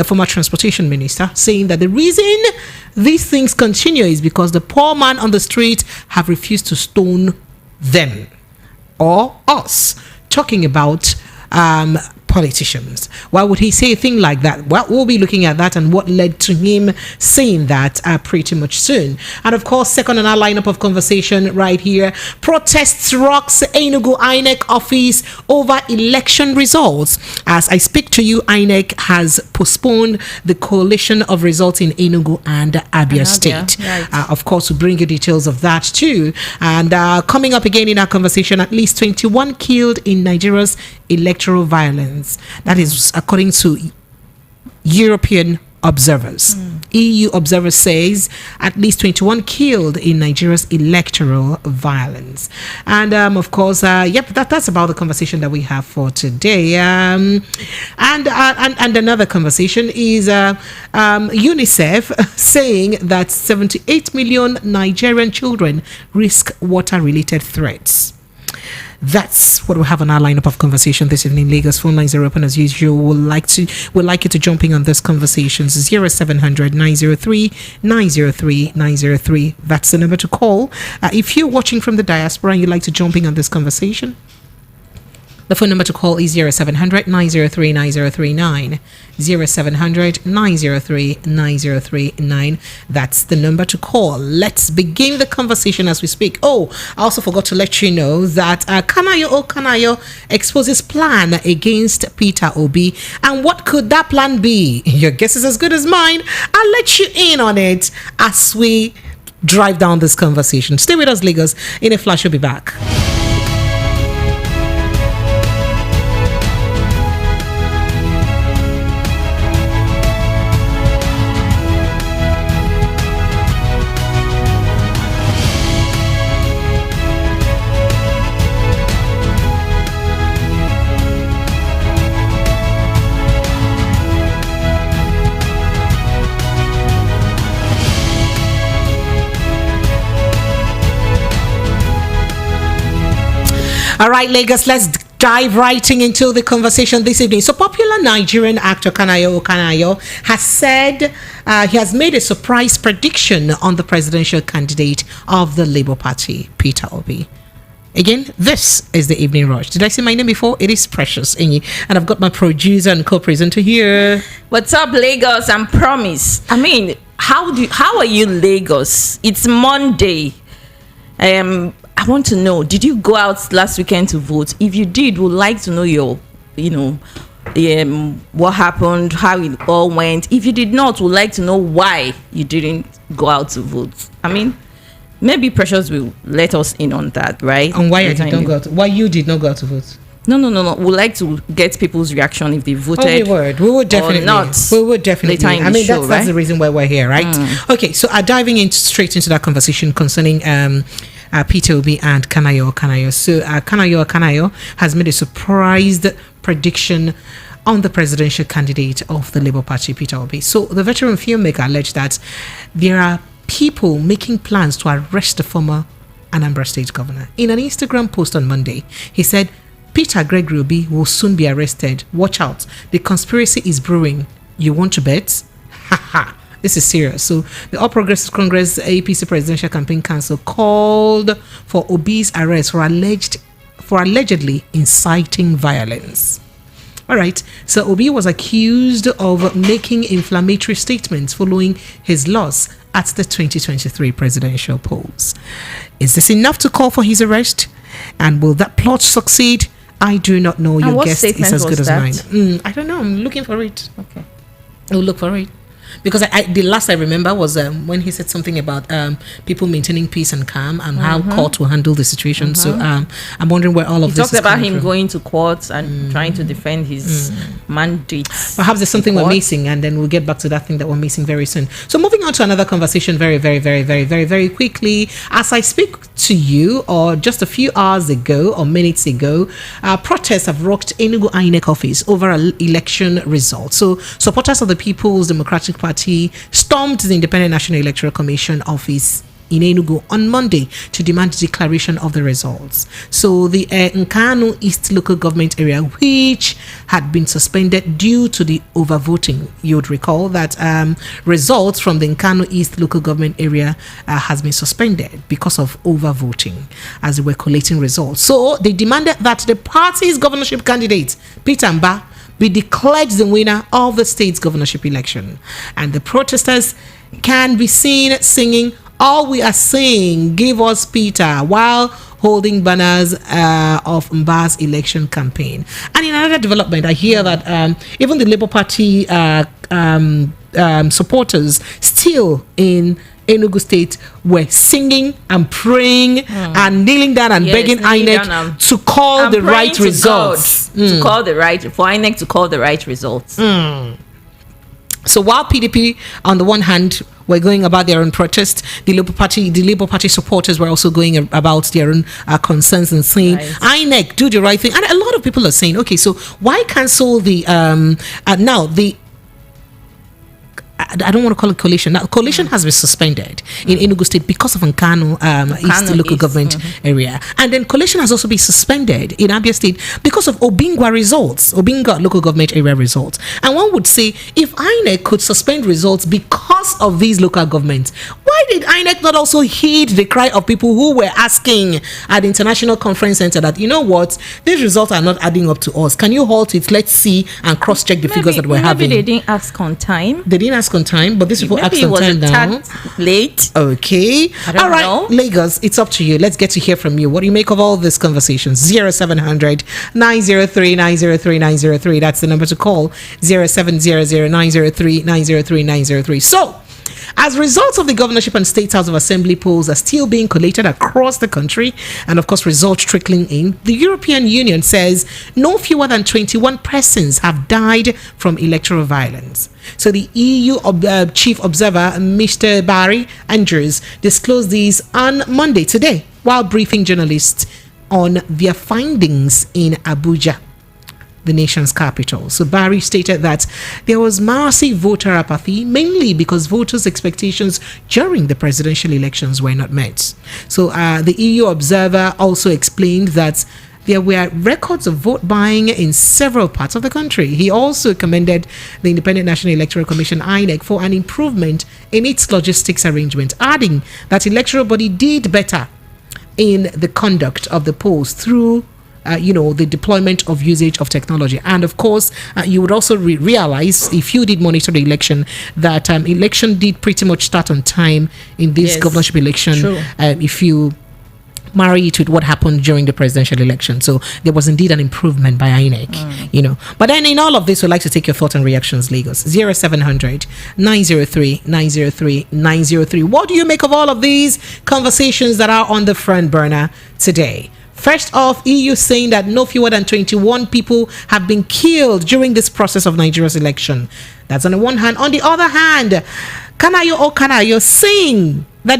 the former transportation minister, saying that the reason these things continue is because the poor man on the street have refused to stone them or us, talking about politicians. Why would he say a thing like that? Well, we'll be looking at that and what led to him saying that pretty much soon. And of course, second on our lineup of conversation right here, protests rocks Enugu INEC office over election results. As I speak to you, INEC has postponed the coalition of results in Enugu and Abia state. Right. Of course, we'll bring you details of that too. And coming up again in our conversation, at least 21 killed in Nigeria's electoral violence. That is according to European observers. EU observers says at least 21 killed in Nigeria's electoral violence. And of course, that's about the conversation that we have for today. And another conversation is UNICEF saying that 78 million Nigerian children risk water-related threats. That's what we have on our lineup of conversation this evening. Lagos phone lines are open as usual. We'd like you to jump in on this conversation. 0700 903 903 903. That's the number to call. If you're watching from the diaspora and you'd like to jump in on this conversation, the phone number to call is 0700 903 9039. 0700 903 9039. That's the number to call. Let's begin the conversation as we speak. Oh, I also forgot to let you know that Kanayo Kanayo exposes plan against Peter Obi. And what could that plan be? Your guess is as good as mine. I'll let you in on it as we drive down this conversation. Stay with us, Lagos. In a flash, we'll be back. All right, Lagos, let's dive right into the conversation this evening. So popular Nigerian actor Kanayo Kanayo has said he has made a surprise prediction on the presidential candidate of the Labour Party, Peter Obi. Again, this is the Evening Rush. Did I say my name before? It is Precious Inyi, and I've got my producer and co-presenter here. What's up, Lagos? I'm Promise. I mean, how are you, Lagos? It's Monday. I want to know, did you go out last weekend to vote? If you did, would like to know what happened, how it all went. If you did not, would like to know why you didn't go out to vote. I mean, maybe Precious will let us in on that, right? And why you did not go out to vote? No. We'd like to get people's reaction if they voted. We would definitely. Not. We would definitely. I mean, that's the reason why we're here, right? Okay, so diving straight into that conversation concerning Peter Obi and Kanayo Kanayo. So Kanayo Kanayo has made a surprised prediction on the presidential candidate of the Labour Party, Peter Obi. So the veteran filmmaker alleged that there are people making plans to arrest the former Anambra State governor. In an Instagram post on Monday, he said, Peter Gregory Obi will soon be arrested. Watch out. The conspiracy is brewing. You want to bet? Ha ha. This is serious. So the All Progressive Congress APC Presidential Campaign Council called for Obi's arrest for allegedly inciting violence. All right. So Obi was accused of making inflammatory statements following his loss at the 2023 presidential polls. Is this enough to call for his arrest? And will that plot succeed? I do not know. Your guess is as good as mine. I don't know. I'm looking for it. Okay. We'll look for it. Because the last I remember was when he said something about people maintaining peace and calm and how court will handle the situation. So I'm wondering where all of this is coming from. He talked about him from. going to court and trying to defend his mandates. Perhaps there's something we're missing, and then we'll get back to that thing that we're missing very soon. So moving on to another conversation very, very, very, very, very, very quickly. As I speak to you, or just a few hours ago or minutes ago, protests have rocked Enugu INEC office over election results. So supporters of the People's Democratic Party stormed the Independent National Electoral Commission office in Enugu on Monday to demand declaration of the results. So the Nkanu East local government area, which had been suspended due to the overvoting, you would recall that results from the Nkanu East local government area has been suspended because of overvoting as they were collating results. So they demanded that the party's governorship candidate, Peter Mba, be declared the winner of the state's governorship election. And the protesters can be seen singing "All We Are Saying, Give Us Peter," while holding banners of Mba's election campaign. And in another development, I hear that even the Labour Party supporters still in Enugu State were singing and praying and kneeling down and begging INEC to call the right results. To call the right, for INEC to call the right results. So while PDP, on the one hand, were going about their own protest, the Labour Party supporters were also going about their own concerns and saying, INEC, do the right thing. And a lot of people are saying, okay, so why cancel the now the I don't want to call it coalition. Now, coalition has been suspended in Enugu State because of Nkanu East local government area. And then coalition has also been suspended in Abia State because of Obingwa results, Obingwa local government area results. And one would say, if INEC could suspend results because of these local governments, why did INEC not also heed the cry of people who were asking at the International Conference Center that, you know what, these results are not adding up to us. Can you halt it? Let's see and cross-check the figures that we're having. Maybe they didn't ask on time. They didn't ask on time, but this people asked on time now. Late. Okay. All right, know. Lagos, it's up to you. Let's get to hear from you. What do you make of all these conversations? 0700 903 903 903. That's the number to call. 0700 903 903 903. So, as results of the governorship and state house of assembly polls are still being collated across the country, and of course results trickling in, the European Union says no fewer than 21 persons have died from electoral violence. So the EU chief observer, Mr. Barry Andrews, disclosed these on Monday today while briefing journalists on their findings in Abuja, the nation's capital. So Barry stated that there was massive voter apathy, mainly because voters' expectations during the presidential elections were not met. So the EU observer also explained that there were records of vote buying in several parts of the country. He also commended the Independent National Electoral Commission, INEC, for an improvement in its logistics arrangement, adding that electoral body did better in the conduct of the polls through the deployment of usage of technology. And of course, you would also realize, if you did monitor the election, that election did pretty much start on time in this governorship election. If you marry it with what happened during the presidential election. So there was indeed an improvement by INEC, But then in all of this, we'd like to take your thoughts and reactions, Lagos. 0700 903 903 903. What do you make of all of these conversations that are on the front burner today? First off, EU saying that no fewer than 21 people have been killed during this process of Nigeria's election. That's on the one hand. On the other hand, Kanayo Kanayo saying that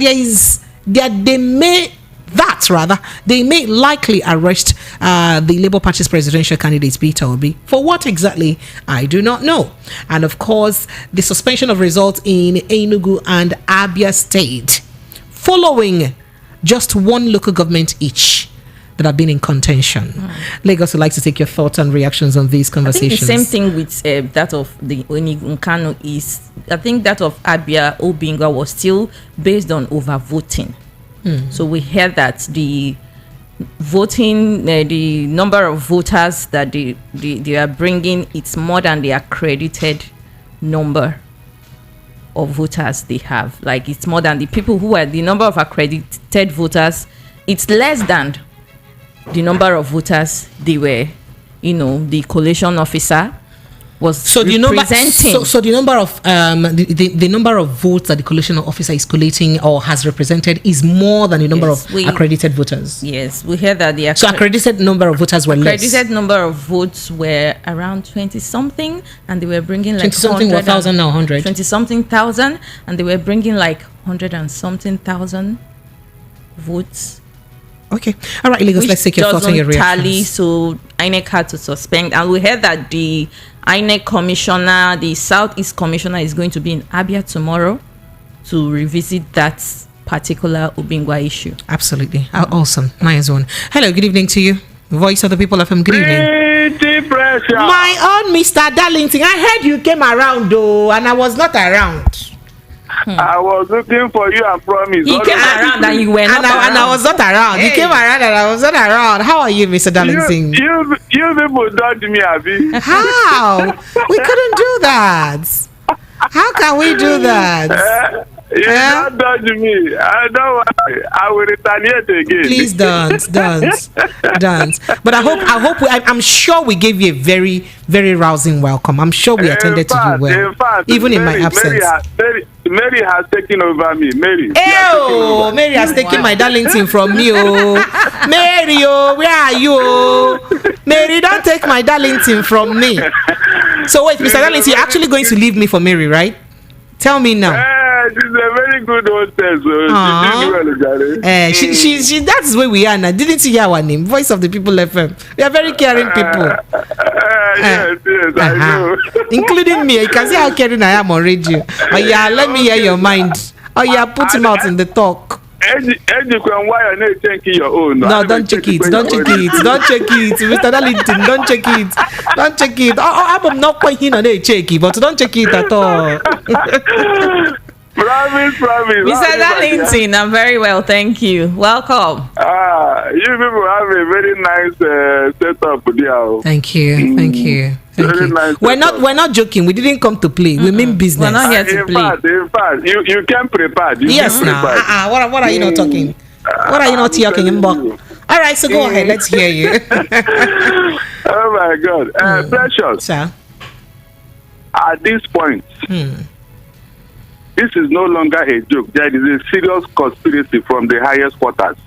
they may likely arrest the Labour Party's presidential candidate, Peter Obi. For what exactly, I do not know. And of course, the suspension of results in Enugu and Abia State, following just one local government each that have been in contention. Lagos would like to take your thoughts and reactions on these conversations. I think the same thing with that of the Nkanu East. I think that of Abia Obingwa was still based on overvoting. So we heard that the voting, the number of voters that they are bringing, it's more than the accredited number of voters they have. Like, it's more than the people who are the number of accredited voters. It's less than the number of voters they were, the collation officer was representing. So the number of the number of votes that the collation officer is collating or has represented is more than the number of accredited voters. Yes, we heard that so accredited number of voters were less. Accredited number of votes were around 20 something, and they were bringing like 20 something 1,000 now 100. 20 something thousand, and they were bringing like 100 and something thousand votes. Okay. All right, Lagos, let's take your thoughts on your reactions. Tally, so INEC had to suspend. And we heard that the INEC commissioner, the Southeast commissioner, is going to be in Abia tomorrow to revisit that particular Ubingwa issue. Absolutely. Awesome. Nice one. Hello, good evening to you. Voice of the People FM. Good evening. Pretty precious. My own Mr. Darlington, I heard you came around though, and I was not around. I was looking for you and promise. He came around and you were not around. And I was not around. Hey. He came around and I was not around. How are you, Mr. Darlington? You people dodged me, Abby. How? We couldn't do that. How can we do that? You don't dodge me. I don't worry. I will retaliate again. Please don't. But I'm sure we gave you a very, very rousing welcome. I'm sure we attended to you well. In fact, even in my absence. Mary has taken over me. Mary has taken my Darlington from me. Oh. Mary, where are you? Oh? Mary, don't take my Darlington from me. So wait, Mr. Darlington, you're actually going to leave me for Mary, right? Tell me now. She's a very good hostess. She that's where we are now. Didn't you hear our name? Voice of the People FM. We are very caring people. Yes, I know. Including me. You can see how caring I am on radio. Oh yeah, let me hear your mind. Oh yeah, put him out in the talk. You can wire and check your own. No, don't check it. Mr. Darlington, don't check it. I'm not quite in on a check it, but don't check it at all. Promise. Mr. Darlington, I'm very well, thank you. Welcome. You people have a very nice setup there. Thank you. Nice we're not joking. We didn't come to play. We mean business. We're not here to play. In fact, you came prepared. Yes, now. What are you not talking? What are you not talking about? All right, so go ahead. Let's hear you. Oh my God, Precious. Sir. At this point, this is no longer a joke. There is a serious conspiracy from the highest quarters.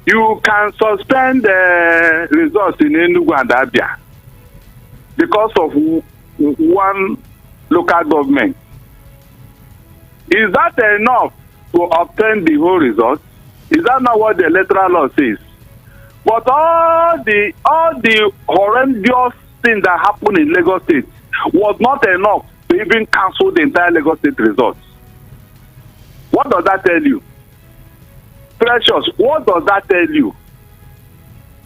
You can suspend the results in Enugu and Abia because of one local government. Is that enough to obtain the whole result? Is that not what the electoral law says? But all the horrendous things that happened in Lagos State was not enough to even cancel the entire Lagos State results. What does that tell you? Precious, what does that tell you?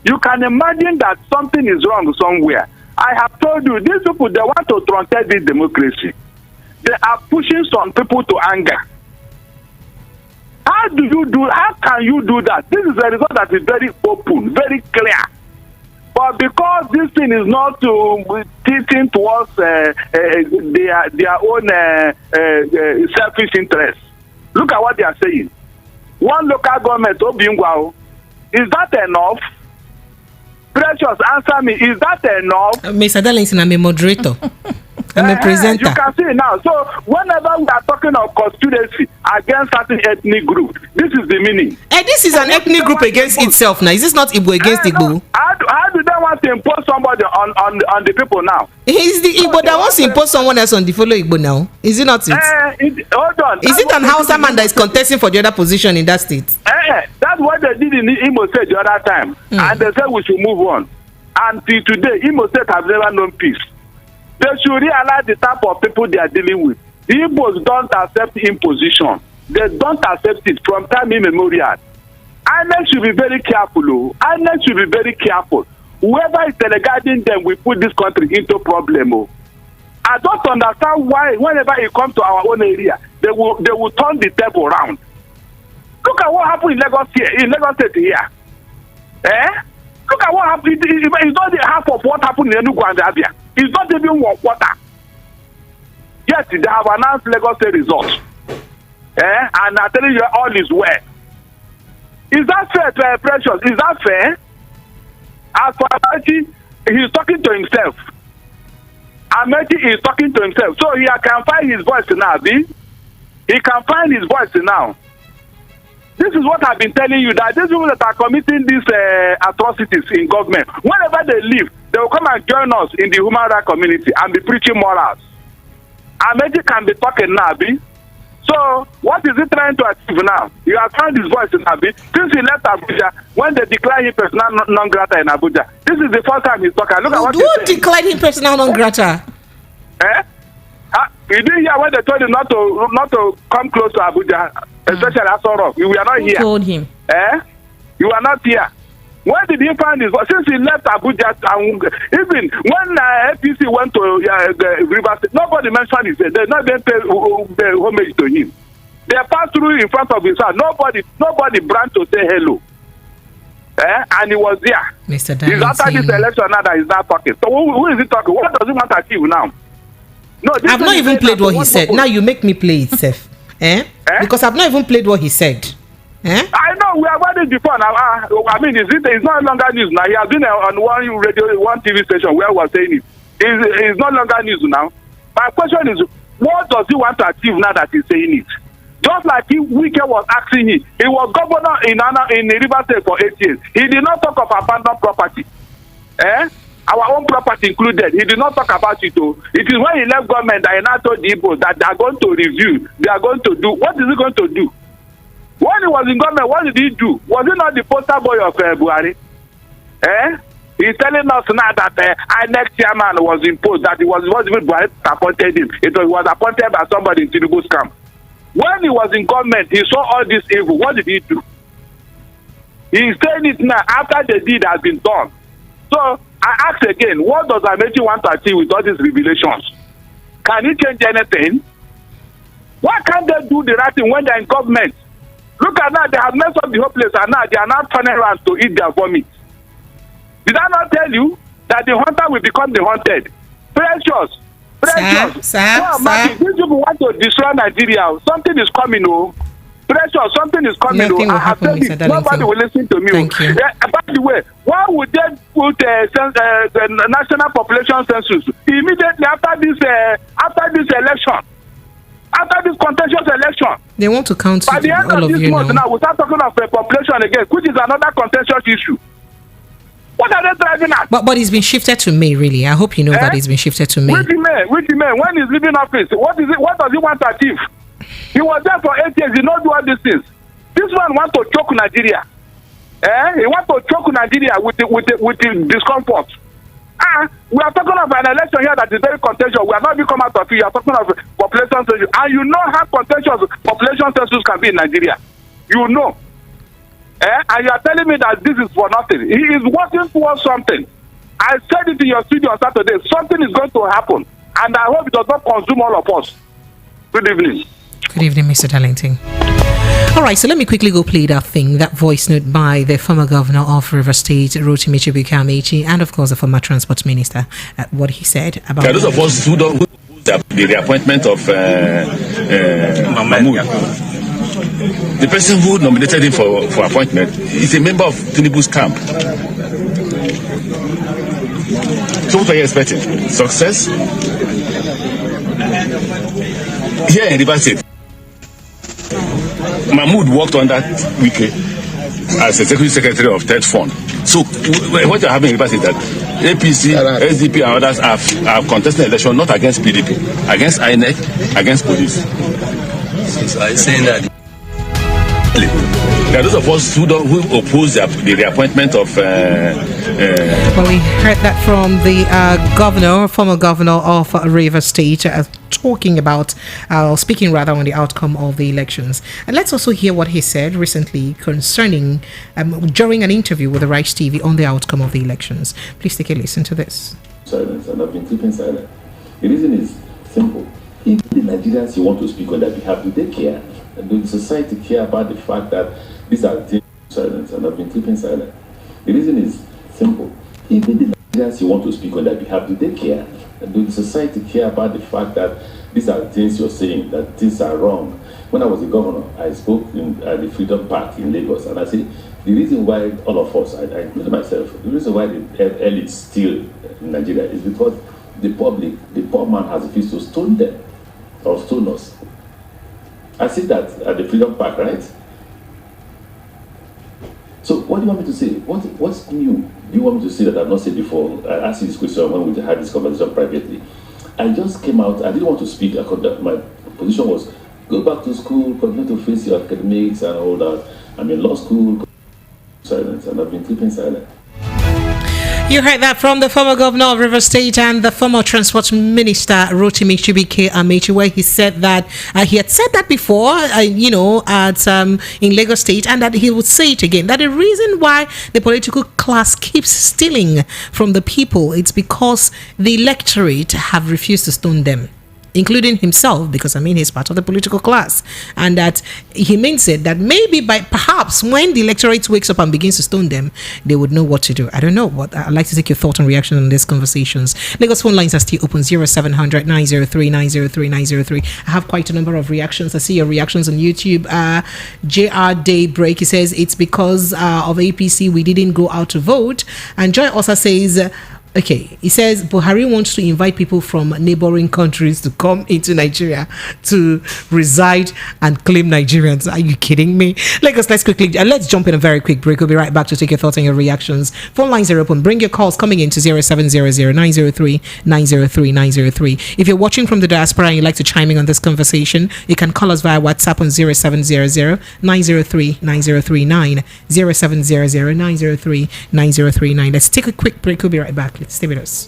You can imagine that something is wrong somewhere. I have told you, these people, they want to truncate this democracy. They are pushing some people to anger. How can you do that? This is a result that is very open, very clear. But because this thing is not teaching towards their own selfish interests, look at what they are saying. One local government, Obingwa, is that enough? Precious, answer me, is that enough? Mr. Darlington, I'm a moderator. I'm a presenter. You can see it now. So whenever we are talking of conspiracy against certain ethnic group, this is the meaning. And this is an ethnic group against itself now. Is this not Igbo against Igbo? No. How do they want to impose somebody on the people now? Is the Igbo that wants to impose someone else on the fellow Igbo now? Is it not it? Hold on. Is it an Hausa man that is contesting for the other position in that state? That's what they did in Imo State the other time. And they said we should move on. Until today, Imo State has never known peace. They should realize the type of people they are dealing with. The Igbos don't accept imposition. They don't accept it from time immemorial. INEC should be very careful. INEC should be very careful. Whoever is delegating them will put this country into problem. I don't understand why whenever it comes to our own area, they will turn the table around. Look at what happened in Lagos State here. Look at what happened. It's not the half of what happened in Enugu and Abia. It's not even 1/4. Yet they have announced Lagos State results. And I'm telling you, all is well. Is that fair, Precious? Is that fair? As for Amechi, he's talking to himself. Amechi is talking to himself. So he can find his voice now, He can find his voice now. This is what I've been telling you, that these people that are committing these atrocities in government, whenever they leave, they will come and join us in the human rights community and be preaching morals. Amechi can be talking now, So, what is he trying to achieve now? You have found his voice in Abi. Since he left Abuja, when they declare him persona non grata in Abuja, this is the first time he's talking. Look at what who declared him persona non grata? You didn't hear when they told him not to come close to Abuja, especially Aso Rock. We were not Who here. told him? You were not here. When did he find his? Since he left Abuja, even when APC went to the River State, nobody mentioned his name. They not even pay homage to him. They passed through in front of his house. Nobody ran to say hello. And he was there. Mr. He's after this election now that he's not talking. So who is he talking? What does he want to achieve now? No, I've not even played what he said. Now you make me play it, Seth. Because I've not even played what he said. I know we have heard it before. Now, I mean, it's no longer news now. He has been on one TV station where we're saying it. It's no longer news now. My question is, what does he want to achieve now that he's saying it? Just like Wike was asking him, he was governor in River State for 8 years. He did not talk of abandoned property. Our own property included. He did not talk about it. It is when he left government that he now told the people that they are going to review. They are going to do. What is he going to do? When he was in government, what did he do? Was he not the poster boy of Buhari? He's telling us now that our next chairman was imposed, that it was even Buhari appointed him. He was appointed by somebody in Tinubu's camp. When he was in government, he saw all this evil. What did he do? He's saying it now after the deed has been done. So I ask again, what does Amechi want to achieve with all these revelations? Can he change anything? Why can't they do the right thing when they're in government? Look at that, they have messed up the whole place, and now they are now turning around to eat their vomit. Did I not tell you that the hunter will become the hunted? Precious. These people want to destroy Nigeria. Something is coming, Precious, something is coming. Nothing will happen, Mr. Darlington. Nobody will listen to me. Thank you. By the way, why would they put the national population census immediately after this election? After this contentious election, they want to count by the end all of of this you month now, we start talking of population again, which is another contentious issue. What are they driving at? But it's been shifted to May, really. I hope you know that it's been shifted to May. Which May? When he's leaving office, what is it? What does he want to achieve? He was there for 8 years. He not do all these things. This one wants to choke Nigeria. He wants to choke Nigeria with the discomfort. We are talking of an election here that is very contentious. We are not even come out of it. You are talking of population census. And you know how contentious population census can be in Nigeria. You know. And you are telling me that this is for nothing. He is working towards something. I said it in your studio on Saturday. Something is going to happen. And I hope it does not consume all of us. Good evening. Good evening, Mr. Darlington. All right, so let me quickly go play that voice note by the former governor of River State, Rotimi Amechi, and of course the former transport minister, what he said about... Those of us who don't the appointment of Mahmoud, the person who nominated him for appointment is a member of Tinubu's camp. So what are you expecting? Success? Here in River State, Mahmoud worked on that Wike as executive secretary of Third Fund. So what you're having in River State is that APC, SDP and others have contested election not against PDP, against INEC, against police. So are you saying that there are those of us who oppose the appointment of... Well, we heard that from the former governor of River State, talking about, speaking rather on the outcome of the elections. And let's also hear what he said recently concerning, during an interview with the Rights TV on the outcome of the elections. Please take a listen to this. Silence, and I've been keeping silent. The reason is simple. If the Nigerians you want to speak on their behalf, do they care? And do the society care about the fact that these are things? Silence, and I've been keeping silent. The reason is simple. If the Nigerians you want to speak on their behalf, do they care? And do the society care about the fact that these are things you're saying, that things are wrong? When I was a governor, I spoke at the Freedom Park in Lagos, and I said, the reason why all of us, I included myself, the reason why the elite still in Nigeria is because the public, the poor man has refused to stone them, or stone us. I said that at the Freedom Park, right? So what do you want me to say? What's new? Do you want me to say that I've not said before? I asked you this question when we had this conversation privately. I just came out, I didn't want to speak. My position was, go back to school, continue to face your academics and all that. I'm in law school. Silence, and I've been keeping silent. You heard that from the former governor of River State and the former transport minister Rotimi Amechi, where he said that he had said that before, at in Lagos State, and that he would say it again. That the reason why the political class keeps stealing from the people, it's because the electorate have refused to stone them, including himself, because he's part of the political class, and that he means it that maybe perhaps when the electorate wakes up and begins to stone them, they would know what to do. I don't know. What I'd like to take your thought and reaction on these conversations. Lagos phone lines are still open, 0700 903 903 903. I have quite a number of reactions. I see your reactions on YouTube. JR Daybreak, he says it's because of APC we didn't go out to vote, and Joy also says, okay, he says Buhari wants to invite people from neighboring countries to come into Nigeria to reside and claim Nigerians. Are you kidding me? Let's quickly, let's jump in a very quick break. We'll be right back to take your thoughts and your reactions. Phone lines are open. Bring your calls coming in to 0700 903 903 903. If you're watching from the diaspora and you'd like to chime in on this conversation, you can call us via WhatsApp on 0700 903 9039, 0700 903 9039. Let's take a quick break. We'll be right back. Stay with us.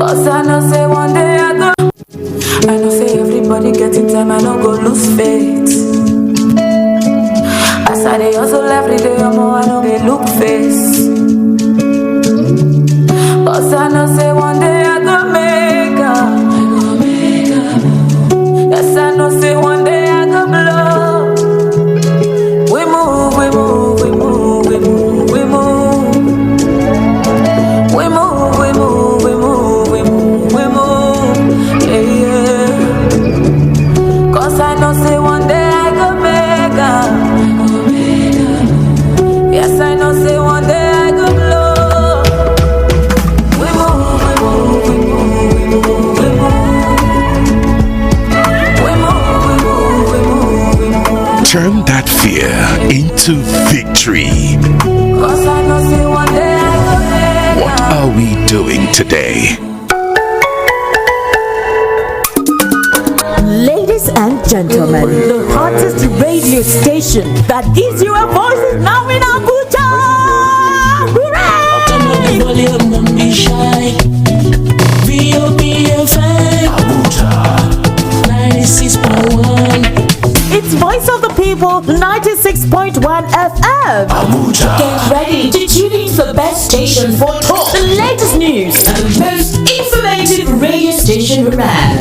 Cause I know say one day I go. I know say everybody getting time, I know go lose faith. As I dey hustle every day, I know they look face. Cause I know say one day I go make up. Yes, I know say one day I go blow. We move, we move, we move, we move, we move. We move, we move, we move, we move, we move. Yeah, yeah. Cause I know say one day I go make up. Yes, I know say one day I go blow. We move, we move, we move, we move, we move. Turn that fear into victory. What are we doing today? Ladies and gentlemen, the hottest radio station that gives you a voice is now in Abuja. Abuja 96.1. It's Voice of the People, 96.1 FM. Abuja. Get ready to tune in to the best station for talk, the latest news, and most informative radio station around.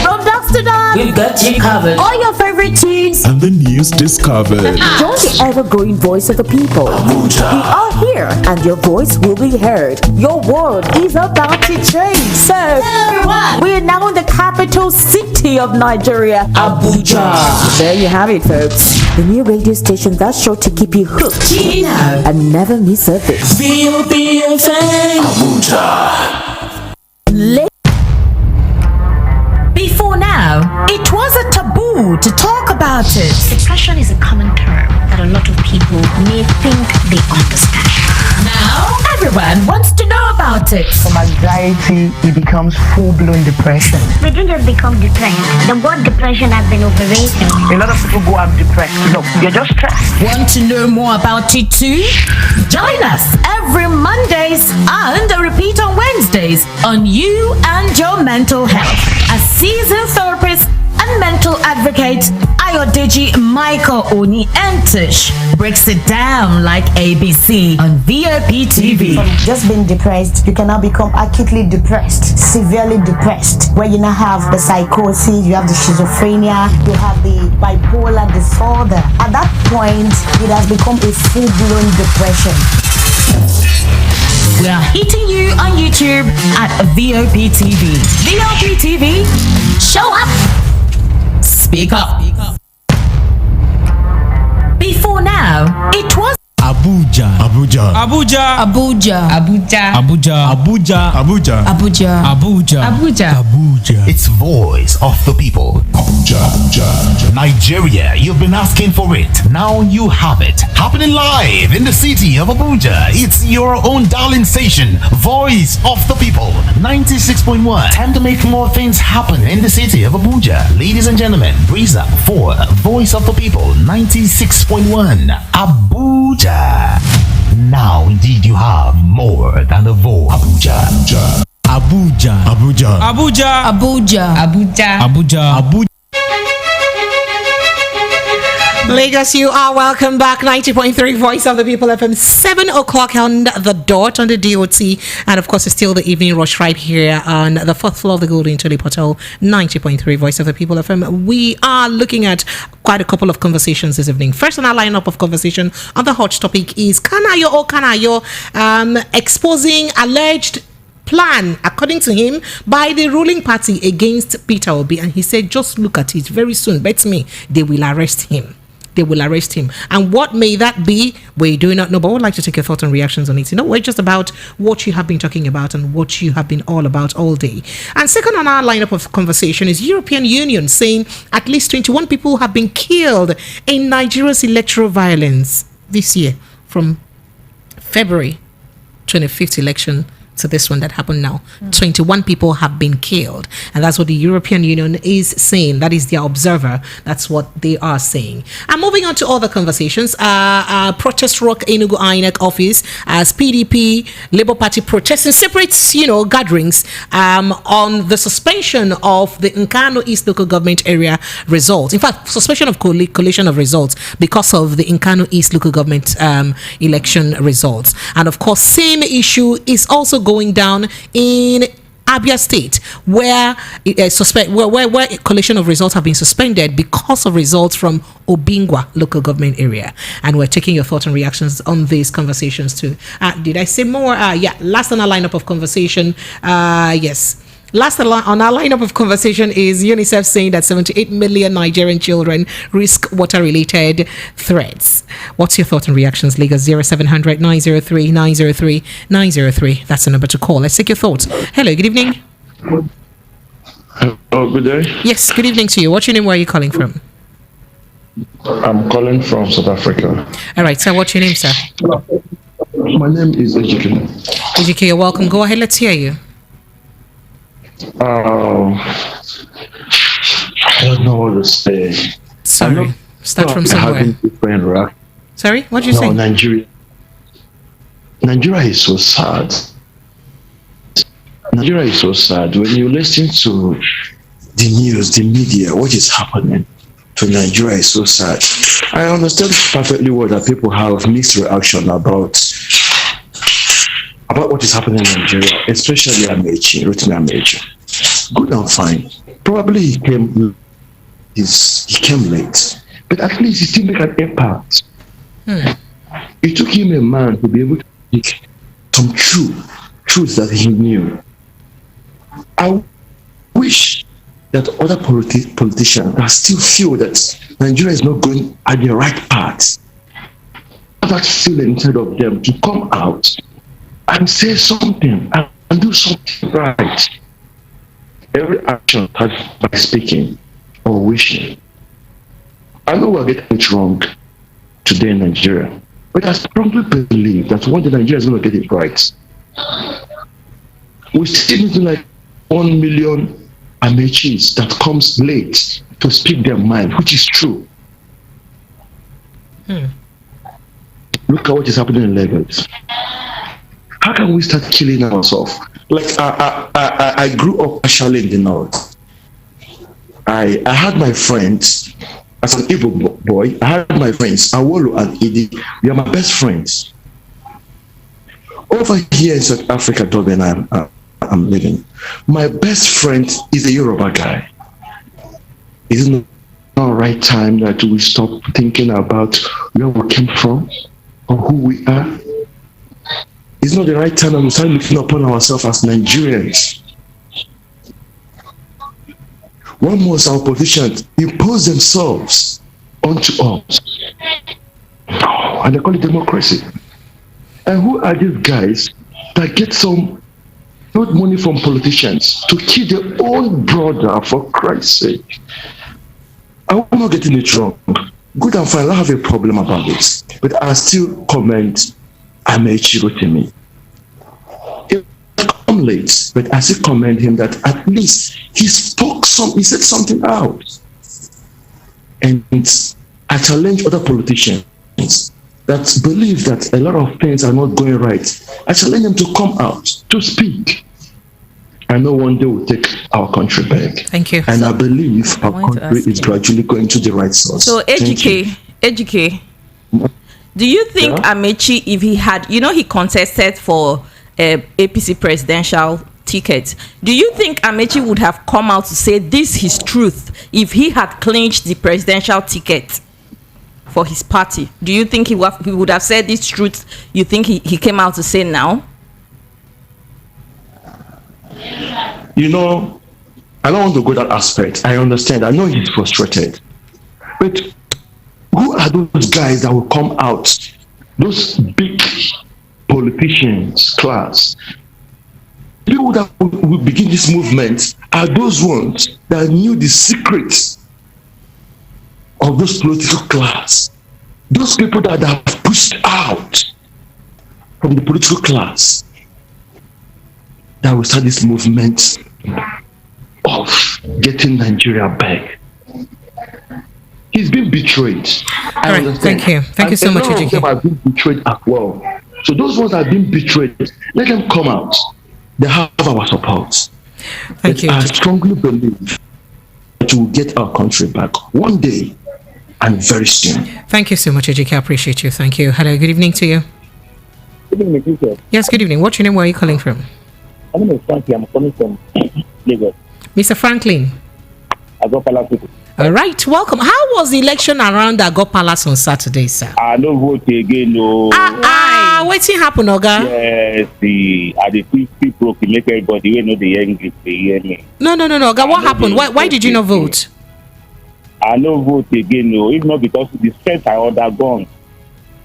From dusk to dawn, we've got you covered. All your favorite tunes And the news discovered. Join the ever-growing Voice of the People. Abuja. We are here, and your voice will be heard. Your world is about to change. So, everyone, we are now in the capital city of Nigeria, Abuja. There you have it, folks. The new radio station that's sure to keep you hooked and never miss a bit. Abuja. Before now, it was a taboo to talk about it. Depression is a common term that a lot of people may think they understand. Now, everyone wants to know about it. From anxiety, it becomes full-blown depression. We didn't just become depressed. The word depression has been overrated. A lot of people go out depressed. Look, they're just stressed. Want to know more about it too? Join us every Mondays and a repeat on Wednesdays on You and Your Mental Health. A seasoned therapist and mental advocate, Ayodeji Michael Oni Entish breaks it down like ABC on VOP TV. From just being depressed, you can now become acutely depressed, severely depressed, where you now have the psychosis, you have the schizophrenia, you have the bipolar disorder. At that point, it has become a full-blown depression. We are hitting you on YouTube at VOP TV. VOP TV, show up, speak up. Before now, it was Abuja. Abuja. Abuja. Abuja. Abuja. Abuja. Abuja. Abuja. Abuja. Abuja. Abuja. Abuja. It's voice of the people. Abuja. Nigeria. Nigeria, you've been asking for it. Now you have it. Happening live in the city of Abuja. It's your own darling station, Voice of the People, 96.1. Time to make more things happen in the city of Abuja. Ladies and gentlemen, breeze up for Voice of the People, 96.1, Abuja. Now indeed you have more than a voice. Abuja. Abuja. Abuja. Abuja. Abuja. Abuja. Abuja. Abuja. Lagos, you are welcome back. 90.3 Voice of the People FM, 7 o'clock on the dot on the DOT. And of course, it's still the evening rush right here on the fourth floor of the Golden Tulip Hotel, 90.3 Voice of the People FM. We are looking at quite a couple of conversations this evening. First on our lineup of conversation on the hot topic is Kanayo Kanayo exposing alleged plan, according to him, by the ruling party against Peter Obi. And he said, just look at it. Very soon, bet me, they will arrest him. They will arrest him. And what may that be? We do not know, but I would like to take your thoughts and reactions on it. You know, we're just about what you have been talking about and what you have been all about all day. And second on our lineup of conversation is European Union saying at least 21 people have been killed in Nigeria's electoral violence this year, from February 25th election to this one that happened now. 21 people have been killed, and that's what the European Union is saying. That is their observer. That's what they are saying. And moving on to other conversations, protest rock Enugu INEC office as PDP Labour Party protesting separate gatherings on the suspension of the Nkano East local government area results. In fact, suspension of collation of results because of the Nkano East local government election results. And of course, same issue is also going down in Abia State, where where collation of results have been suspended because of results from Obingwa local government area. And we're taking your thoughts and reactions on these conversations too. Did I say more? Last on our lineup of conversation, yes. Last on our lineup of conversation is UNICEF saying that 78 million Nigerian children risk water-related threats. What's your thoughts and reactions? Lagos 0700 903 903 903. That's the number to call. Let's take your thoughts. Hello, good evening. Oh, good day. Yes, good evening to you. What's your name? Where are you calling from? I'm calling from South Africa. All right, so what's your name, sir? My name is Ejike. Ejike, you're welcome. Go ahead, let's hear you. I don't know what to say. Sorry, start from somewhere. Sorry, what did you say? Nigeria is so sad. Nigeria is so sad. When you listen to the news, the media, what is happening to Nigeria is so sad. I understand perfectly well that people have mixed reaction about what is happening in Nigeria, especially Amechi, Rotimi Amechi. Good and fine. Probably he came late, but at least he still make an impact. It took him a man to be able to speak some truths that he knew. I wish that other politicians that still feel that Nigeria is not going at the right path, have that feeling inside of them to come out and say something and do something right. Every action starts by speaking or wishing. I know we're getting it wrong today in Nigeria, but I strongly believe that one day Nigeria is going to get it right. We still need like 1 million Amechis that comes late to speak their mind, which is true. Look at what is happening in Lagos. How can we start killing ourselves? Like I grew up partially in the north. I had my friends as an Igbo boy. I had my friends Awolo and Idi. We are my best friends. Over here in South Africa, Durban, I'm living. My best friend is a Yoruba guy. Isn't it the right time that we stop thinking about where we came from or who we are? It's not the right time that we start looking upon ourselves as Nigerians. One must our politicians impose themselves onto us. And they call it democracy. And who are these guys that get some not money from politicians to kill their own brother, for Christ's sake? I'm not getting it wrong. Good and fine, I don't have a problem about it. But I still comment Amaechi Rotimi. It come late, but I still commend him that at least he said something out. And I challenge other politicians that believe that a lot of things are not going right. I challenge them to come out, to speak. I know one day we'll take our country back. Thank you. And I believe our country is gradually going to the right source. So, Ejike, do you think Amechi, if he had, he contested for APC presidential ticket, do you think Amechi would have come out to say this is truth if he had clinched the presidential ticket for his party? Do you think he would have said this truth you think he came out to say now? I don't want to go that aspect. I understand. I know he's frustrated. But who are those guys that will come out? Those big politicians, class. People that will begin this movement are those ones that knew the secrets of those political class. Those people that have pushed out from the political class that will start this movement of getting Nigeria back. He's been betrayed. All right, thank you. Thank you so much, Ejike. Them have been betrayed as well. So those ones that have been betrayed, let them come out. They have our support. Thank you. I strongly believe that we will get our country back one day and very soon. Thank you so much, Ejike. I appreciate you. Thank you. Hello, good evening to you. Good evening, teacher. Yes, good evening. What's your name? Where are you calling from? My name is Franklin. I'm coming from Lagos. Mr. Franklin. Agopala. All right, welcome. How was the election around Agop Palace on Saturday, sir? I no vote again, no. What's happened, Oga? Yes, the people can make everybody we know the English, they hear me. No, Oga, what happened? Why did you not vote? I no vote again, no. If not because the strength I undergone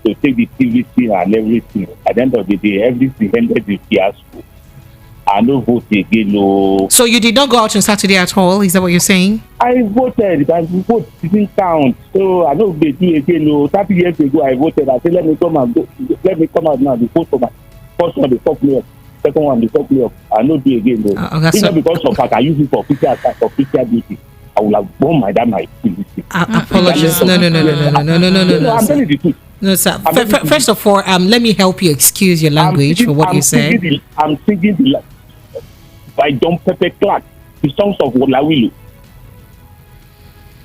to take the TVC and everything. At the end of the day, everything ended with fiasco. I no vote again, no. So you did not go out on Saturday at all? Is that what you're saying? I voted, but the vote didn't count. So I don't do again, no. 30 years ago, I voted. I said, let me come out now. The first one, the top player. Second one, the top player. I don't do again, no. It's not because of fact I use it for official duty. I will have born my damn activity. Apologies. No. I'm telling the truth. No, sir. First of all, let me help you excuse your language for what you said. I'm singing the by John Pepe Clark, the songs of Wolawilu.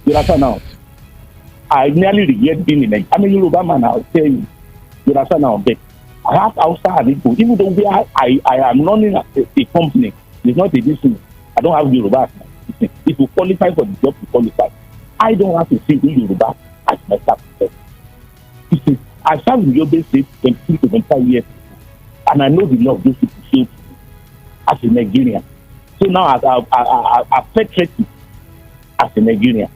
You understand now? I nearly regret being in it. I'm a Yoruba man, I'll tell you. You understand now? But I have outside people, even though I am running a company, it's not a business. I don't have Yoruba. If you qualify for the job, you qualify. I don't have to sing Yoruba as my staff. I started in Yoruba State 23 to 25 years, and I know the love those people show as a Nigerian. So now I penetrate as a Nigerian.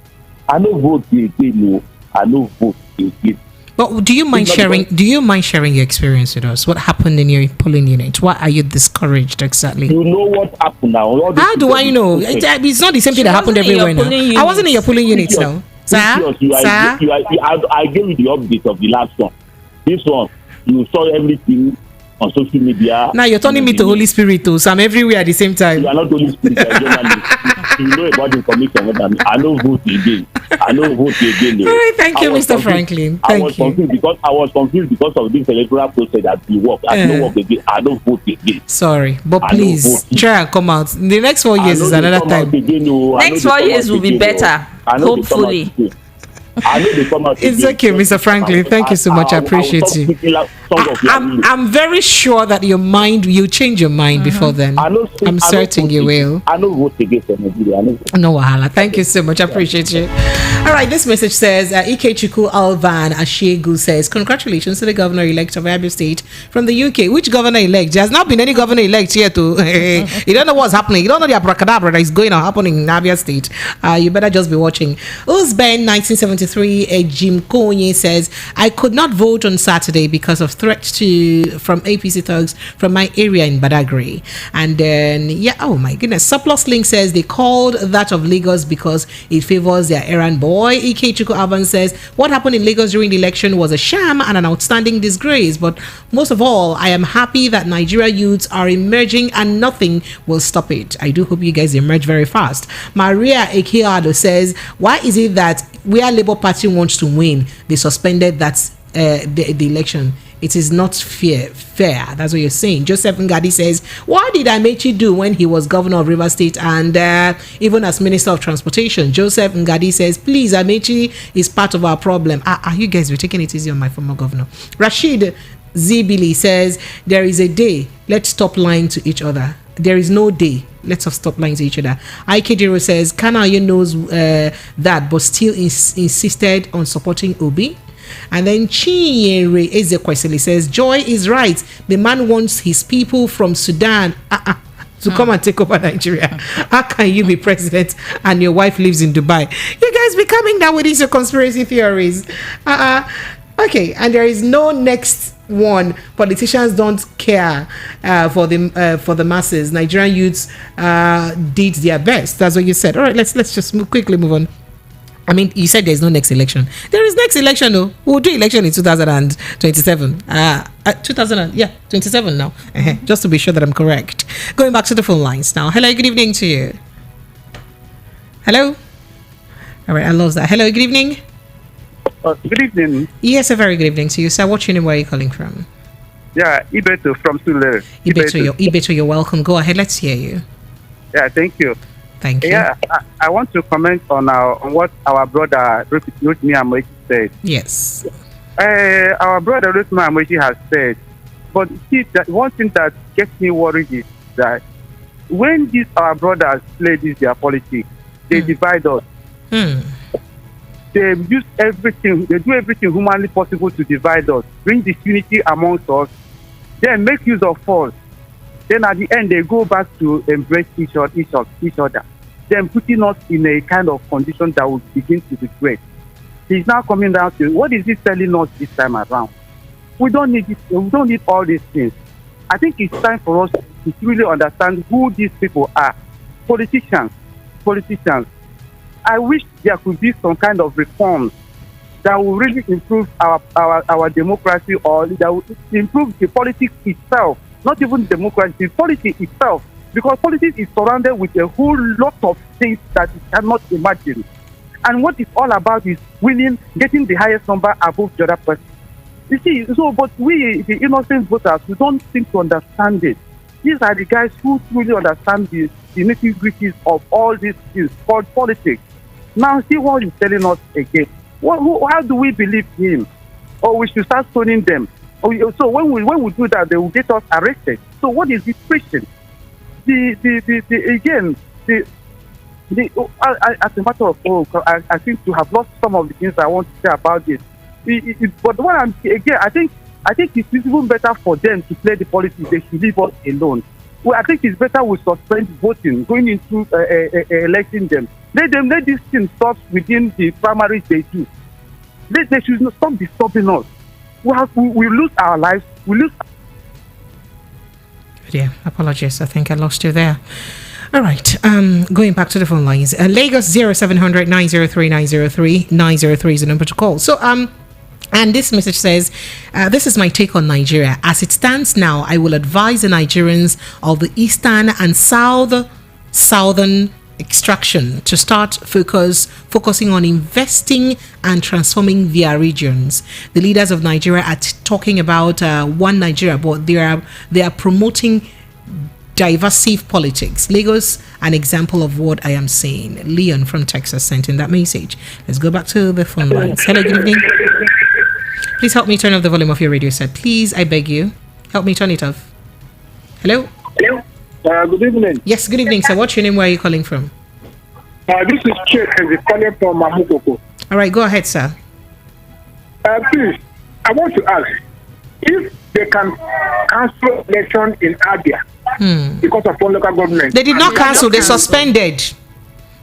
I no vote again, no. I no vote again. But do you mind sharing? Do you mind sharing your experience with us? What happened in your polling unit? Why are you discouraged exactly? You know what happened now. How do I know? It's not the same thing that happened everywhere now. I wasn't in your polling unit now. Sir? I gave you the update of the last one. This one, you saw everything on social media. Now you're turning me to Holy Spirit too, so I'm everywhere at the same time. You are not Holy Spirit, you are journalist. You know about the information. I don't vote again. I don't vote again. All right, thank you, Mr. Franklin. I was confused because of this electoral process that we work. I don't work again. I don't vote again. Sorry, but please try and come out. The next 4 years is another time. Next 4 years will be better. Hopefully. I know they come out. It's okay, Mr. Franklin. Thank you so much. I appreciate you. I'm very sure that you'll change your mind before then. I'm certain you will. I know vote against Nigeria. No wahala. Thank you so much. I appreciate you. All right, this message says Ikechukwu Alvan Ashegu says, congratulations to the governor-elect of Abia State from the UK. Which governor-elect? There has not been any governor-elect here to you don't know what's happening. You don't know the abracadabra that is going on happening in Abia State. You better just be watching. Uzben 1973 1993, Jim Konye says, I could not vote on Saturday because of threats from APC thugs from my area in Badagry. And then, oh my goodness, Surplus Link says they called that of Lagos because it favors their errand boy. Ike Chuku Avan says, what happened in Lagos during the election was a sham and an outstanding disgrace. But most of all, I am happy that Nigeria youths are emerging and nothing will stop it. I do hope you guys emerge very fast. Maria Ekeado says, why is it that where Labour Party wants to win, they suspended that the election? It is not fair. That's what you're saying. Joseph Ngadi says, what did Amechi do when he was governor of River State and even as Minister of Transportation? Joseph Ngadi says, please, Amechi is part of our problem. You guys were taking it easy on my former governor. Rashid Zibili says, there is a day. Let's stop lying to each other. There is no day. Let's stop lying to each other. Ikejiro says, Kanayo knows that, but still insisted on supporting Obi. And then Chinyere Ezekwesili says, Joy is right. The man wants his people from Sudan to come and take over Nigeria. How can you be president and your wife lives in Dubai? You guys be coming down with these conspiracy theories. Okay, and there is no next one. Politicians don't care for the masses. Nigerian youths did their best. That's what you said. All right, let's just quickly move on. I mean, you said there's no next election. There is next election, though. We'll do election in 2027. 27 now. Just to be sure that I'm correct. Going back to the phone lines now. Hello, good evening to you. Hello. All right, I love that. Hello, good evening. Good evening. Yes, a very good evening to you, sir. What's your name? Where are you calling from? Yeah, Ibeto from Sule. Ibeto, you're welcome. Go ahead. Let's hear you. Yeah, thank you. Thank you. Yeah, I want to comment on what our brother Rotimi Amechi said. Yes. Our brother Rotimi Amechi has said, but see, that one thing that gets me worried is that when these our brothers play their politics, they divide us. They use everything, they do everything humanly possible to divide us, bring disunity amongst us, then make use of us. Then at the end, they go back to embrace each other. Then putting us in a kind of condition that will begin to regret. He's now coming down to, what is he telling us this time around? We don't need this, we don't need all these things. I think it's time for us to really understand who these people are. Politicians. I wish there could be some kind of reforms that will really improve our democracy, or that will improve the politics itself. Not even democracy, politics itself. Because politics is surrounded with a whole lot of things that you cannot imagine. And what it's all about is winning, getting the highest number above the other person. You see, but we, the innocent voters, we don't seem to understand it. These are the guys who truly understand the nitty-gritties of all these things called politics. Now, see what he's telling us again. How do we believe him? Or we should start stoning them? So when we do that, they will get us arrested. So what is this preaching? As a matter of I think to have lost some of the things I want to say about this. But what I think it's even better for them to play the politics. They should leave us alone. Well, I think it's better we suspend voting going into electing them. Let this thing stop within the primaries they do. They should not stop disturbing us. We lose our lives. Yeah, apologies. I think I lost you there. All right. Going back to the phone lines. Lagos 0700 903 903 903 is the number to call. So and this message says, this is my take on Nigeria. As it stands now, I will advise the Nigerians of the eastern and southern extraction to start focusing on investing and transforming their regions. The leaders of Nigeria are talking about one Nigeria, but they are promoting diversive politics. Lagos, an example of what I am saying. Leon from Texas sent in that message. Let's go back to the phone lines. Hello, good evening. Please help me turn off the volume of your radio set. Please, I beg you. Help me turn it off. Hello? Hello. Good evening. Yes, good evening, sir. What's your name? Where are you calling from? This is Chek, calling from Mamukoko. All right, go ahead, sir. Please, I want to ask if they can cancel election in Abia because of one local government. They did not cancel. They suspended.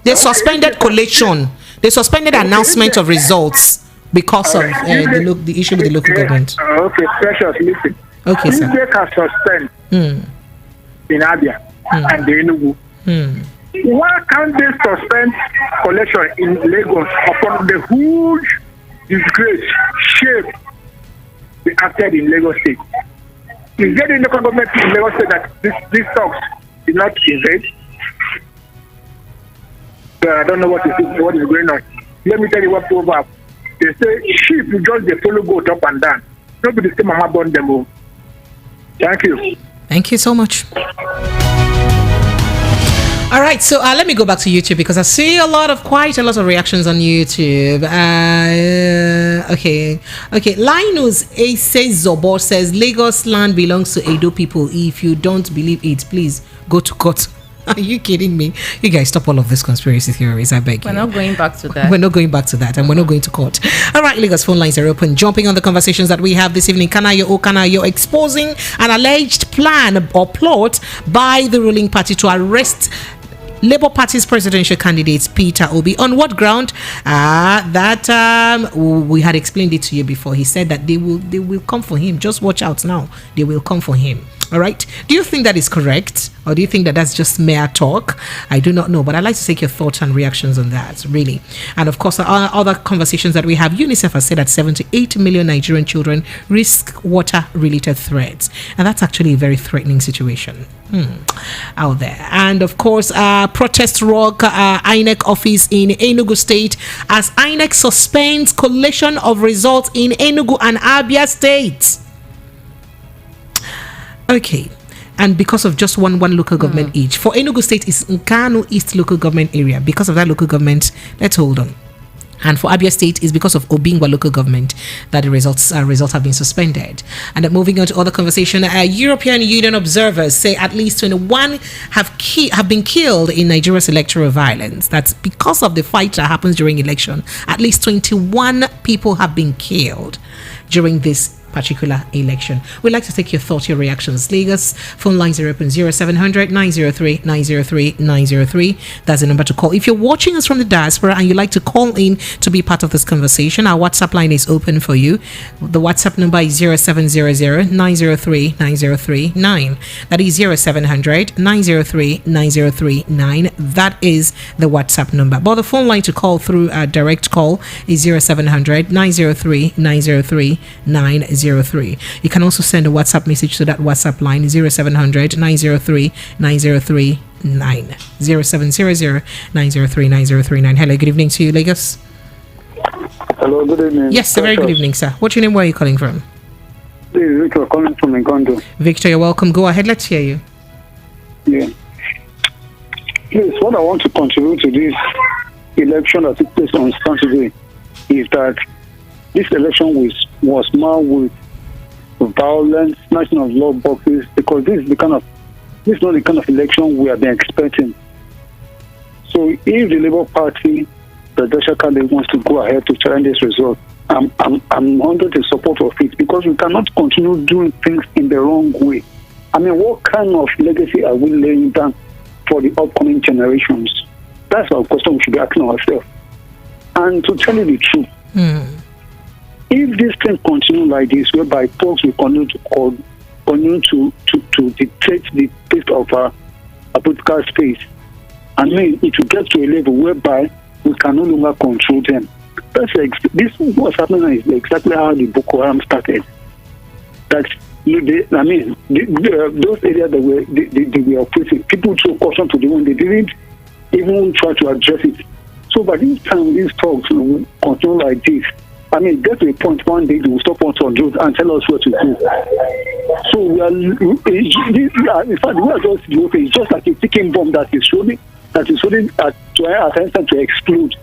They suspended collation. They suspended announcement of results because of the issue with the local government. Okay, precious, listen. Okay, sir. If they can suspend in Abia and the Enugu, why can't they suspend collection in Lagos upon the huge disgrace, shame they acted in Lagos State? Is there any local government in Lagos State that this talks did not invade? I don't know what is going on. Let me tell you what proverb. They say sheep you just they follow goat up and down. Nobody say mama born them home. Thank you. Thank you so much. All right, so let me go back to YouTube because I see quite a lot of reactions on YouTube. Okay. Linus Ace Zobo says Lagos land belongs to Edo people. If you don't believe it, please go to court. Are you kidding me? You guys stop all of this conspiracy theories, I beg you. We're not going back to that. We're not going back to that, and we're not going to court. All right, Lagos phone lines are open. Jumping on the conversations that we have this evening. Kanayo exposing an alleged plan or plot by the ruling party to arrest Labour Party's presidential candidate Peter Obi. On what ground? We had explained it to you before. He said that they will come for him. Just watch out now. They will come for him. All right. Do you think that is correct, or do you think that that's just mere talk? I do not know, but I'd like to take your thoughts and reactions on that, really. And of course, other conversations that we have. UNICEF has said that 78 million Nigerian children risk water-related threats, and that's actually a very threatening situation out there. And of course, protest rock INEC office in Enugu State as INEC suspends collation of results in Enugu and Abia State. Okay, and because of just one local government each. For Enugu State is Nkanu East local government area. Because of that local government, let's hold on. And for Abia State is because of Obingwa local government that the results have been suspended. And moving on to other conversation, European Union observers say at least 21 have been killed in Nigeria's electoral violence. That's because of the fight that happens during election. At least 21 people have been killed during this particular election. We'd like to take your thoughts, your reactions. Lagos phone lines are open 0700 903 903 903. That's the number to call. If you're watching us from the diaspora and you'd like to call in to be part of this conversation, our WhatsApp line is open for you. The WhatsApp number is 0700 903 903 9. That is 0700 903 903 9. That is the WhatsApp number. But the phone line to call through a direct call is 0700 903 903 903. You can also send a WhatsApp message to that WhatsApp line 0700 903 903 9. 0700 903 903 9. Hello, good evening to you, Lagos. Hello, good evening. Yes, a very good evening, sir. What's your name? Where are you calling from? This is Victor calling from Ngondo. Victor, you're welcome. Go ahead, let's hear you. Yeah. Please, what I want to contribute to this election that took place on Saturday is that this election was marred with violence, snatching of law boxes, because this is not the kind of election we have been expecting. So if the Labour Party presidential candidate wants to go ahead to challenge this result, I'm under the support of it, because we cannot continue doing things in the wrong way. I mean, what kind of legacy are we laying down for the upcoming generations? That's our question we should be asking ourselves. And to tell you the truth, if this thing continues like this, whereby folks will continue to dictate the pace of our political space, I mean, it will get to a level whereby we can no longer control them. This what's happening is exactly how the Boko Haram started. That those areas that they were operating, people took caution to the one, they didn't even try to address it. So by this time, these talks will continue like this. I mean, get to a point one day they will stop us on road and tell us what to do. So we are, in fact, we are just it's just like a ticking bomb that is holding at attention to explode.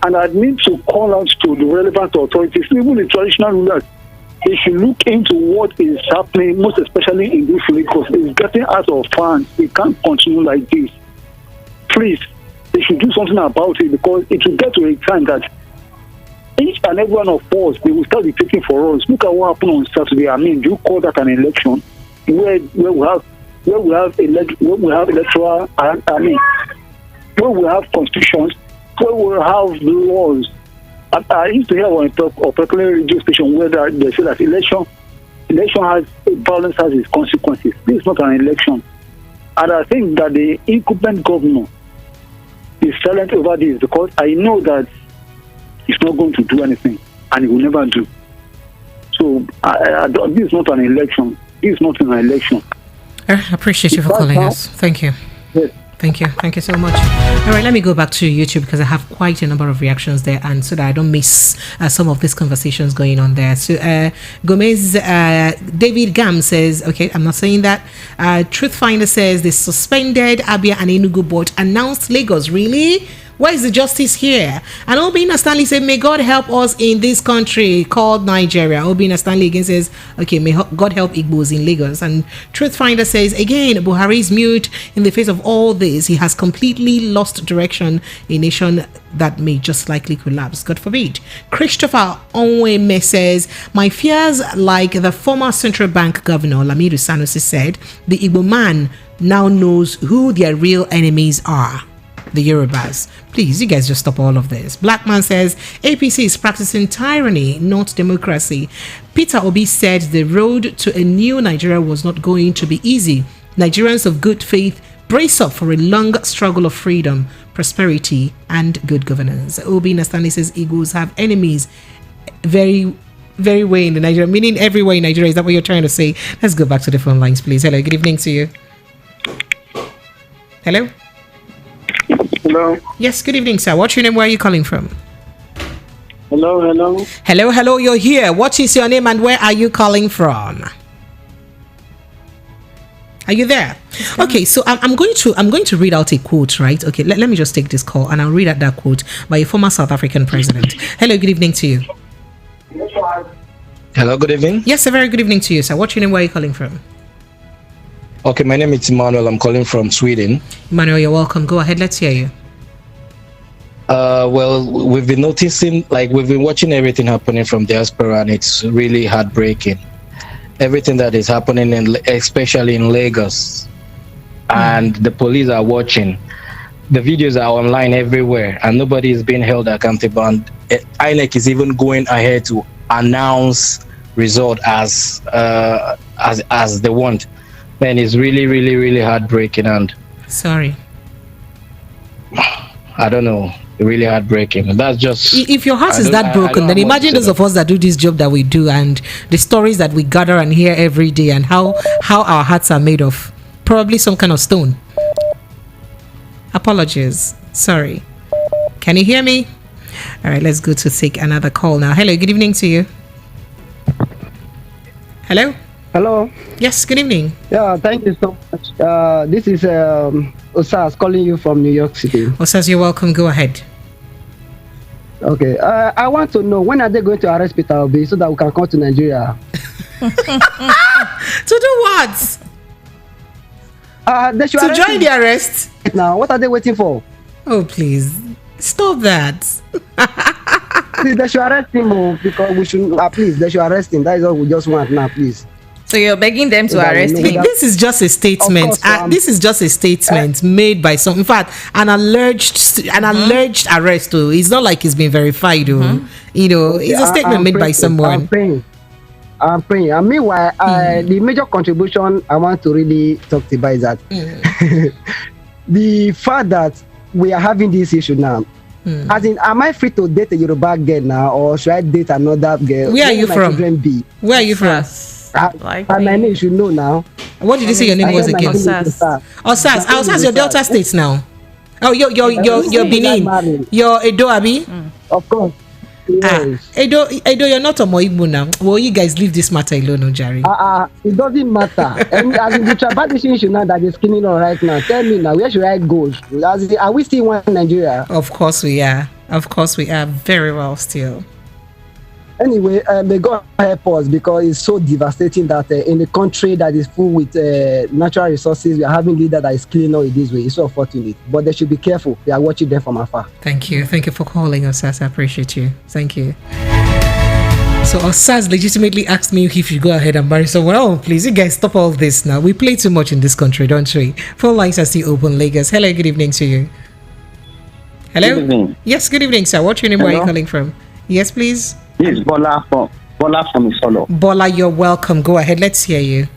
And I need to call out to the relevant authorities, even the traditional rulers. They should look into what is happening, most especially in this Lagos. It's getting out of hand. It can't continue like this. Please, they should do something about it, because it will get to a time that each and every one of us, they will start dictating for us. Look at what happened on Saturday. I mean, do you call that an election where we have electoral? I mean, where we have constitutions where we have laws. I used to hear when I talk of particular radio station where they say that election has violence has its consequences. This is not an election. And I think that the incumbent governor is silent over this because I know that he's not going to do anything and he will never do. So this is not an election. This is not an election. I appreciate you for calling us. Thank you. Yes. Thank you. Thank you so much. All right, let me go back to YouTube because I have quite a number of reactions there, and so that I don't miss some of these conversations going on there. So Gomez, David Gam says, okay, I'm not saying that. Truth Finder says they suspended Abia and Enugu but announced Lagos. Really? Where is the justice here? And Obina Stanley said, may God help us in this country called Nigeria. Obina Stanley again says, okay, may God help Igbos in Lagos. And Truth Finder says, again, Buhari is mute in the face of all this. He has completely lost direction, a nation that may just likely collapse. God forbid. Christopher Onweme says, my fears, like the former central bank governor, Lamido Sanusi said, the Igbo man now knows who their real enemies are. The Yorubas. Please, you guys just stop all of this. Black man says APC is practicing tyranny, not democracy. Peter Obi said the road to a new Nigeria was not going to be easy. Nigerians of good faith brace up for a long struggle of freedom, prosperity, and good governance. Obi Nastani says Eagles have enemies very way in the Nigeria, meaning everywhere in Nigeria. Is that what you're trying to say? Let's go back to the phone lines, please. Hello, good evening to you. Hello? Hello. Yes, good evening, sir. What's your name? Where are you calling from? Hello. Hello, you're here. What is your name and where are you calling from? Are you there? Okay, so I'm going to read out a quote, right? Okay, let me just take this call and I'll read out that quote by a former South African president. Hello, good evening to you. Hello, good evening. Yes, a very good evening to you, sir. What's your name? Where are you calling from? Okay, my name is Emmanuel. I'm calling from Sweden. Emmanuel, you're welcome. Go ahead. Let's hear you. Well, we've been noticing, we've been watching everything happening from diaspora, and it's really heartbreaking. Everything that is happening, especially in Lagos, and the police are watching. The videos are online everywhere, and nobody is being held accountable. And INEC is even going ahead to announce result as they want. And it's really heartbreaking, and sorry, I don't know, really heartbreaking. That's just, if your heart is that broken, then imagine those of us that do this job that we do and the stories that we gather and hear every day, and how our hearts are made of probably some kind of stone. Apologies, sorry. Can you hear me? All right, let's go to take another call now. Hello, good evening to you. Hello. Yes, good evening. Yeah, thank you so much. This is Osas calling you from New York City. Osas, you're welcome. Go ahead. Okay. I want to know, when are they going to arrest Peter Obi so that we can come to Nigeria? To do what? They should to join the arrest? Now, what are they waiting for? Oh, please. Stop that. Please, they should arrest him because we should, please, they should arrest him. That is all we just want now, please. So you're begging them to arrest him? This is just a statement. This is just a statement made by some. In fact, an alleged arrest. Though it's not like it's been verified. You know, it's a statement made by someone. I'm praying. And meanwhile, the major contribution I want to really talk about is that the fact that we are having this issue now. As in, am I free to date a Yoruba girl now, or should I date another girl? Where are you from? Where are you from? My name you should know now. What did you say your name was again? Osas, your Delta States now. Oh, you're Benin. You're Edo, Abi? Of course. Yes. Edo, you're not a Moigbo now. Well, you guys leave this matter alone, Jerry. It doesn't matter. And as in the tribalism issue now that is killing on right now, tell me now, where should I go? Are we still one Nigeria? Of course we are. Very well still. Anyway, may God help us, because it's so devastating that in a country that is full with natural resources, we are having leader that is killing us this way. It's so unfortunate, but they should be careful. We are watching them from afar. Thank you for calling us, Osas. I appreciate you. Thank you. So Osas legitimately asked me if you go ahead and marry someone. Oh, please, you guys stop all this now. We play too much in this country, don't we? Phone lines are still open. Lagos. Hello, good evening to you. Hello. Good evening. Yes, good evening, sir. What's your name? Where are you calling from? Yes, please. This is Bola from Isolo. Bola, you're welcome. Go ahead. Let's hear you.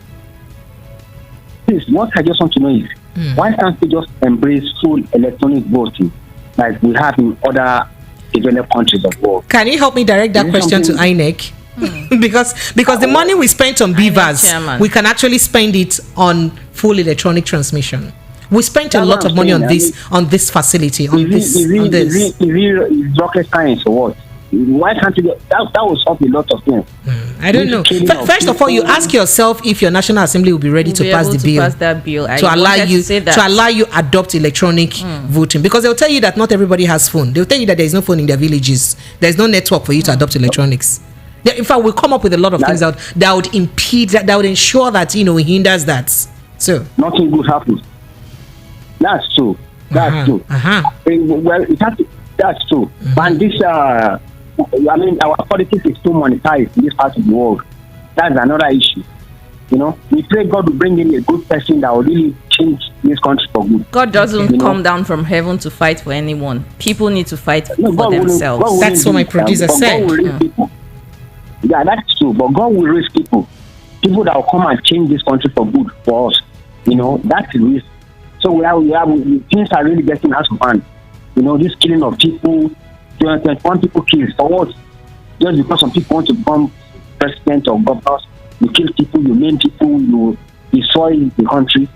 Please, what I just want to know is why can't we just embrace full electronic voting like we have in other developed countries of the world? Can you help me direct that question to INEC? because the money we spent on beavers, we can actually spend it on full electronic transmission. We spent a lot of money on this facility, Is it rocket science or what? Why can't you get that will solve a lot of things. I don't know. First of all, you ask yourself if your National Assembly will be ready to pass the bill. Pass that bill. To allow you adopt electronic voting, because they'll tell you that not everybody has phone. They'll tell you that there is no phone in their villages. There's no network for you to adopt electronics. In fact, we'll come up with a lot of things that would impede that would ensure that it hinders that. So nothing good happens. That's true. That's true. Well, that's true. And this, our politics is too monetized in this part of the world. That's another issue. We pray God will bring in a good person that will really change this country for good. God doesn't come down from heaven to fight for anyone. People need to fight for themselves. That's what my producer said. Yeah, that's true. But God will raise people that will come and change this country for good for us. That's the reason. So things are really getting out of hand. This killing of people, 21 people killed for what? Just because some people want to become president or governors, you kill people, you maim people, you destroy the country.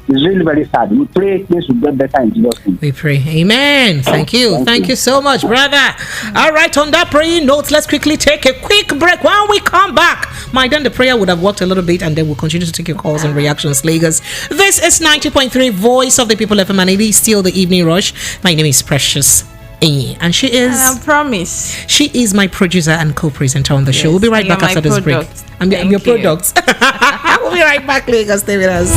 It's really very sad. We pray things will get better in Jesus' name. We pray. Amen. Thank you. Thank you so much, brother. All right, on that praying note, let's quickly take a quick break. When we come back, the prayer would have worked a little bit, and then we'll continue to take your calls and reactions, Lagos. This is 90.3 Voice of the People FM, and it is still the evening rush. My name is Precious. And she is. I promise. She is my producer and co-presenter on the show. We'll be right back after this break. I'm your product. We'll be right back, Lagos. Stay with us.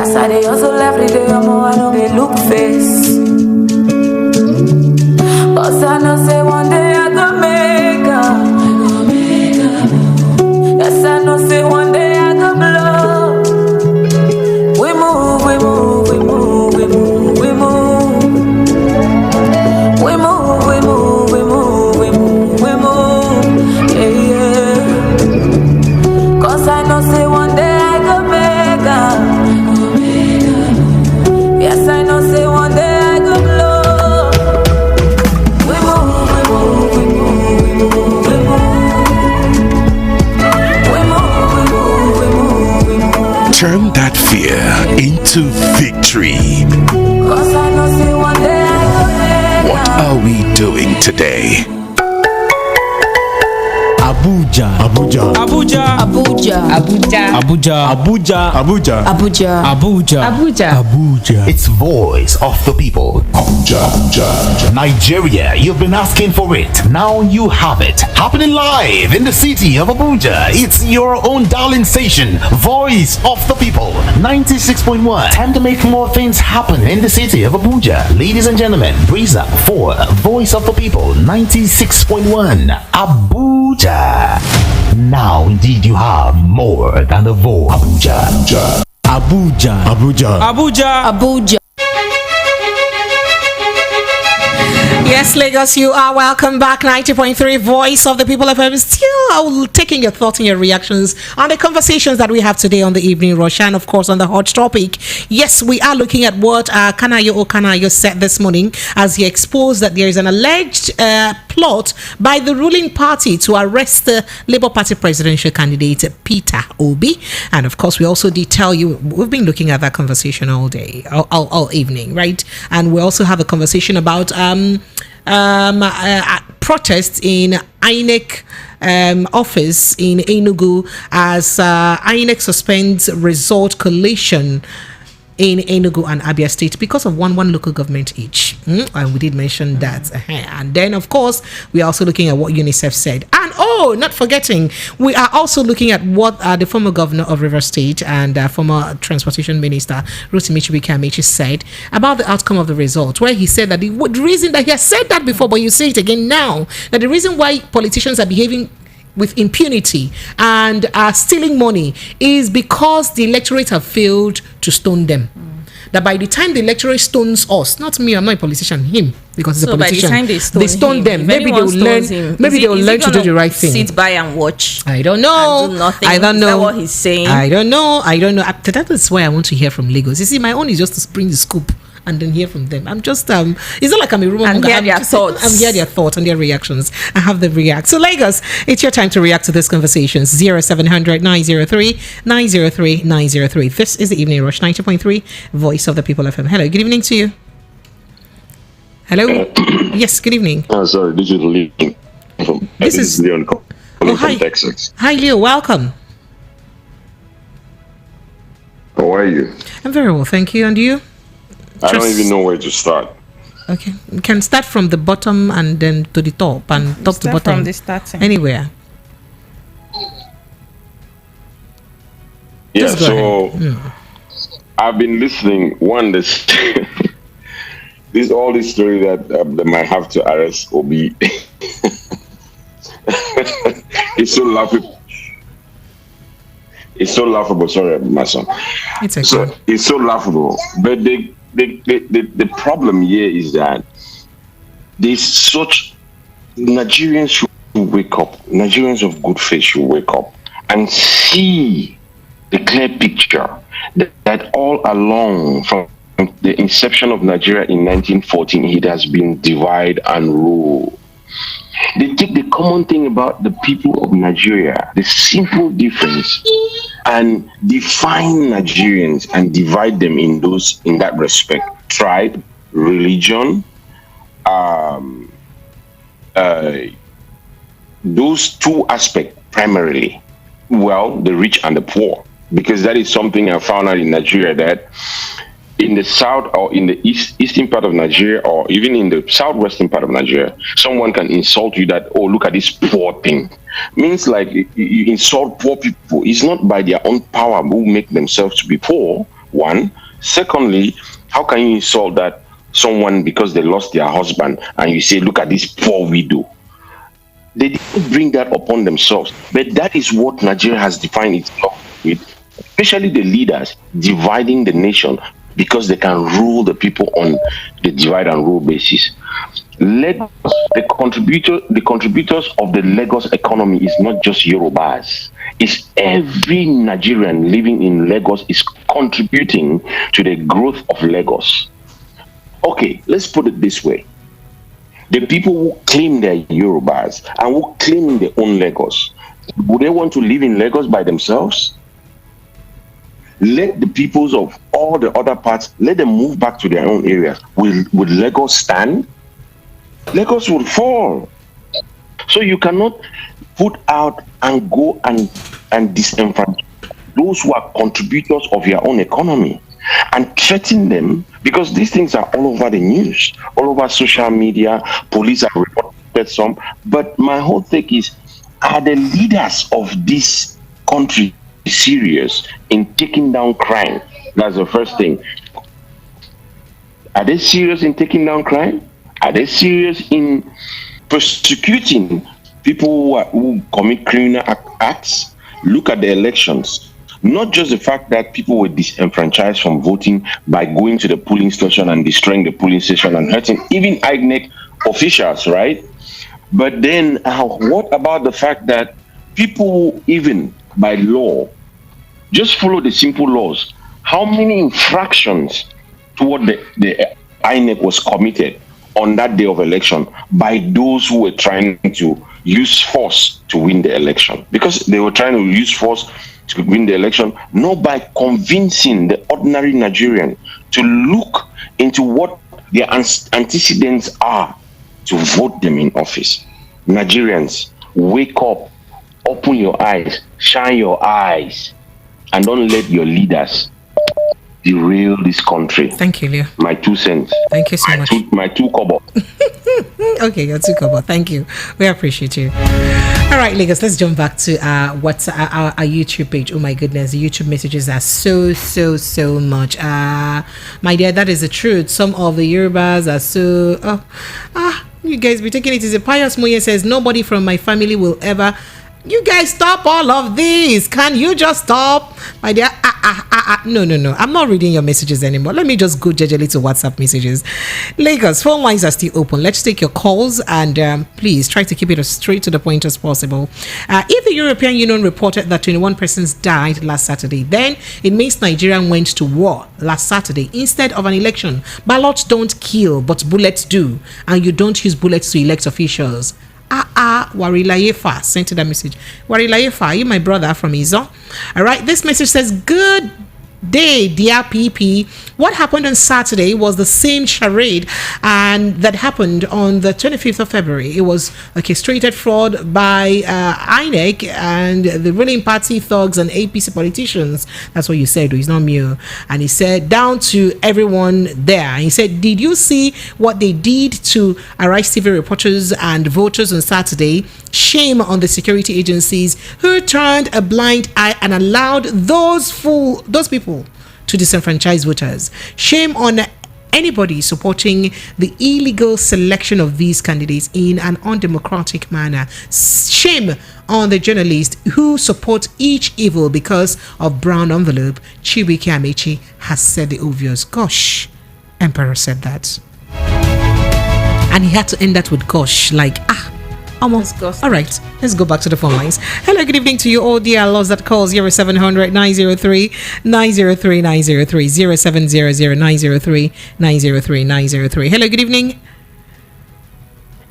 As I dey hustle every day, I don't get look face. Cause I know say one day I go make her. Yes, I know say one day I go blow. We move, we move, we move, we move, we move. We move, we move, we move, we move, we move. Yeah, yeah. Cause I know say one day I go make her. Yes, I know say one day I go blow. We move, we move, we move, we move, we move. Turn that fear into victory. Cause I know say one day I go make What are we doing today? Abuja. Abuja. Abuja. Abuja. Abuja. Abuja. Abuja. Abuja. Abuja. Abuja. Abuja. Abuja. It's voice of the people. Abuja. Nigeria, you've been asking for it. Now you have it. Happening live in the city of Abuja. It's your own darling station. Voice of the people. 96.1. Time to make more things happen in the city of Abuja. Ladies and gentlemen, breeze up for Voice of the People. 96.1. Abuja. Now indeed you have more than a voice. Abuja. Abuja. Abuja. Abuja. Abuja. Yes, Lagos, you are welcome back. 90.3 Voice of the People FM. Still taking your thoughts and your reactions on the conversations that we have today on the Evening Rush, and of course on the hot topic. Yes, we are looking at what Kanayo Kanayo said this morning as he exposed that there is an alleged plot by the ruling party to arrest the Labour Party presidential candidate Peter Obi. And of course, we also did tell you, we've been looking at that conversation all day, all evening, right? And we also have a conversation about protests in INEC office in Enugu as INEC suspends result collation in Enugu and Abia state because of one local government each. And we did mention that. And then, of course, we are also looking at what UNICEF said. And not forgetting, we are also looking at what the former governor of Rivers State and former transportation minister Rotimi Amechi said about the outcome of the result, where he said that the reason that he has said that before, but you say it again now, that the reason why politicians are behaving with impunity and are stealing money is because the electorate have failed to stone them. That by the time the electorate stones us, not me, I'm not a politician, him, because he's a politician. By the time they stone them. Maybe they will learn. Maybe they will learn to do the right thing. Sit by and watch. I don't know. And do nothing. I don't know. Is that what he's saying? I don't know. That is why I want to hear from Lagos. You see, my own is just to bring the scoop and then hear from them. I'm just it's not like I'm a rumor monger. And hear their thoughts. I'm hear their thoughts and their reactions. I have them react. So Lagos, it's your time to react to this conversation. 0700 903 903 903. This is the Evening Rush 90.3 Voice of the People FM. Hello, good evening to you. Hello. Yes, good evening. Sorry, this is Leon. This is Leon from Texas. Hi, Leo. Welcome. How are you? I'm very well, thank you. And you? I don't even know where to start. Okay, you can start from the bottom and then to the top and top to bottom. From the starting. Anywhere. Yeah, so I've been listening. One, this all this story that they might have to arrest Obi. It's so laughable. It's so laughable. Sorry, my son. It's okay. So it's so laughable, but the problem here is that there's such Nigerians should wake up. Nigerians of good faith should wake up and see the clear picture that all along from the inception of Nigeria in 1914, it has been divide and rule. They take the common thing about the people of Nigeria, the simple difference, and define Nigerians and divide them in that respect: tribe, religion, those two aspects primarily. Well, the rich and the poor, because that is something I found out in Nigeria, that in the south or in the eastern part of Nigeria, or even in the southwestern part of Nigeria, someone can insult you that, oh, look at this poor thing. Means like you insult poor people. It's not by their own power who make themselves to be poor, one. Secondly, how can you insult that someone because they lost their husband and you say, look at this poor widow? They didn't bring that upon themselves. But that is what Nigeria has defined itself with, especially the leaders dividing the nation, because they can rule the people on the divide and rule basis. The contributors of the Lagos economy is not just Yorubas. It's every Nigerian living in Lagos is contributing to the growth of Lagos. Okay, let's put it this way. The people who claim they're Yorubas and who claim they own Lagos, would they want to live in Lagos by themselves? Let the peoples of all the other parts, let them move back to their own areas. Would Lagos stand? Lagos will fall. So you cannot put out and go and disenfranchise those who are contributors of your own economy and threaten them, because these things are all over the news, all over social media. Police have reported some. But my whole thing is, are the leaders of this country serious in taking down crime? That's the first thing. Are they serious in taking down crime? Are they serious in persecuting people who commit criminal acts? Look at the elections. Not just the fact that people were disenfranchised from voting by going to the polling station and destroying the polling station and hurting even INEC officials, right? But then what about the fact that people, even by law, just follow the simple laws? How many infractions toward the INEC was committed on that day of election by those who were trying to use force to win the election? Because they were trying to use force to win the election, not by convincing the ordinary Nigerian to look into what their antecedents are to vote them in office. Nigerians, wake up, open your eyes, shine your eyes, and don't let your leaders derail this country. Thank you, Leo. My 2 cents. Thank you so much. My 2 kobo. Okay, your 2 kobo. Thank you. We appreciate you. All right, Lagos, let's jump back to what's our YouTube page. Oh my goodness, the YouTube messages are so much. My dear, that is the truth. Some of the Yorubas are so you guys be taking it easy. Pius Moye says nobody from my family will ever You guys stop all of this. Can you just stop? My dear, no. I'm not reading your messages anymore. Let me just go jejely to WhatsApp messages. Lagos, phone lines are still open. Let's take your calls and please try to keep it as straight to the point as possible. If the European Union reported that 21 persons died last Saturday, then it means Nigeria went to war last Saturday instead of an election. Ballots don't kill, but bullets do. And you don't use bullets to elect officials. Warilayefa sent that message. Warilayefa, you my brother from Izo. All right, this message says, good day, dear PP. What happened on Saturday was the same charade and that happened on the 25th of February. It was orchestrated fraud by INEC and the ruling party thugs and APC politicians. That's what you said, it's not me. And he said, down to everyone there. He said, did you see what they did to Arise TV reporters and voters on Saturday? Shame on the security agencies who turned a blind eye and allowed those people to disenfranchise voters. Shame on anybody supporting the illegal selection of these candidates in an undemocratic manner. Shame on the journalists who support each evil because of brown envelope. Chibuike Amechi has said the obvious. Gosh, Emperor said that. And he had to end that with gosh, like, almost. All right, let's go back to the phone lines. Hello, good evening to you all, dear laws that calls 0700 903 903 903 0700 903 903 903. Hello, good evening.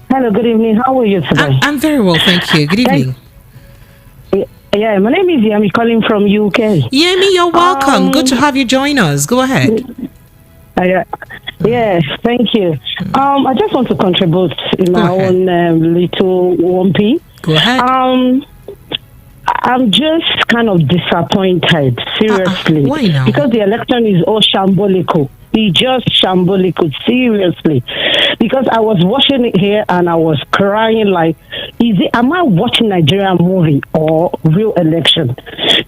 Hello, good evening. How are you today? I'm very well, thank you. Good evening. Yeah, my name is Yemi, calling from UK. Yemi, you're welcome. Good to have you join us. Go ahead. Yes, thank you. I just want to contribute in my own little 1P. Go ahead. I'm just kind of disappointed, seriously. Why now? Because the election is all shambolical. It's just shambolical, seriously. Because I was watching it here and I was crying like, am I watching Nigerian movie or real election?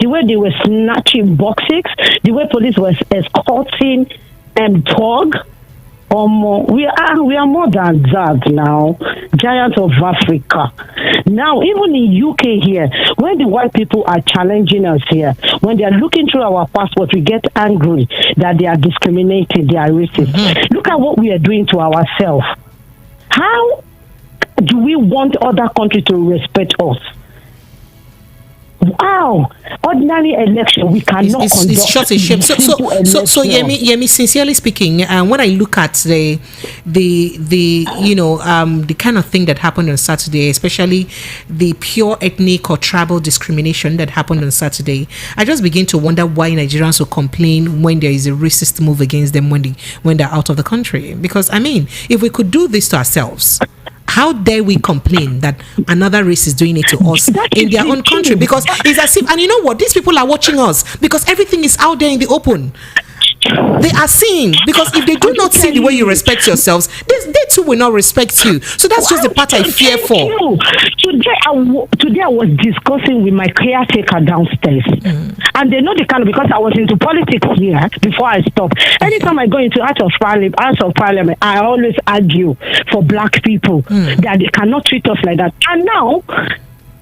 The way they were snatching boxes, the way police was escorting dog. We are more than that now. Giant of Africa. Now, even in UK here, when the white people are challenging us here, when they are looking through our passport, we get angry that they are discriminating, they are racist. Mm-hmm. Look at what we are doing to ourselves. How do we want other countries to respect us? Wow, ordinary election we cannot conduct. It's just a shame. So Yemi, sincerely speaking, when I look at the kind of thing that happened on Saturday, especially the pure ethnic or tribal discrimination that happened on Saturday, I just begin to wonder why Nigerians will complain when there is a racist move against them when they're out of the country. Because I mean, if we could do this to ourselves, how dare we complain that another race is doing it to us in their own country? Because it's as if, and you know what, these people are watching us because everything is out there in the open. They are seeing, because if they do not see the way you respect yourselves, they too will not respect you. So that's just the part I fear for. Today I was discussing with my caretaker downstairs, and they know the kind of, because I was into politics here before I stopped. Anytime I go into House of Parliament, I always argue for black people that they cannot treat us like that. And now,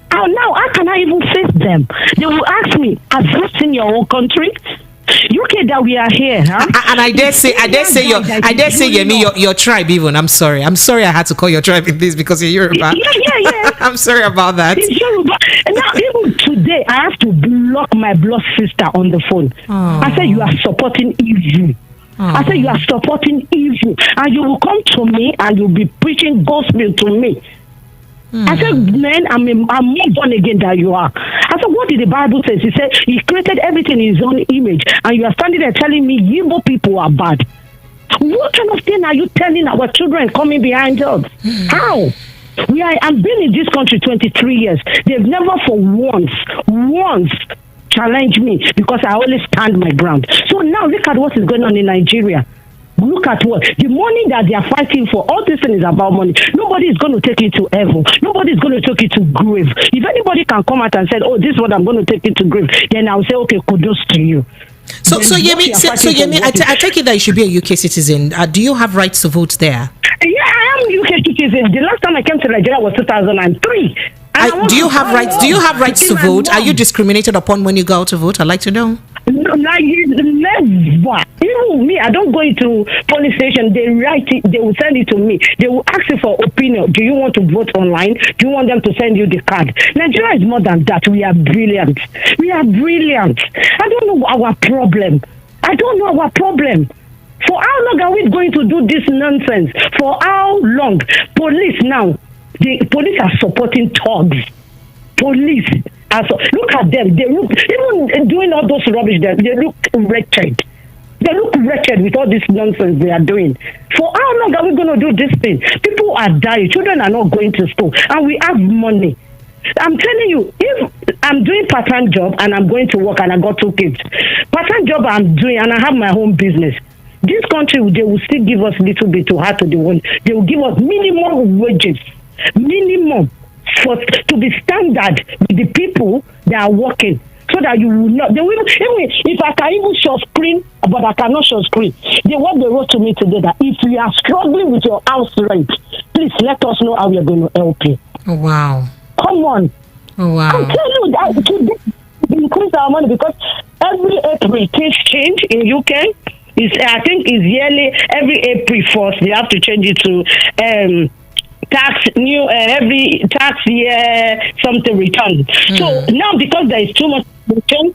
how can I even face them? They will ask me, have you seen your own country? UK that we are here, huh? And I dare say your tribe even. I'm sorry I had to call your tribe in this because you're Yoruba. Yeah. I'm sorry about that. It's Yoruba. And now even today I have to block my blood sister on the phone. I said, you are supporting evil. I said, you are supporting evil, and you will come to me and you'll be preaching gospel to me. I said, man, I'm more born again than you are. I said, what did the Bible say? He said, he created everything in his own image, and you are standing there telling me Igbo people are bad. What kind of thing are you telling our children coming behind us? How? I've been in this country 23 years. They've never for once challenged me, because I always stand my ground. So now look at what is going on in Nigeria. Look at what the money that they are fighting for. All this thing is about money. Nobody is going to take you to heaven. Nobody is going to take you to grave. If anybody can come out and say, "Oh, this is what I'm going to take you to grave," then I'll say, "Okay, kudos to you." So Yemi, I take it that you should be a UK citizen. Do you have rights to vote there? Yeah, I am UK citizen. The last time I came to Nigeria was 2003. Do you have rights? Do you have rights to vote? Are you discriminated upon when you go out to vote? I'd like to know. No, like never. Even me, I don't go into police station. They write it. They will send it to me. They will ask you for opinion. Do you want to vote online? Do you want them to send you the card? Nigeria is more than that. We are brilliant. We are brilliant. I don't know our problem. I don't know our problem. For how long are we going to do this nonsense? For how long? Police now. The police are supporting thugs. Police. Look at them. They look, even doing all those rubbish, they look wretched. They look wretched with all this nonsense they are doing. For how long are we going to do this thing? People are dying. Children are not going to school. And we have money. I'm telling you, if I'm doing part-time job and I'm going to work and I got 2 kids, part-time job I'm doing and I have my own business, this country, they will still give us a little bit to add to the one. They will give us minimum wages. Minimum. To be standard with the people that are working, so that you will not. They will, even if I can even show screen, but I cannot show screen. What they wrote to me today, that if you are struggling with your house rent, please let us know how we are going to help you. Oh, wow. Come on. Oh, wow. I'm telling you that to increase our money, because every April things change in UK. I think it's yearly. Every April 1st they have to change it to tax every tax year something return. So now, because there is too much return,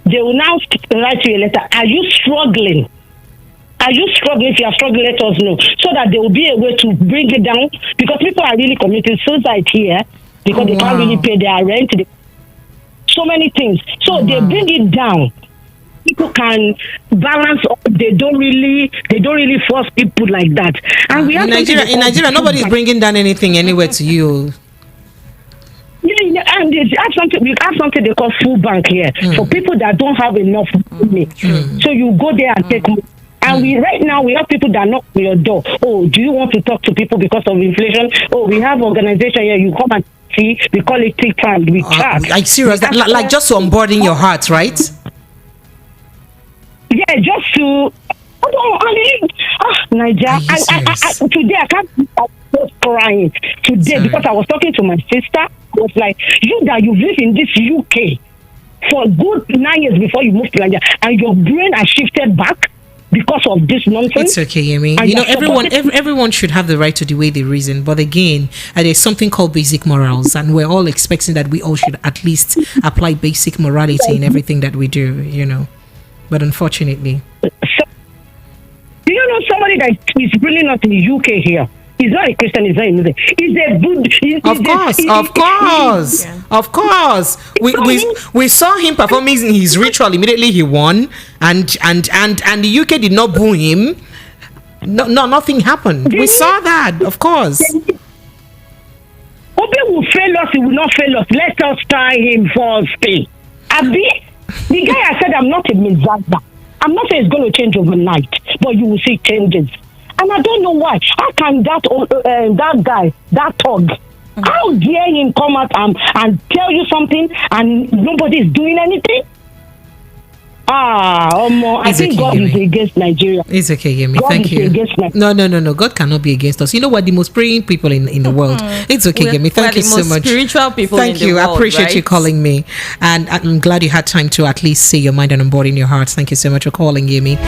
they will now write you a letter. Are you struggling? Are you struggling? If you are struggling, let us know, so that there will be a way to bring it down, because people are really committing suicide here because they can't really pay their rent. So many things. So they bring it down. People can balance up. They don't really force people like that. And we have in Nigeria, nobody's bringing down anything anywhere to you. Yeah, and we have something they call food bank here for people that don't have enough money. So you go there and take money. And right now we have people that knock on your door. Oh, do you want to talk to people because of inflation? Oh, we have organization here. You come and see. We call it take time. We charge. Like serious, like just to onboarding your heart, right? Yeah, just to. Nigeria. Today I can't. I was crying today because I was talking to my sister. I was like, you've lived in this UK for a good 9 years before you moved to Nigeria, and your brain has shifted back because of this nonsense. It's okay, Yemi. You know, everyone should have the right to the way they reason. But again, there's something called basic morals, and we're all expecting that we all should at least apply basic morality in everything that we do. You know. But unfortunately, do you know somebody that is really not in the UK here? He's not a Christian. He's not a Muslim. He's a good. Of course. We saw him performing his ritual. Immediately he won, and the UK did not boo him. No, nothing happened. We saw that. Of course. Obi will fail us. He will not fail us. Let us try him first. Abi. The guy I said, I'm not a Messiah. I'm not saying it's going to change overnight, but you will see changes. And I don't know why. How can that guy, that thug, how dare him come out and tell you something and nobody is doing anything? I think God is against Nigeria. It's okay, Yemi. Thank you. No. God cannot be against us. You know what? The most praying people in the world. It's okay, Yemi. Thank you so much. Spiritual people. Thank you. I appreciate you calling me, and I'm glad you had time to at least say your mind and onboarding your heart. Thank you so much for calling, Yemi.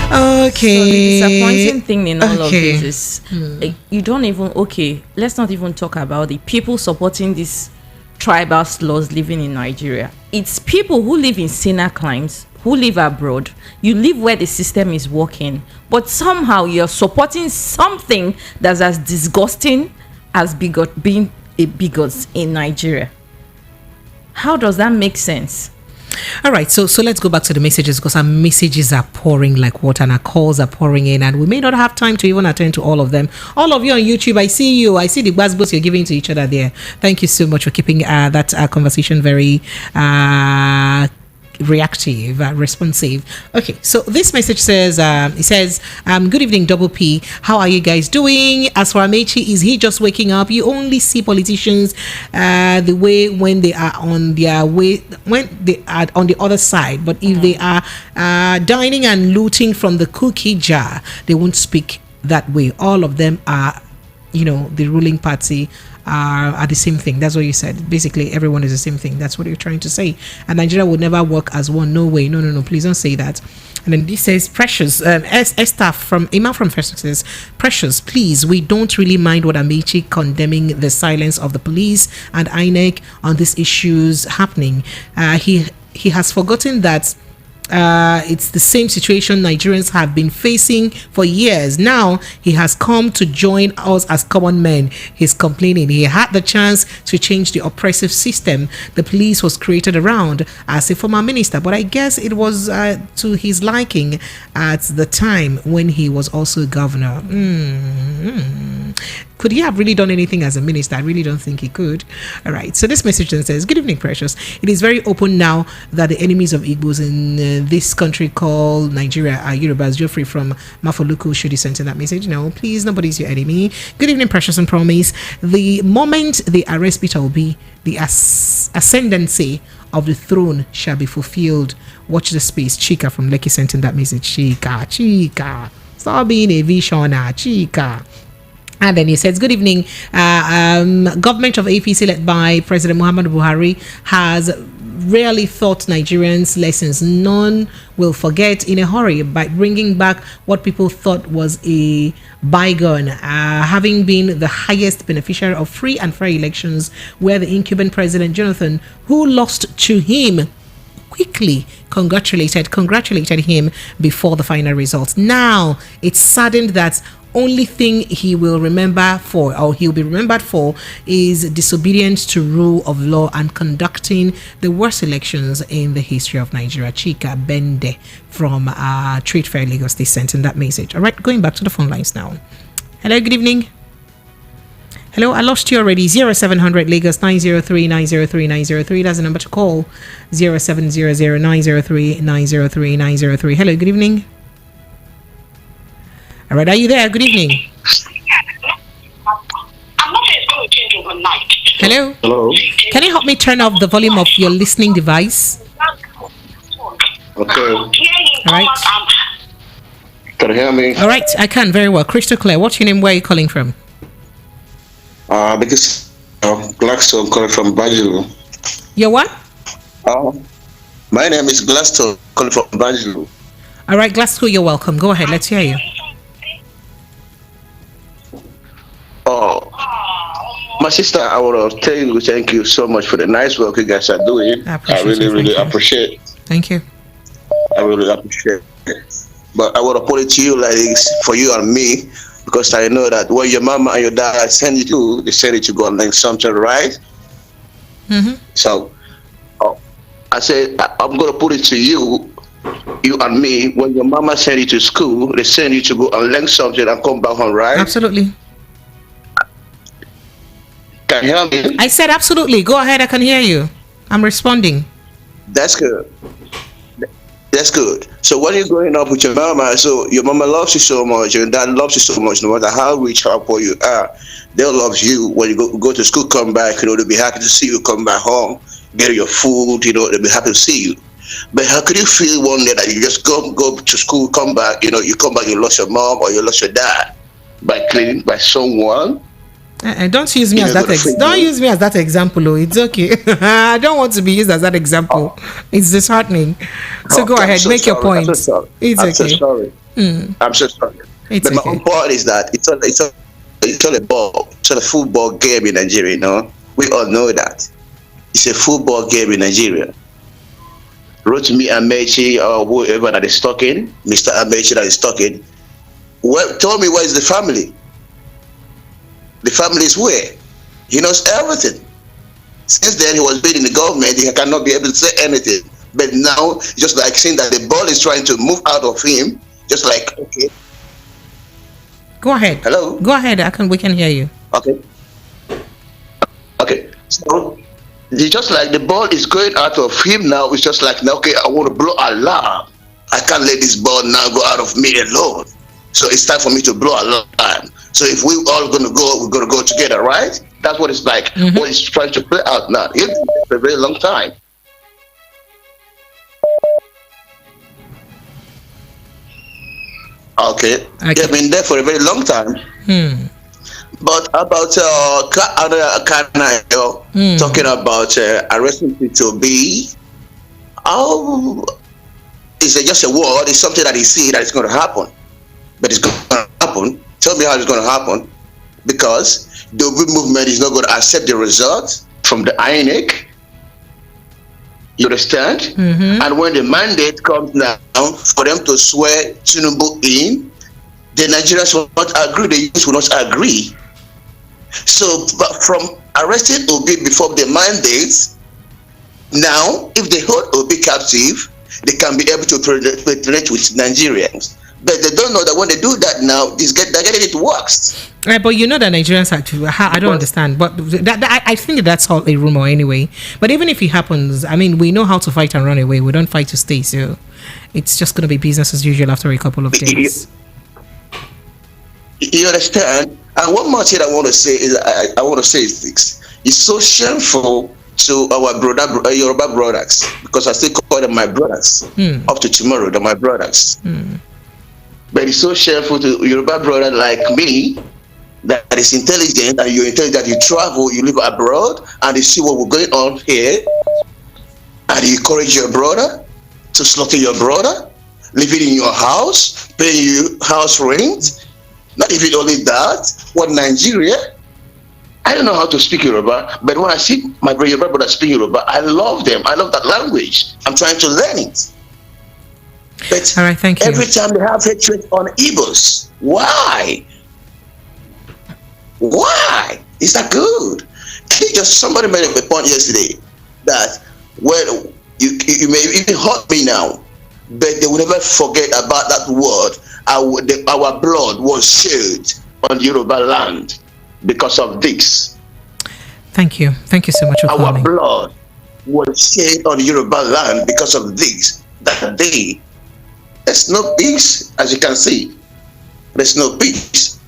Okay. So the disappointing thing in all of this is you don't even. Okay, let's not even talk about the people supporting this tribal laws living in Nigeria. It's people who live in sinner climes, who live abroad. You live where the system is working, but somehow you're supporting something that's as disgusting as being a bigot in Nigeria. How does that make sense? All right, so let's go back to the messages, because our messages are pouring like water and our calls are pouring in, and we may not have time to even attend to all of them. All of you on YouTube, I see you. I see the buzzwords you're giving to each other there. Thank you so much for keeping that conversation very reactive, responsive. Okay, so this message says, it says, good evening, Double P. How are you guys doing? As for Amechi, is he just waking up? You only see politicians the way when they are on their way, when they are on the other side. But if they are dining and looting from the cookie jar, they won't speak that way. All of them are, the ruling party are the same thing. That's what you said. Basically, everyone is the same thing. That's what you're trying to say. And Nigeria will never work as one. No way. No. Please don't say that. And then this says, Precious, Esther from Iman from Facebook says, Precious, please, we don't really mind what Amechi condemning the silence of the police and INEC on these issues happening. He has forgotten that it's the same situation Nigerians have been facing for years. Now he has come to join us as common men. He's complaining. He had the chance to change the oppressive system the police was created around as a former minister, but I guess it was to his liking at the time when he was also governor. Could he have really done anything as a minister? I really don't think he could. All right. So this message then says, good evening, Precious. It is very open now that the enemies of Igbos in this country called Nigeria are Yorubas. Geoffrey from Mafoluku should have sent in that message. No, please, nobody's your enemy. Good evening, Precious and Promise. The moment they arrest Peter Obi, the ascendancy of the throne shall be fulfilled. Watch the space. Chika from Lekki sent in that message. Chika. Stop being a visioner. Chika. And then he says, good evening. Government of APC led by President Muhammadu Buhari has rarely taught Nigerians lessons none will forget in a hurry by bringing back what people thought was a bygone, having been the highest beneficiary of free and fair elections, where the incumbent President Jonathan, who lost to him, quickly congratulated him before the final results. Now it's saddened that only thing he will remember for, or he'll be remembered for, is disobedience to rule of law and conducting the worst elections in the history of Nigeria. Chika Bende from Trade Fair Lagos, they sent in that message. All right, going back to the phone lines now. Hello, good evening. Hello, I lost you already. 0700 Lagos 903 903 903. That's the number to call. 0700 903 903 903. Hello, good evening. All right, are you there? Good evening. I'm not sure it's going to change overnight. Hello? Hello? Can you help me turn off the volume of your listening device? Okay. All right. Can you hear me? All right, I can very well. Crystal clear. What's your name? Where are you calling from? Because Gladstone calling from Banjulu. Your what? My name is Gladstone calling from Banjulu. All right, Glasgow, you're welcome. Go ahead. Let's hear you. My sister, I want to tell you thank you so much for the nice work you guys are doing. I really appreciate it. Thank you. I really appreciate it. But I want to put it to you like this, for you and me, because I know that when your mama and your dad send you to, they send you to go and learn something, right? Mm-hmm. So I said, I'm going to put it to you, you and me, when your mama send you to school, they send you to go and learn something and come back home, right? Absolutely. Can you hear me? I said absolutely. Go ahead. I can hear you. I'm responding. That's good. That's good. So when you're growing up with your mama, so your mama loves you so much, your dad loves you so much, no matter how rich or poor you are, they'll love you. When you go to school, come back, they'll be happy to see you come back home, get your food, they'll be happy to see you. But how could you feel one day that you just go to school, come back, you come back, you lost your mom or you lost your dad by someone? Don't use me as that. Don't use me as that example. Oh, it's okay. I don't want to be used as that example. It's disheartening. So go ahead, make your point. It's okay. I'm so sorry. I'm so sorry. But my own point is that it's all a ball. It's all a football game in Nigeria. We all know that. It's a football game in Nigeria. Rotimi, Amechi, or whoever that is talking, Mr. Amechi that is talking. Well, tell me, where is the family? The family is where? He knows everything. Since then, he was been in the government, he cannot be able to say anything. But now, just like seeing that the ball is trying to move out of him, just like, okay. Go ahead. Hello? Go ahead. We can hear you. Okay. Okay. So, it's just like the ball is going out of him now. It's just like, okay, I want to blow alarm. I can't let this ball now go out of me alone. So it's time for me to blow alarm. So if we all gonna go, we're gonna go together, right? That's what it's like. Mm-hmm. What it's trying to play out now. It's for a very long time. Okay. They've been there for a very long time. But about Kanayo talking about arresting P2B, how is it just a word? It's something that he see that is going to happen, but it's going to happen. Tell me how it's going to happen, because the Obi movement is not going to accept the result from the INEC. You understand? And when the mandate comes down for them to swear Tinubu in, the Nigerians will not agree, the youth will not agree. So, but from arresting Obi before the mandate, now, if they hold Obi captive, they can be able to penetrate with Nigerians. But they don't know that when they do that now, they're getting it worse. Right, but you know that Nigerians are too. I don't understand, but I think that's all a rumor anyway. But even if it happens, I mean, we know how to fight and run away. We don't fight to stay, so it's just going to be business as usual after a couple of days. You understand? And one more thing I want to say is this: it's so shameful to our Yoruba brothers, because I still call them my brothers. Up to tomorrow, they're my brothers. But it's so shameful to Yoruba brother like me that is intelligent, and you're intelligent, you travel, you live abroad, and you see what we're going on here, and you encourage your brother to slaughter your brother, living in your house, paying you house rent. Not even only that, what Nigeria, I don't know how to speak Yoruba, but when I see my Yoruba brother speak Yoruba, I love them. I love that language. I'm trying to learn it. But all right, thank you. Every time they have hatred on Igbos, why? Why? Is that good? Somebody made a point yesterday that, well, you may even hurt me now, but they will never forget about that word. Our blood was shed on Yoruba land because of this. Thank you. Thank you so much for calling. Our blood was shed on Yoruba land because of this. That day, there's no peace, as you can see. There's no peace.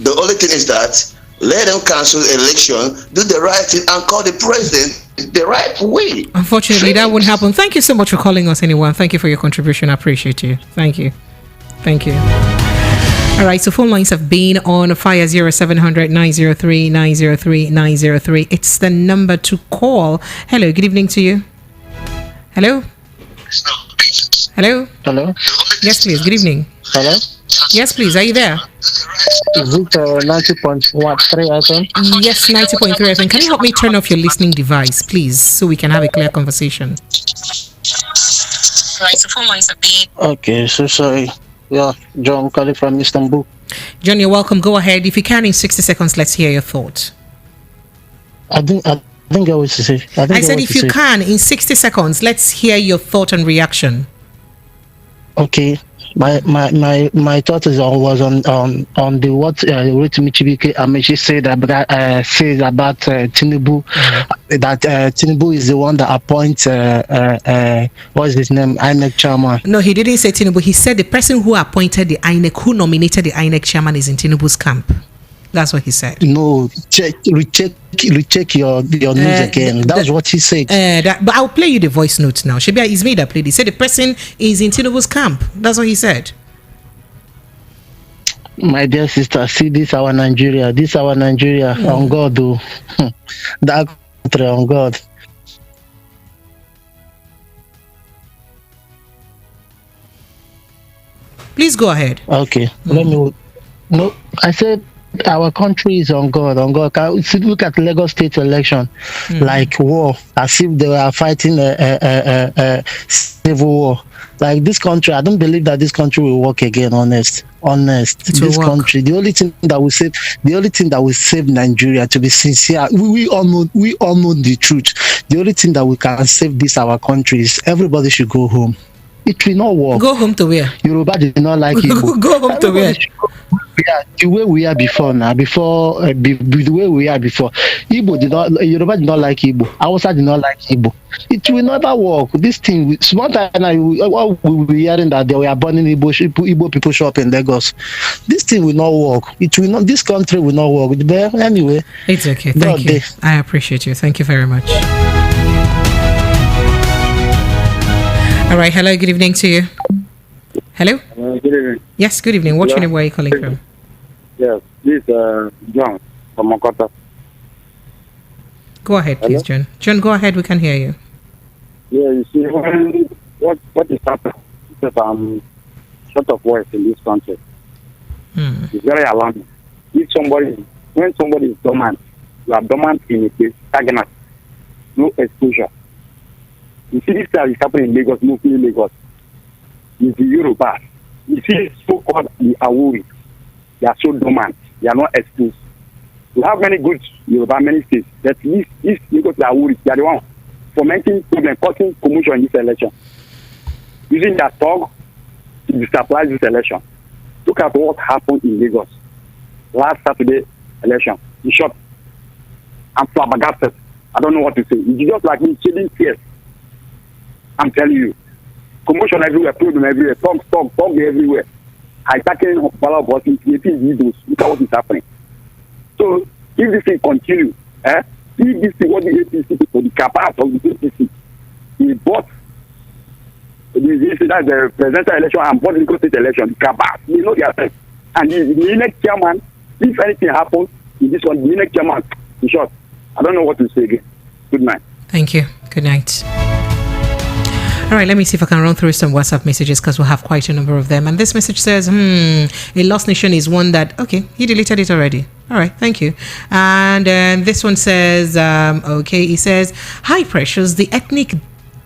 The only thing is that let them cancel the election, do the right thing, and call the president the right way. Unfortunately, that won't happen. Thank you so much for calling us, anyone. Thank you for your contribution. I appreciate you. Thank you. Thank you. All right, so phone lines have been on fire. 0700 903 903 903. It's the number to call. Hello, good evening to you. Hello? Hello? Hello? Yes, please. Good evening. Hello? Yes, please. Are you there? Is it 90.3 FM? Yes, 90.3 FM. Can you help me turn off your listening device, please, so we can have a clear conversation? Right, so phone lines have been. Okay, so sorry. Yeah, John calling from Istanbul. John, you're welcome. Go ahead. If you can, in 60 seconds, let's hear your thought. I think I was to say. I said if you can, in 60 seconds, let's hear your thought and reaction. Okay. My thought was on the what Rotimi Amechi said about Tinubu, that Tinubu is the one that appoints what's his name, INEC chairman. No, he didn't say Tinubu. He said the person who appointed the INEC, who nominated the INEC chairman, is in Tinubu's camp. That's what he said. No, recheck your news again. That's what he said. But I'll play you the voice note now. Shebia, it's me that played it. He said the person is in Tinubu's camp. That's what he said. My dear sister, see this our Nigeria. This our Nigeria. On God, though. That country on God. Please go ahead. Okay. Let me. No, I said. Our country is on God. On God. Look at Lagos state election, like war, as if they were fighting a civil war. Like this country, I don't believe that this country will work again. Honest. This country, the only thing that will save Nigeria. To be sincere, we all know the truth. The only thing that we can save this our country is everybody should go home. It will not work. Go home to where? Yoruba did not like Igbo. Go home to where? The way we are before now, the way we are before, Yoruba did not like Igbo. Hausa did not like Igbo. It will never work. This thing, small time now, we will be hearing that they were burning Igbo people shop in Lagos. This thing will not work. It will not. This country will not work. But anyway, it's okay. Thank you. I appreciate you. Thank you very much. All right. Hello. Good evening to you. Hello. Good evening. Yes. Good evening. What's your name? Where are you calling from? Yes, this John from Okota. Go ahead, please, John. John, go ahead. We can hear you. Yeah, you see, what is happening? Because short of words in this country. It's very alarming. When somebody is dormant, you are dormant in a place, stagnant, no exposure. You see, this is happening in Lagos, mostly Lagos. It's the Yoruba. You see, so-called the Awuri. They are so dormant. They are not exposed. We have many good Yoruba, many states. That this Lagos, the Awuri, they are the one fomenting problem, causing commotion in this election. Using their talk to destabilize this election. Look at what happened in Lagos last Saturday election. In short, I'm flabbergasted. I don't know what to say. It's just like me shedding tears. I'm telling you. Commotion everywhere, problem everywhere, talk everywhere. Hijacking ballot boxing, creating videos. Look at what is happening. So, if this thing continues, if this thing, what the APC people, the capacity of the APC, he bought that's the presidential election and bought the Lagos state election, the capacity, they know their thing. And the next chairman, if anything happens in this one, the next chairman, in short, I don't know what to say again. Good night. Thank you. Good night. All right, let me see if I can run through some WhatsApp messages because we'll have quite a number of them. And this message says, a lost nation is one that, okay, he deleted it already. All right, thank you. And this one says, okay, he says, hi, Precious, the ethnic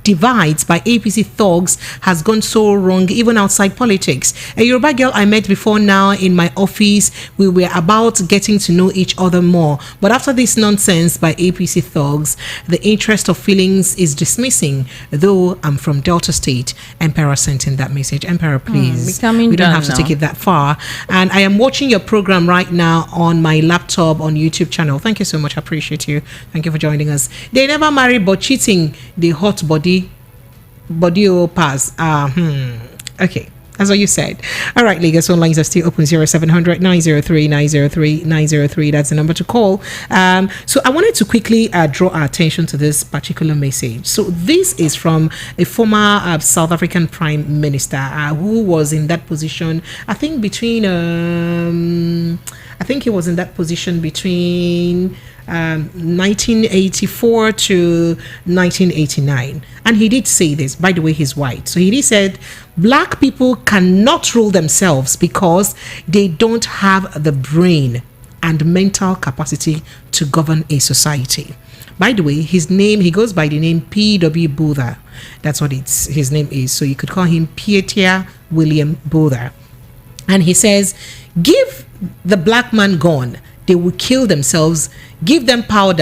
divides by APC thugs has gone so wrong even outside politics. A Yoruba girl I met before now in my office, we were about getting to know each other more. But after this nonsense by APC thugs, the interest of feelings is dismissing. Though I'm from Delta State, Emperor sent in that message. Emperor, please. We don't have to take it that far. And I am watching your program right now on my laptop on YouTube channel. Thank you so much. I appreciate you. Thank you for joining us. They never marry, but cheating, the hot body pass. Okay, that's what you said. All right, Lagos phone lines are still open. 0700 903 903 903. That's the number to call. So I wanted to quickly draw our attention to this particular message. So this is from a former South African Prime Minister who was in that position, I think between he was in that position between 1984 to 1989, and he did say this. By the way, he's white, so he said black people cannot rule themselves because they don't have the brain and mental capacity to govern a society. By the way, he goes by the name P.W. Botha. That's what his name is, so you could call him Pietia William Botha. And he says, give the black man gun, they will kill themselves. Give them power,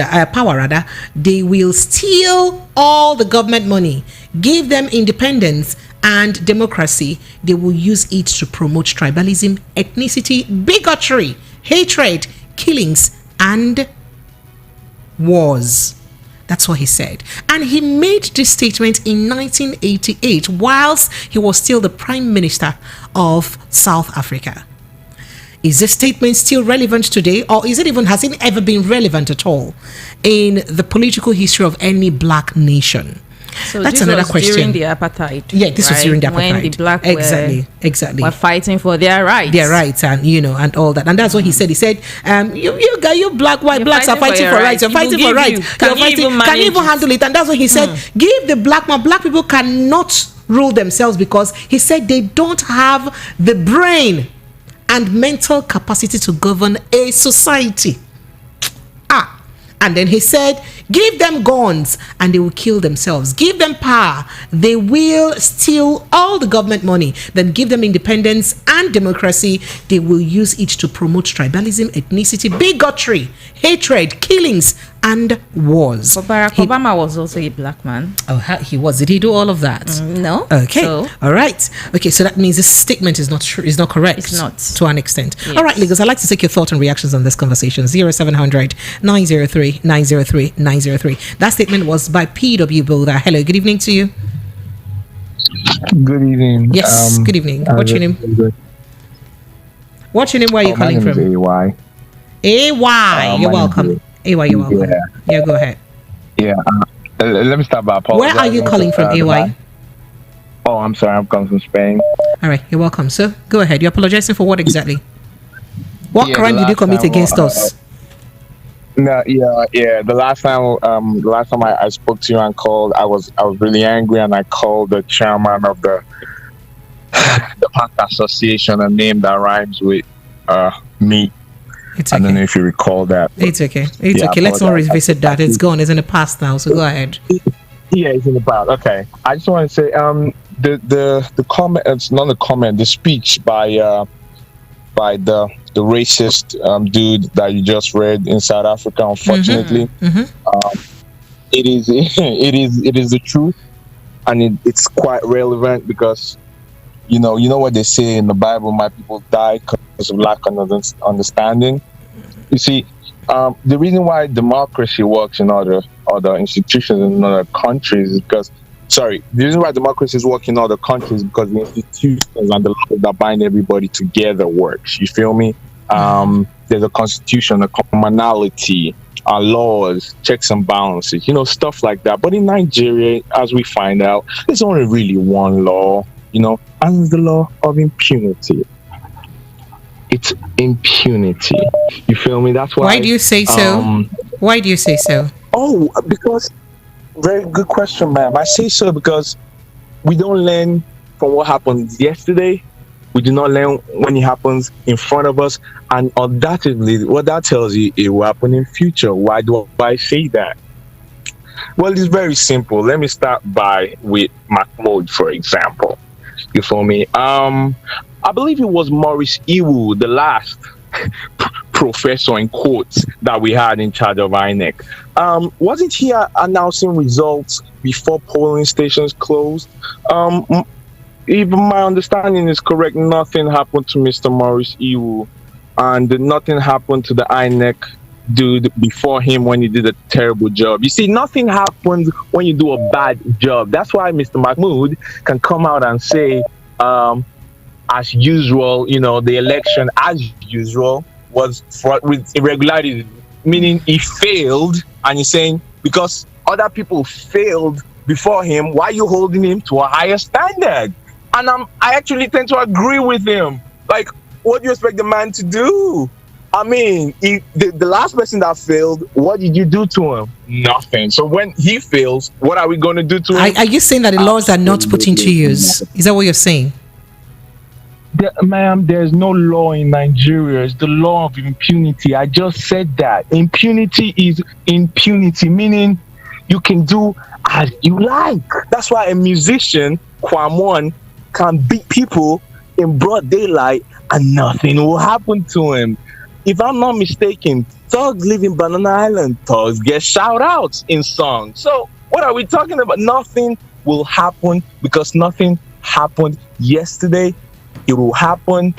they will steal all the government money. Give them independence and democracy, they will use it to promote tribalism, ethnicity, bigotry, hatred, killings, and wars. That's what he said. And he made this statement in 1988 whilst he was still the Prime Minister of South Africa. Is this statement still relevant today, or has it ever been relevant at all in the political history of any black nation? So that's this another was question. During the apartheid. Yeah, this was during the apartheid. When the black exactly were fighting for their rights. Their rights, and and all that. And that's what he said. He said, you blacks are fighting for rights. You're fighting for rights. Can you even handle it? And that's what he said. Give the black people cannot rule themselves because he said they don't have the brain and mental capacity to govern a society. And then he said, give them guns and they will kill themselves. Give them power, they will steal all the government money. Then give them independence and democracy, they will use it to promote tribalism, ethnicity, bigotry, hatred, killings, and wars. But Barack Obama was also a black man. Oh, he was. Did he do all of that? No. Okay. So. All right. Okay. So that means this statement is not true. Is not correct. It's not to an extent. Yes. All right, Lagos. I'd like to take your thoughts and reactions on this conversation. 0700 903 903 903. That statement was by P.W. Botha. Hello. Good evening to you. Good evening. Yes. Good evening. What's your name? What's your name? Where are you calling from? AY. AY. You're welcome. AY, you're welcome. Yeah, go ahead. Yeah. Let me start by apologizing. Where are you calling from, AY? Oh, I'm sorry. I'm calling from Spain. All right. You're welcome, sir. Go ahead. You're apologizing for what exactly? What Yeah, crime the did you last commit time, against us? No, yeah. The last time I spoke to you and called, I was really angry, and I called the chairman of the park association, a name that rhymes with me. It's I okay. don't know if you recall that. It's okay. It's Yeah, okay. Let's not apologize. revisit that. It's gone. It's in the past now. So go ahead. Yeah, it's in the past. Okay, I just want to say the comment. It's not a comment. The speech by the racist dude that you just read in South Africa. Unfortunately, it is it is the truth, and it's quite relevant because you know what they say in the Bible: "My people die because of lack of understanding." You see, the reason why democracy works in other institutions in other countries is because. Sorry, the reason why democracy is working in other countries is because the institutions and the laws that bind everybody together works. You feel me? There's a constitution, a commonality, laws, checks and balances, stuff like that. But in Nigeria, as we find out, there's only really one law, and it's the law of impunity. It's impunity. You feel me? That's why. Why do you say so? Why do you say so? Oh, because. Very good question, ma'am. I say so because we don't learn from what happened yesterday. We do not learn when it happens in front of us, and undoubtedly, what that tells you, it will happen in future. Why do I say that? Well, it's very simple. Let me start with Mahmoud, for example. You feel me? I believe it was Maurice Iwu, the last professor in quotes that we had in charge of INEC. Wasn't he announcing results before polling stations closed? If my understanding is correct, nothing happened to Mr. Maurice Iwu, and nothing happened to the INEC dude before him when he did a terrible job. You see, nothing happens when you do a bad job. That's why Mr. Mahmoud can come out and say, as usual, the election as usual was fraught with irregularities, meaning he failed, and he's saying because other people failed before him, why are you holding him to a higher standard? And I actually tend to agree with him. Like, what do you expect the man to do? I mean, the last person that failed, what did you do to him? Nothing. So when he fails, what are we going to do to him? Are you saying that the laws are not put into use? Is that what you're saying? Ma'am, there's no law in Nigeria. It's the law of impunity. I just said that. Impunity is impunity, meaning you can do as you like. That's why a musician, Kwamon, can beat people in broad daylight and nothing will happen to him. If I'm not mistaken, thugs live in Banana Island. Thugs get shout outs in songs. So what are we talking about? Nothing will happen because nothing happened yesterday. It will happen,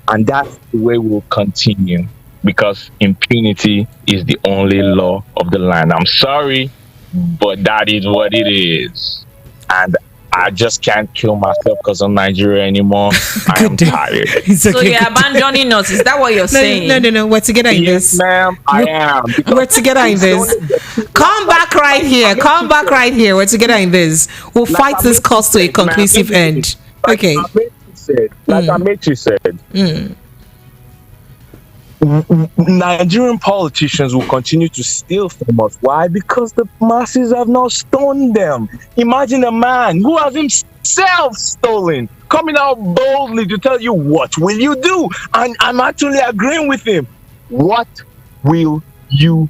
and that's the way we'll continue because impunity is the only law of the land. I'm sorry, but that is what it is. And I just can't kill myself because I'm Nigeria anymore. I am tired. So you're abandoning us? Is that what you're saying? No. We're together in this. Yes, ma'am, I am. We're together in this. Come back right here. Come back right here. We're together in this. We'll fight this cause to a conclusive end. Okay. Like Amechi said, Nigerian politicians will continue to steal from us. Why? Because the masses have not stoned them. Imagine a man who has himself stolen coming out boldly to tell you, what will you do? And I'm actually agreeing with him. What will you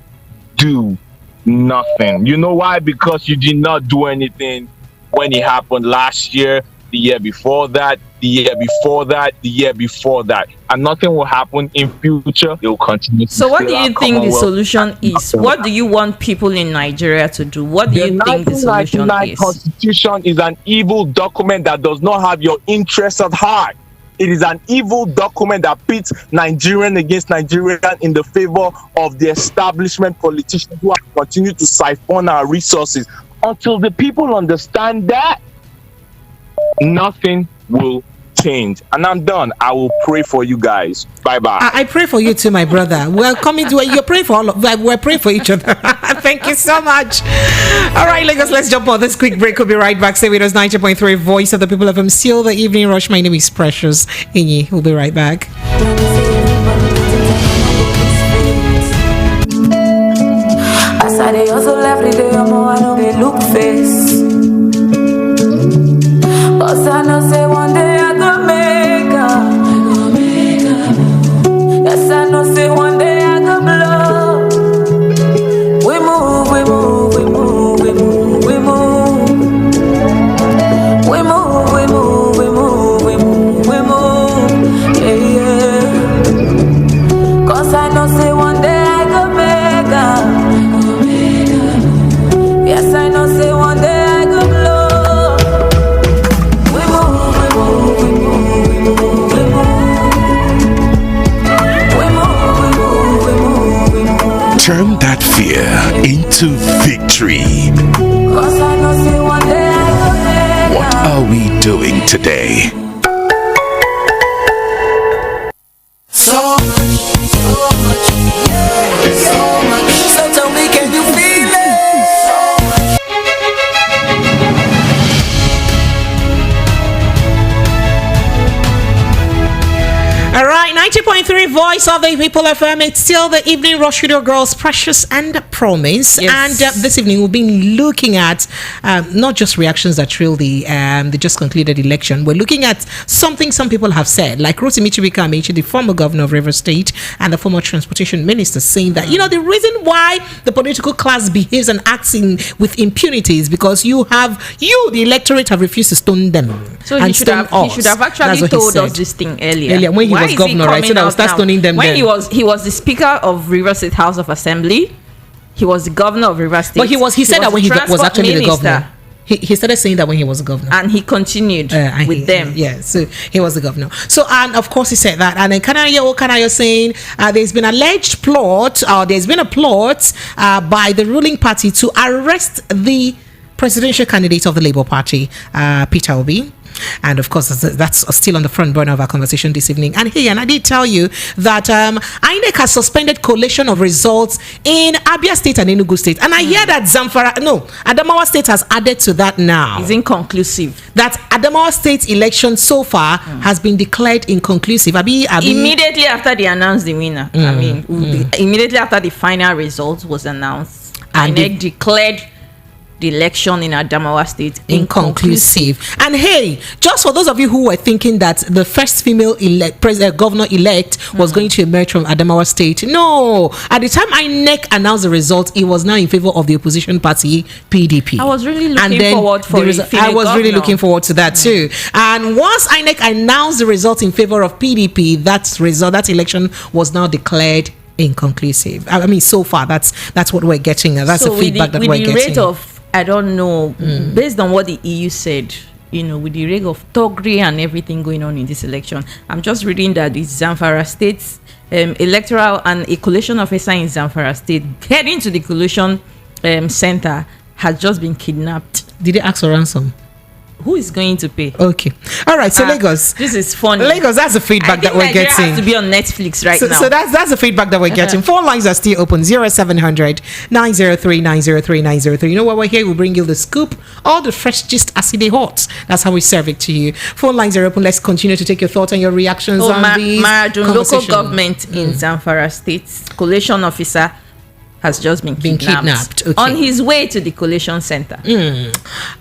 do? Nothing. You know why? Because you did not do anything when it happened last year, the year before that, the year before that, the year before that, and nothing will happen in future. They will continue to. So what do you think the solution is? What do you want people in Nigeria to do? What do you think the solution is? The Constitution is an evil document that does not have your interests at heart. It is an evil document that pits Nigerian against Nigerian in the favor of the establishment politicians who have continued to siphon our resources. Until the people understand that, nothing will change. And I'm done. I will pray for you guys. Bye bye. I pray for you too, my brother. We're coming to you're praying for all of we're praying for each other. Thank you so much. All right, Lagos, let's jump on this quick break. We'll be right back. Stay with us. 90.3 Voice of the People of Seal the Evening Rush. My name is Precious Inyi. We'll be right back. As I dey hustle every day, I know they look face. Cause I know say one day I go make am. Yes, I know say one day I go blow. We move, we move, we move, we move, we move. We move, we move, we move, we move, we move. Yeah, yeah. Cause I know say one day I go make am. Yes, I know say one day I go blow. We move, we move, we move, we move, we move. We move, we move, we move, we move. Turn that fear into victory. Cause I know say one day I go make What are we doing today? so much, yeah, so much. So tell me, can you feel it? All right, 90.3 Voice of the People FM. It's still the evening rush with your girls, Precious and Promise. Yes. And this evening, we've been looking at not just reactions that trail the just concluded election. We're looking at something some people have said, like Rotimi Amechi, the former governor of Rivers State and the former transportation minister, saying that, the reason why the political class behaves and acts with impunity is because the electorate, have refused to stone them. So and he should have actually told us this thing earlier. When he Why was is governor, right? So that was start stoning them. When then. he was the speaker of Rivers State House of Assembly, he was the governor of Rivers State. But he said that when he was actually the minister. governor. He started saying that when he was the governor. And he continued with them. Yeah, so he was the governor. So, and of course he said that. And then Kanayo saying there's been alleged plot, or there's been a plot by the ruling party to arrest the presidential candidate of the Labour Party, Peter Obi. And of course, that's still on the front burner of our conversation this evening. And hey, and I did tell you that INEC has suspended collation of results in Abia State and Enugu State. And I hear that Adamawa State has added to that now. It's inconclusive. That Adamawa State election so far has been declared inconclusive. Immediately after they announced the winner, immediately after the final result was announced, and INEC declared the election in Adamawa State inconclusive. And hey, just for those of you who were thinking that the first female governor-elect was going to emerge from Adamawa State, no. At the time INEC announced the result, it was now in favor of the opposition party, PDP. I was really looking forward for a female I was governor. really looking forward to that too. And once INEC announced the result in favor of PDP, that election was now declared inconclusive. I mean, so far, that's what we're getting. That's the feedback that we're getting. Rate of, I don't know, based on what the EU said, with the rate of thuggery and everything going on in this election, I'm just reading that the Zamfara State's electoral and a collation officer in Zamfara State heading to the collation center has just been kidnapped. Did they ask for ransom? Who is going to pay? Okay. All right. So Lagos. This is funny. Lagos, that's the feedback that we're Nigeria getting. Has to be on Netflix now. So that's the feedback that we're getting. Phone lines are still open. 0700 903 903 903. You know what we're here? We'll bring you the scoop, all the fresh gist as it hot. That's how we serve it to you. Phone lines are open. Let's continue to take your thoughts and your reactions on these conversations. Local government in Zamfara State, collation officer has just been kidnapped. Okay. On his way to the collation center.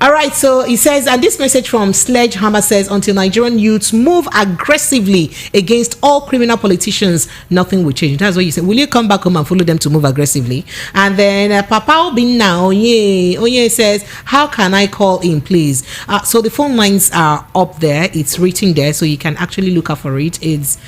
All right, so he says, and this message from Sledgehammer says, until Nigerian youths move aggressively against all criminal politicians, nothing will change. That's what you said. Will you come back home and follow them to move aggressively? And then Papa Obi now, Onye says, how can I call in, please? So the phone lines are up there. It's written there, so you can actually look out for it. It's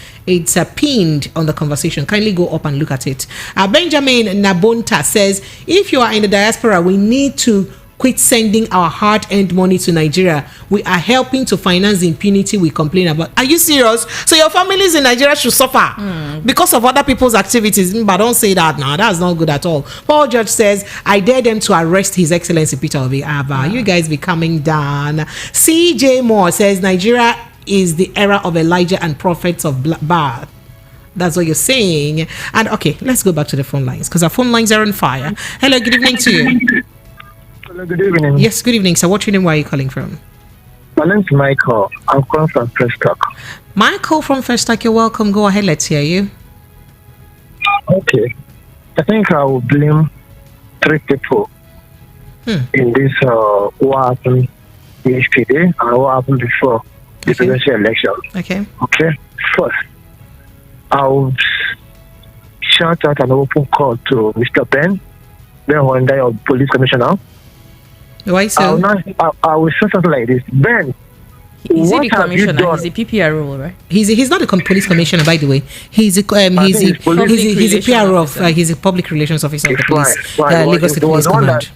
pinned on the conversation. Kindly go up and look at it. Benjamin Nabonta says, if you are in the diaspora, we need to quit sending our hard-earned money to Nigeria. We are helping to finance the impunity we complain about. Are you serious? So your families in Nigeria should suffer because of other people's activities? But don't say that now. That's not good at all. Paul George says, I dare them to arrest His Excellency Peter Obi. You guys be coming down. CJ Moore says, Nigeria is the era of Elijah and prophets of Baal. That's what you're saying. And okay, let's go back to the phone lines because our phone lines are on fire. Hello, good evening to you. Hello, good evening. Yes, good evening. So what's your name? Where are you calling from? My name is Michael. I'm calling from First Talk. Michael from First Talk, you're welcome. Go ahead, let's hear you. Okay. I think I will blame three people in this what happened yesterday and what happened before the presidential election. Okay. Okay. First, I would shout out an open call to Mr. Ben Wonder, your police commissioner. Why so? I will say something like this. Ben, Is he what the have you commissioner? done? He's the PPRO, right? He's not a police commissioner, by the way. He's a PRO of he's a public relations officer of the police, Lagos State Police Command.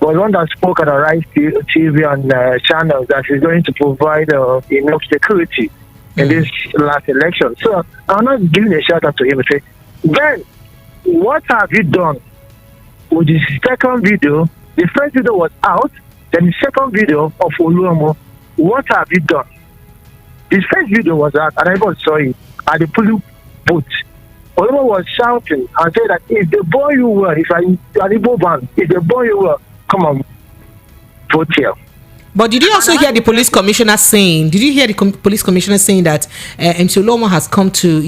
Was one that spoke at the right TV and channels that is going to provide enough security in this last election. So I'm not giving a shout out to him and say, Ben, what have you done with the second video? The first video was out, then the second video of Oluomo. What have you done? The first video was out, and everyone saw it at the polling booth. Oluomo was shouting and said that if they boy you well, if they boy you well, come on, vote here. But did you also hear the police commissioner saying? Did you hear the police commissioner saying that MC Oluomo has come to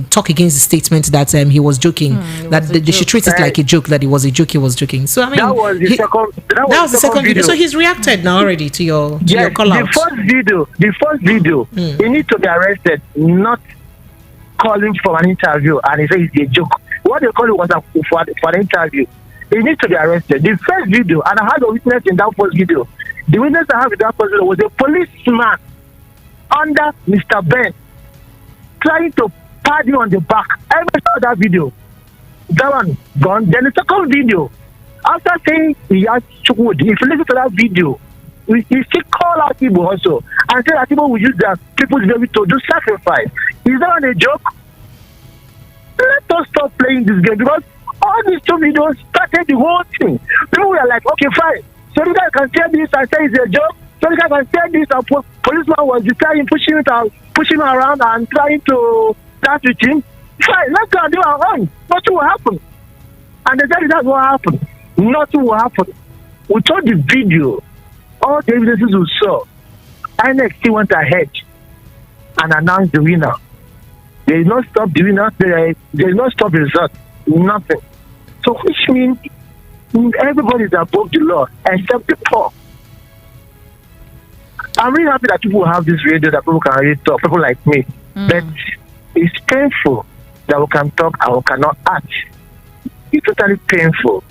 talk against the statement that he was joking, that they should treat it like a joke, that it was a joke, he was joking. So I mean, that was the second video. So he's reacted now already to your call out. The first video, he needs to be arrested, not calling for an interview, and he said it's a joke. What they call it was for an interview. He needs to be arrested. The first video, and I had a witness in that first video. The witness I have in that first video was a policeman under Mr. Ben trying to pat him on the back. Every saw that video. That one gone. Then the second video, after saying he has wood, if you listen to that video, he still call out people also and say that people will use their people's baby to do sacrifice. Is that a joke? Let us stop playing this game, because all these two videos started the whole thing. People were like, okay, fine. So the guy can say this and say it's a joke. So the guy can say this, and policeman was trying pushing him around and trying to start with him. Fine, let's go and do our own. Nothing will happen. And they said that's what happened. Nothing will happen. We saw the video, all the evidences we saw. INEC still went ahead and announced the winner. They did not stop the winner. They did not stop the result. Nothing. So which means everybody is above the law except the poor. I'm really happy that people have this radio that people can really talk, people like me. But it's painful that we can talk and we cannot act. It's totally painful.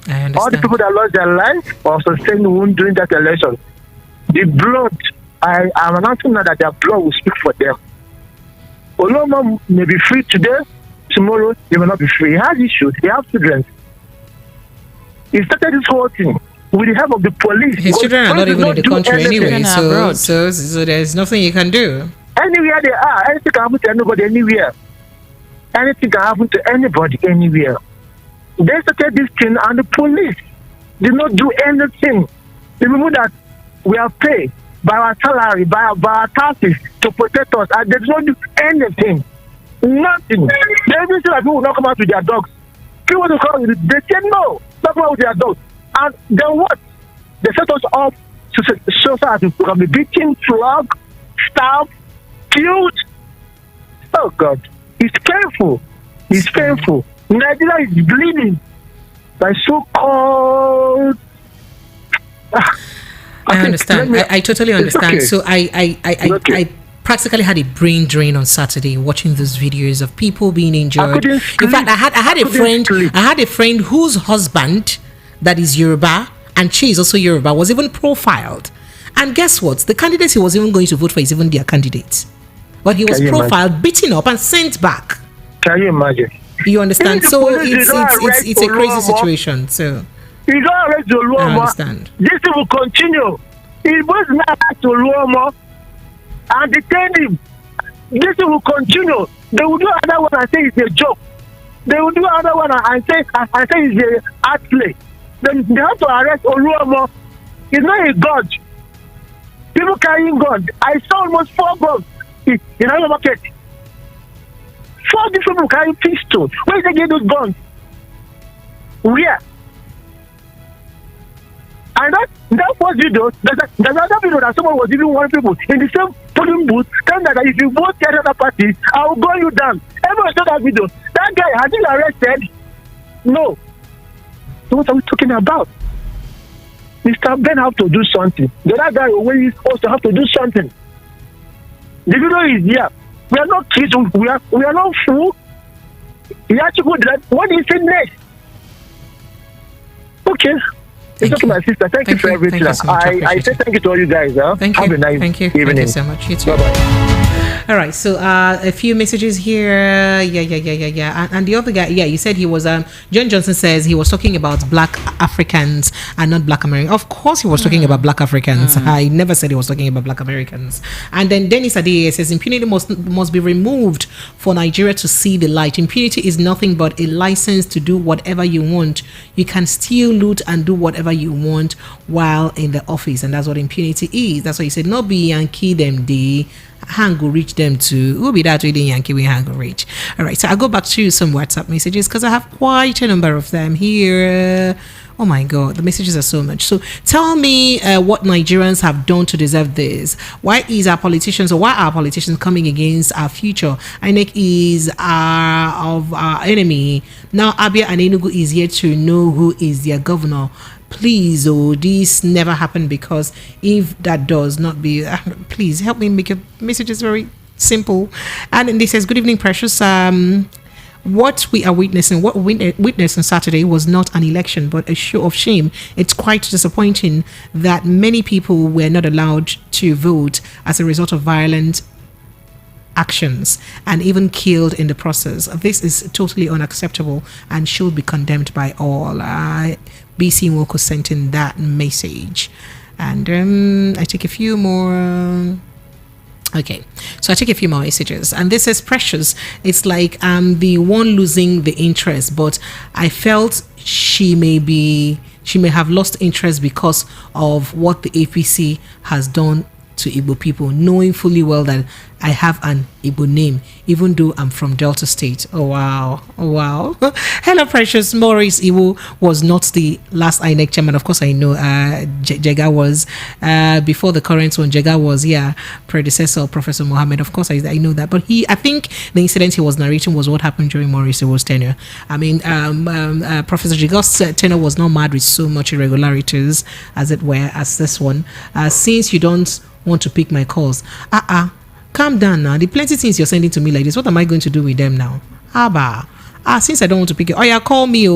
I understand. All the people that lost their life or sustained wound during that election, the blood, I am announcing now that their blood will speak for them. Oluomo may be free today, tomorrow they will not be free. He has issues, he has children. He started this whole thing with the help of the police. His children are not even in the country anyway, so there's nothing you can do. Anywhere they are, anything can happen to anybody anywhere. Anything can happen to anybody anywhere. They started this thing and the police did not do anything. The people that we are paid by our salary, by our taxes to protect us, and they did not do anything. Nothing. They even say that people will not come out with their dogs. People will come, they say no, not come out with their dogs. And then what? They set us up to show that we can be beaten, flogged, stabbed, killed. Oh God, it's painful. It's painful. Nigeria is bleeding by so-called. I understand. I totally understand. Okay. So I practically had a brain drain on Saturday watching those videos of people being injured. In fact, I had a friend whose husband, that is Yoruba, and she is also Yoruba, was even profiled. And guess what? The candidates he was even going to vote for is even their candidate. But he was profiled, beaten up, and sent back. Can you imagine? You understand? So it's a crazy situation. So you don't arrest Oluomo. I understand. This will continue. He was not to Oluomo and detain him. This will continue. They will do another one and say it's a joke. They will do another one and say it's a art play. Then they have to arrest Oluomo. He's not a god. People carrying guns. I saw almost 4 guns in our market. 4 different people carrying pistols. Where did they get those guns? Where? And That was video. There's another video that someone was even warning people in the same polling booth, telling that if you vote the other party, I will gun you down. Everyone saw that video. That guy has been arrested. No. So what are we talking about? Mr. Ben have to do something. The other guy always also have to do something. The video is here. We are not kids. We are not fools. We have to go to that. What is it next? Okay. It's okay, my sister. Thank you for everything. Thank you so much. I say thank you to all you guys. Thank Have you. a nice Thank you. evening. Thank you so much. You too. Bye-bye. All right, so a few messages here. Yeah. And the other guy, you said he was. John Johnson says he was talking about Black Africans and not Black Americans. Of course, he was talking about Black Africans. I never said he was talking about Black Americans. And then Dennis Adeye says impunity must be removed for Nigeria to see the light. Impunity is nothing but a license to do whatever you want. You can steal, loot, and do whatever you want while in the office, and that's what impunity is. That's why he said no be Yankee them the hand go reach them too. Who be that reading Yankee we hand go reach. All right, so I'll go back to some WhatsApp messages because I have quite a number of them here. Oh my God, the messages are so much. So tell me what Nigerians have done to deserve this. Why are our politicians coming against our future? INEC is our enemy. Now Abia and Enugu is here to know who is their governor. Please, this never happened, because if that does not be, please help me make your messages very simple. And then this says, good evening, precious. What we are witnessing, what we witnessed on Saturday was not an election, but a show of shame. It's quite disappointing that many people were not allowed to vote as a result of violent actions and even killed in the process. This is totally unacceptable and should be condemned by all. BC Nwoko sent in that message. And I take a few more. Okay, so I take a few more messages, and this is precious. It's like I'm the one losing the interest, but I felt she may have lost interest because of what the APC has done to Igbo people, knowing fully well that I have an Igbo name, even though I'm from Delta State. Oh wow. Hello, precious. Maurice Iwo was not the last INEC chairman. Of course, I know Jega was before the current one. Jega was predecessor of Professor Mohammed. Of course, I know that. But I think the incident he was narrating was what happened during Maurice Iwo's tenure. I mean, Professor Jega's tenure was not marred with so much irregularities, as it were, as this one. Since you don't want to pick my calls, calm down now. The plenty things you're sending to me like this, what am I going to do with them now? Since I don't want to pick it, call me.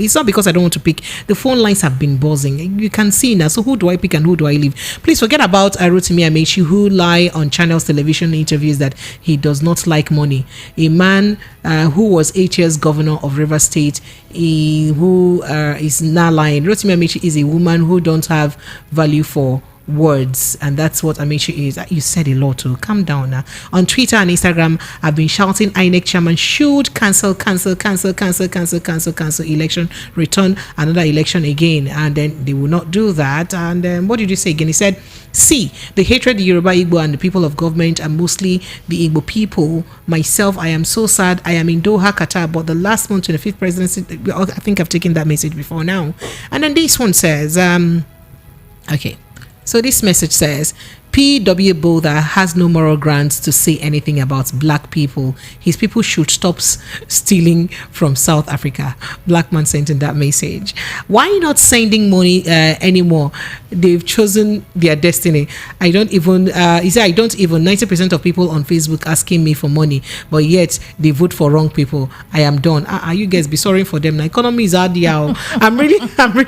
It's not because I don't want to pick. The phone lines have been buzzing. You can see now. So who do I pick and who do I leave? Please forget about Rotimi Amechi, who lie on channels television interviews that he does not like money. A man who was 8 years governor of Rivers State, who is now lying. Rotimi Amechi is a woman who don't have value for words, and that's what Amechi is. You said a lot too. Calm down now. On Twitter and Instagram, I've been shouting INEC chairman should cancel election, return another election again, and then they will not do that. And then what did you say again? He said, see, the hatred the Yoruba, Igbo and the people of government are mostly the Igbo people. Myself, I am so sad. I am in Doha, Qatar, but the last month 25th presidency, I think I've taken that message before now. And then this one says, okay. So this message says, P.W. Botha has no moral grounds to say anything about black people. His people should stop stealing from South Africa. Black man sent in that message. Why not sending money anymore? They've chosen their destiny. I don't even 90% of people on Facebook asking me for money, but yet they vote for wrong people. I am done. You guys be sorry for them. The economy is hard now. I'm really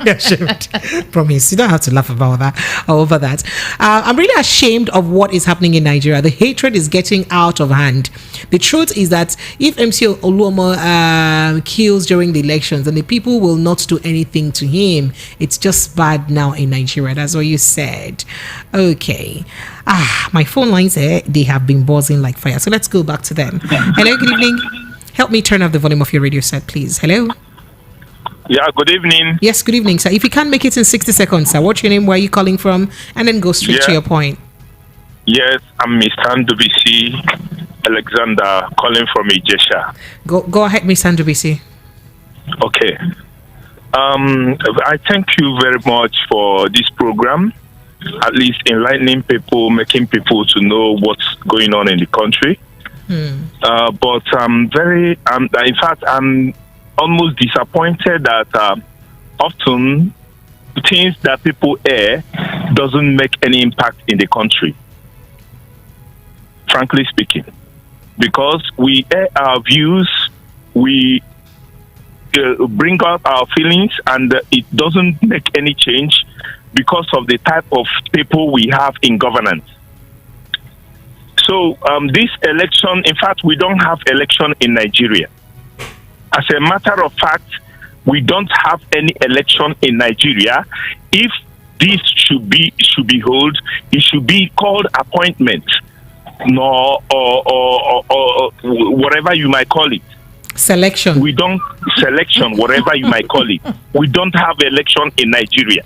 ashamed. Promise. You don't have to laugh about that or over that. I'm really ashamed of what is happening in Nigeria. The hatred is getting out of hand. The truth is that if MC Oluomo kills during the elections, then the people will not do anything to him. It's just bad now in Nigeria. That's what you said. Okay. My phone lines here, they have been buzzing like fire. So let's go back to them. Hello, good evening. Help me turn off the volume of your radio set, please. Hello. Yeah, good evening. Yes, good evening, sir. If you can't make it in 60 seconds, sir, what's your name, where are you calling from, and then go straight to your point. Yes, I'm Mr. Ndubisi Alexander calling from Ijesha. Go ahead, Mr. Ndubisi. Okay. I thank you very much for this program, at least enlightening people, making people to know what's going on in the country. But I'm in fact, I'm almost disappointed that often things that people air doesn't make any impact in the country, frankly speaking. Because we air our views, we bring out our feelings, and it doesn't make any change because of the type of people we have in governance. So this election, in fact, we don't have election in Nigeria. As a matter of fact, we don't have any election in Nigeria. If this should be held, it should be called appointment, or whatever you might call it. Selection. Whatever you might call it. We don't have election in Nigeria.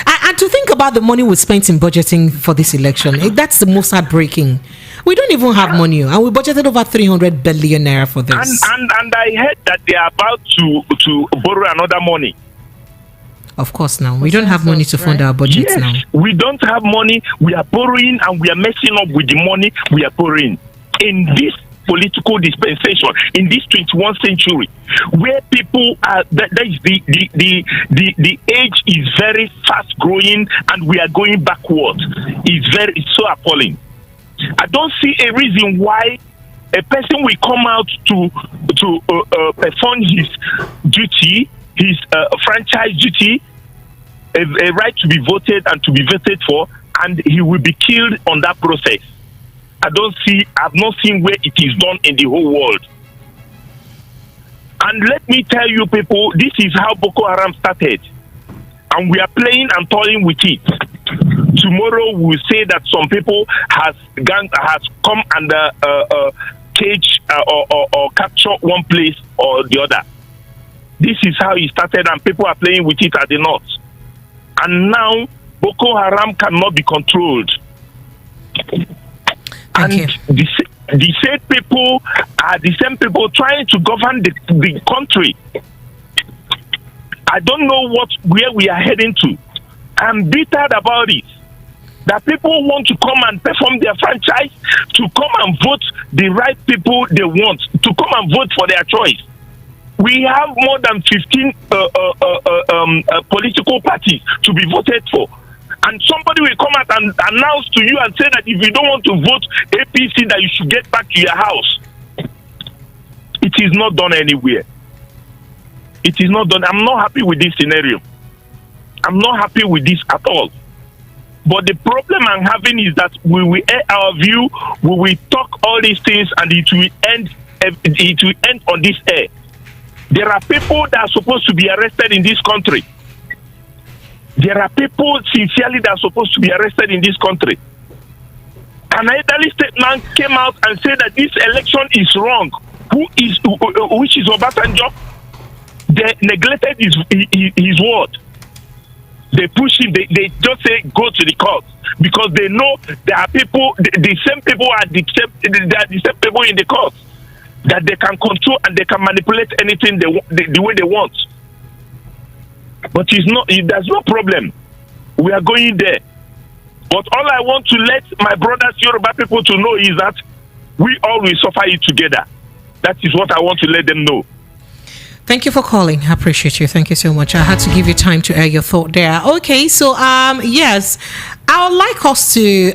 And to think about the money we spent in budgeting for this election, that's the most heartbreaking. We don't even have money, and we budgeted over 300 billion naira for this. And I heard that they are about to borrow another money. Of course, now we don't have money to fund our budget. Yes, now we don't have money. We are borrowing, and we are messing up with the money we are borrowing in this political dispensation, in this 21st century, where people are the age is very fast growing, and we are going backwards. It's so appalling. I don't see a reason why a person will come out to perform his duty, his franchise duty, a right to be voted and to be voted for, and he will be killed on that process. I've not seen where it is done in the whole world. And let me tell you people, this is how Boko Haram started. And we are playing and toying with it. Tomorrow we will say that some people has come under cage or capture one place or the other. This is how it started, and people are playing with it at the north. And now Boko Haram cannot be controlled. The same people are the same people trying to govern the country. I don't know where we are heading to. I'm bitter about it. That people want to come and perform their franchise, to come and vote the right people they want, to come and vote for their choice. We have more than 15 political parties to be voted for. And somebody will come out and announce to you and say that if you don't want to vote APC, that you should get back to your house. It is not done anywhere. It is not done. I'm not happy with this scenario. I'm not happy with this at all. But the problem I'm having is that we will air our view, we will talk all these things, and it will end on this air. There are people that are supposed to be arrested in this country. There are people sincerely that are supposed to be arrested in this country. An elderly statesman came out and said that this election is wrong. Which is Obasanjo? They neglected his word. They push him. They just say go to the court because they know there are people. The same people are the same people in the court that they can control and they can manipulate anything the way they want. But there's no problem. We are going there. But all I want to let my brothers Yoruba people to know is that we all will suffer it together. That is what I want to let them know. Thank you for calling. I appreciate you. Thank you so much. I had to give you time to air your thought there. Okay, so yes, I would like us to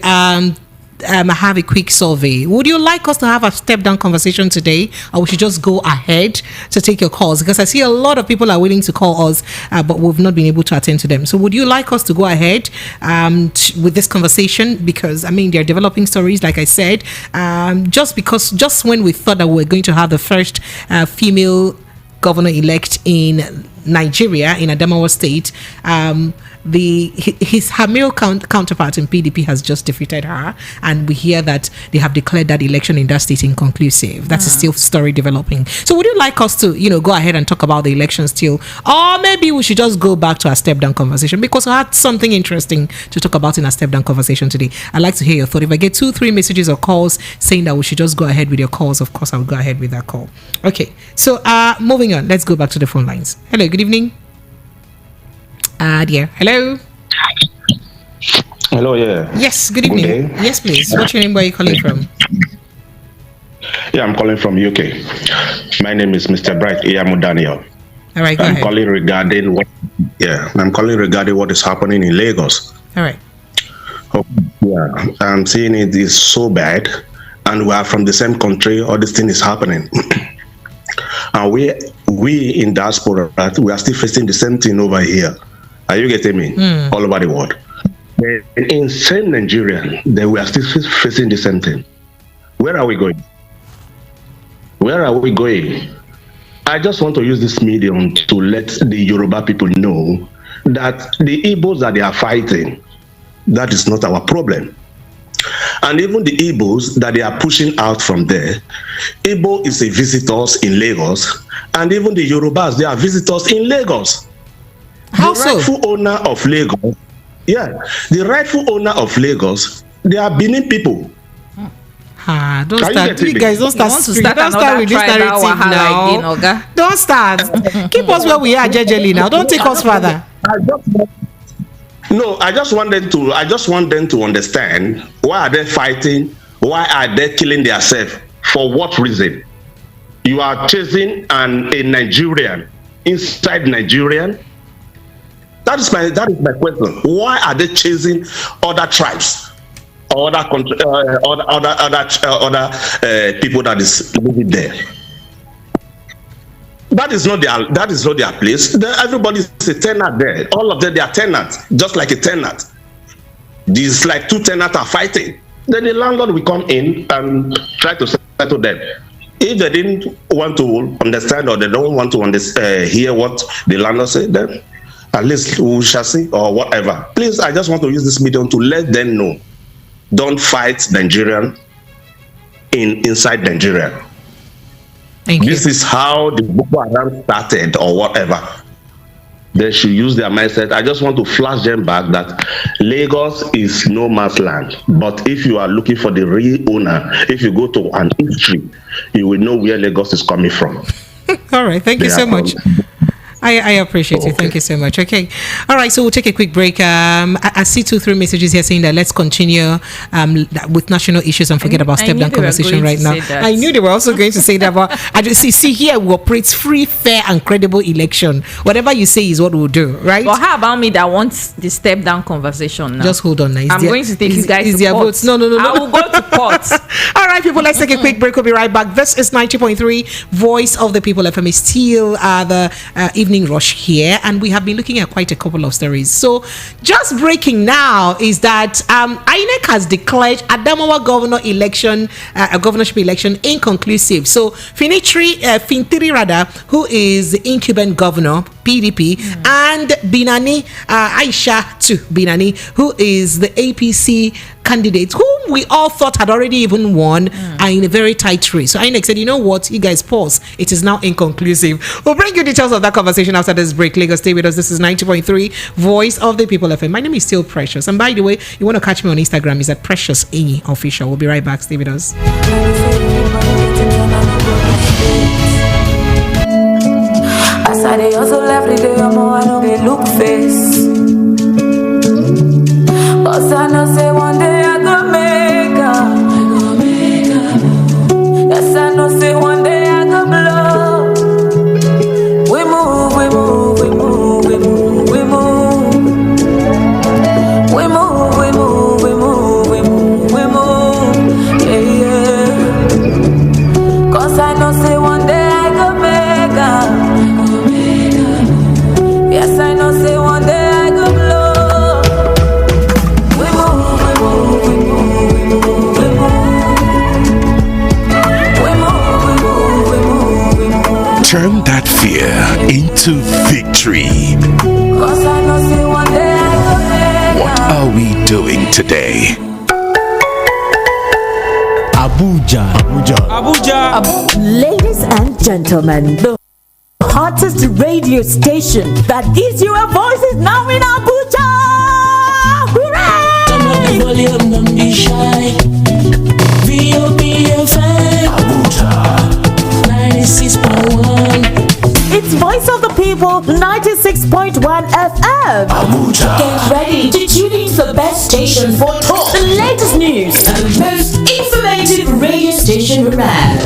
have a quick survey. Would you like us to have a step down conversation today, or we should just go ahead to take your calls? Because I see a lot of people are willing to call us, but we've not been able to attend to them. So would you like us to go ahead with this conversation? Because they're developing stories, like I said, just when we thought that we were going to have the first female governor-elect in Nigeria, in Adamawa State, her male counterpart in PDP has just defeated her, and we hear that they have declared that election in that state inconclusive. That's a still story developing. So would you like us to go ahead and talk about the election still, or maybe we should just go back to our step down conversation, because I had something interesting to talk about in our step down conversation today. I'd like to hear your thought. If I get 2-3 messages or calls saying that we should just go ahead with your calls, of course I'll go ahead with that call. Okay, so moving on, let's go back to the phone lines. Hello, good evening. Dear. Hello. Hello, yeah. Yes, good evening. Good day. Yes, please. What's your name? Where are you calling from? Yeah, I'm calling from UK. My name is Mr. Bright Iyamu Daniel. All right, go I'm ahead. calling regarding what is happening in Lagos. All right. Oh, yeah, I'm seeing it is so bad, and we are from the same country. All this thing is happening, and we in diaspora, we are still facing the same thing over here. Are you getting me? All over the world. In same Nigerian, then we are still facing the same thing. Where are we going? Where are we going? I just want to use this medium to let the Yoruba people know that the Igbos that they are fighting, that is not our problem. And even the Igbos that they are pushing out from there, Igbo is a visitors in Lagos, and even the Yorubas, they are visitors in Lagos. How the so? rightful owner of Lagos, the rightful owner of Lagos, they are Benin people. Don't Are start. you You getting guys me? don't start. You want to speaking. start Don't start another with this tribal narrative wahala now. again, Oga? Don't start. Keep us where we are, jejely now. Don't take us further. I just want them to understand, why are they fighting? Why are they killing themselves? For what reason? You are chasing a Nigerian inside Nigerian. That is my question. Why are they chasing other tribes or other country, other people that is living there? That is not their place. Everybody is a tenant there. All of them, they are tenants, just like a tenant. These like two tenants are fighting. Then the landlord will come in and try to settle them. If they didn't want to understand, or they don't want to hear what the landlord said, then at least we shall see, or whatever. Please, I just want to use this medium to let them know. Don't fight Nigerian inside Nigeria. This is how the Boko Haram started, or whatever. They should use their mindset. I just want to flash them back that Lagos is no man's land. But if you are looking for the real owner, if you go to an history, you will know where Lagos is coming from. All right. Thank you so much. I appreciate it. Thank you so much. Okay. All right. So we'll take a quick break. I see 2-3 messages here saying that let's continue with national issues and forget about step down conversation right now. I knew they were also going to say that, but I just see here we operate free, fair, and credible election. Whatever you say is what we'll do, right? But how about me that wants the step down conversation now? Just hold on now. I'm going to take you guys to court. No. I will go to court. All right, people, let's take a quick break. We'll be right back. This is 90.3 Voice of the People FM. Is still the evening rush here, and we have been looking at quite a couple of stories. So just breaking now is that INEC has declared Adamawa governorship election inconclusive. So Fintiri, who is the incumbent governor, PDP, and Binani, Aisha Binani, who is the APC candidate, whom we all thought had already even won, are in a very tight race. So INEC said, you know what, you guys pause. It is now inconclusive. We'll bring you details of that conversation after this break. Lagos, stay with us. This is 90.3 Voice of the People FM. My name is still Precious. And by the way, you want to catch me on Instagram, is at Precious Enyi Official. We'll be right back. Stay with us. As I dey hustle every day, I know they look face. Cause I know say one day I go make her. Yes, I know say one day I go blow. We move, we move, we move, we move, we move. We move, we move, we move, we move, we move. Yeah, yeah. Cause I know say one day I go make her. Yes, I know say one day I go blow. We move, we move, we move, we move, we move. We move, we move, we move, we move. Turn that fear into victory. Cause I know say one day I go make What are we doing today? Abuja. Ladies and gentlemen, the hottest radio station that gives you a voice is now in Abuja. Hooray! Turn up the volume, don't be shy. VOBFM Abuja 96.1. It's voice of the people, 96.1 FM. Abuja. Get ready to tune into the best station for talk, the latest news, and the most informative radio station around.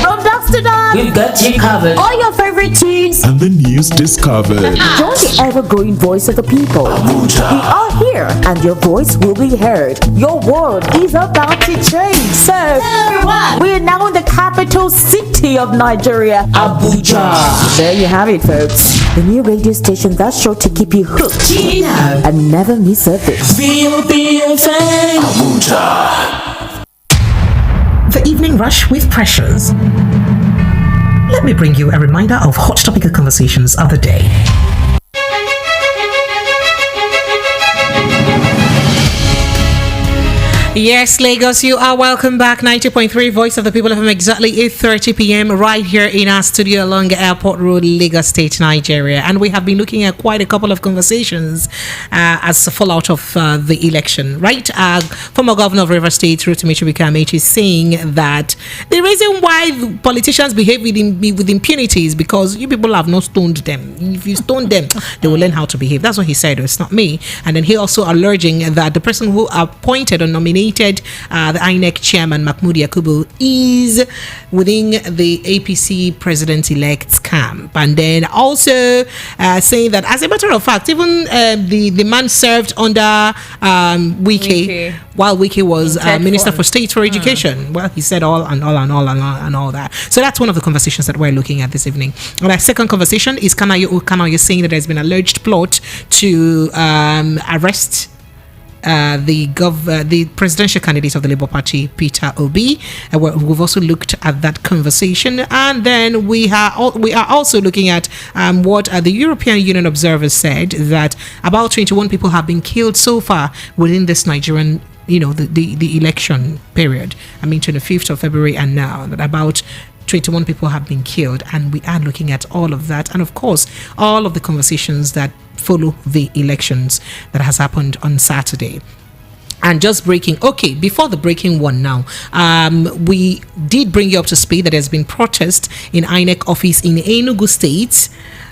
From dusk to dawn, we've got you covered. All your favorite tunes And the news discovered. Join the ever-growing voice of the people. Abuja. We are here, and your voice will be heard. Your world is about to change. So, everyone, we are now in the capital city of Nigeria, Abuja. There you have it, folks. The new radio station that's sure to keep you hooked and never miss a bit. Abuja. The Evening Rush with Pressures. Let me bring you a reminder of hot topical conversations of the day. Yes, Lagos, you are welcome back. 90.3 Voice of the People from exactly 8:30 p.m. right here in our studio along Airport Road, Lagos State, Nigeria. And we have been looking at quite a couple of conversations as a fallout of the election, right? Former Governor of Rivers State, Rotimi Amechi, is saying that the reason why the politicians behave with impunity is because you people have not stoned them. If you stone them, they will learn how to behave. That's what he said. It's not me. And then he also alleging that the person who appointed or nominated the INEC chairman Mahmoud Yakubu is within the APC president-elect's camp, and then also saying that as a matter of fact, even the man served under Wike while Wike was Minister for State for Education. Well, he said all that. So that's one of the conversations that we're looking at this evening. And our second conversation is Kanayo Kanayo saying that there's been an alleged plot to arrest the presidential candidate of the Labour Party, Peter Obi. We've also looked at that conversation, and then we are also looking at what the European Union observers said, that about 21 people have been killed so far within this Nigerian, the election period. 25th of February and now, that about 21 people have been killed, and we are looking at all of that, and of course all of the conversations that follow the elections that has happened on Saturday. And just before the breaking one now, we did bring you up to speed that there's been protest in INEC office in Enugu State,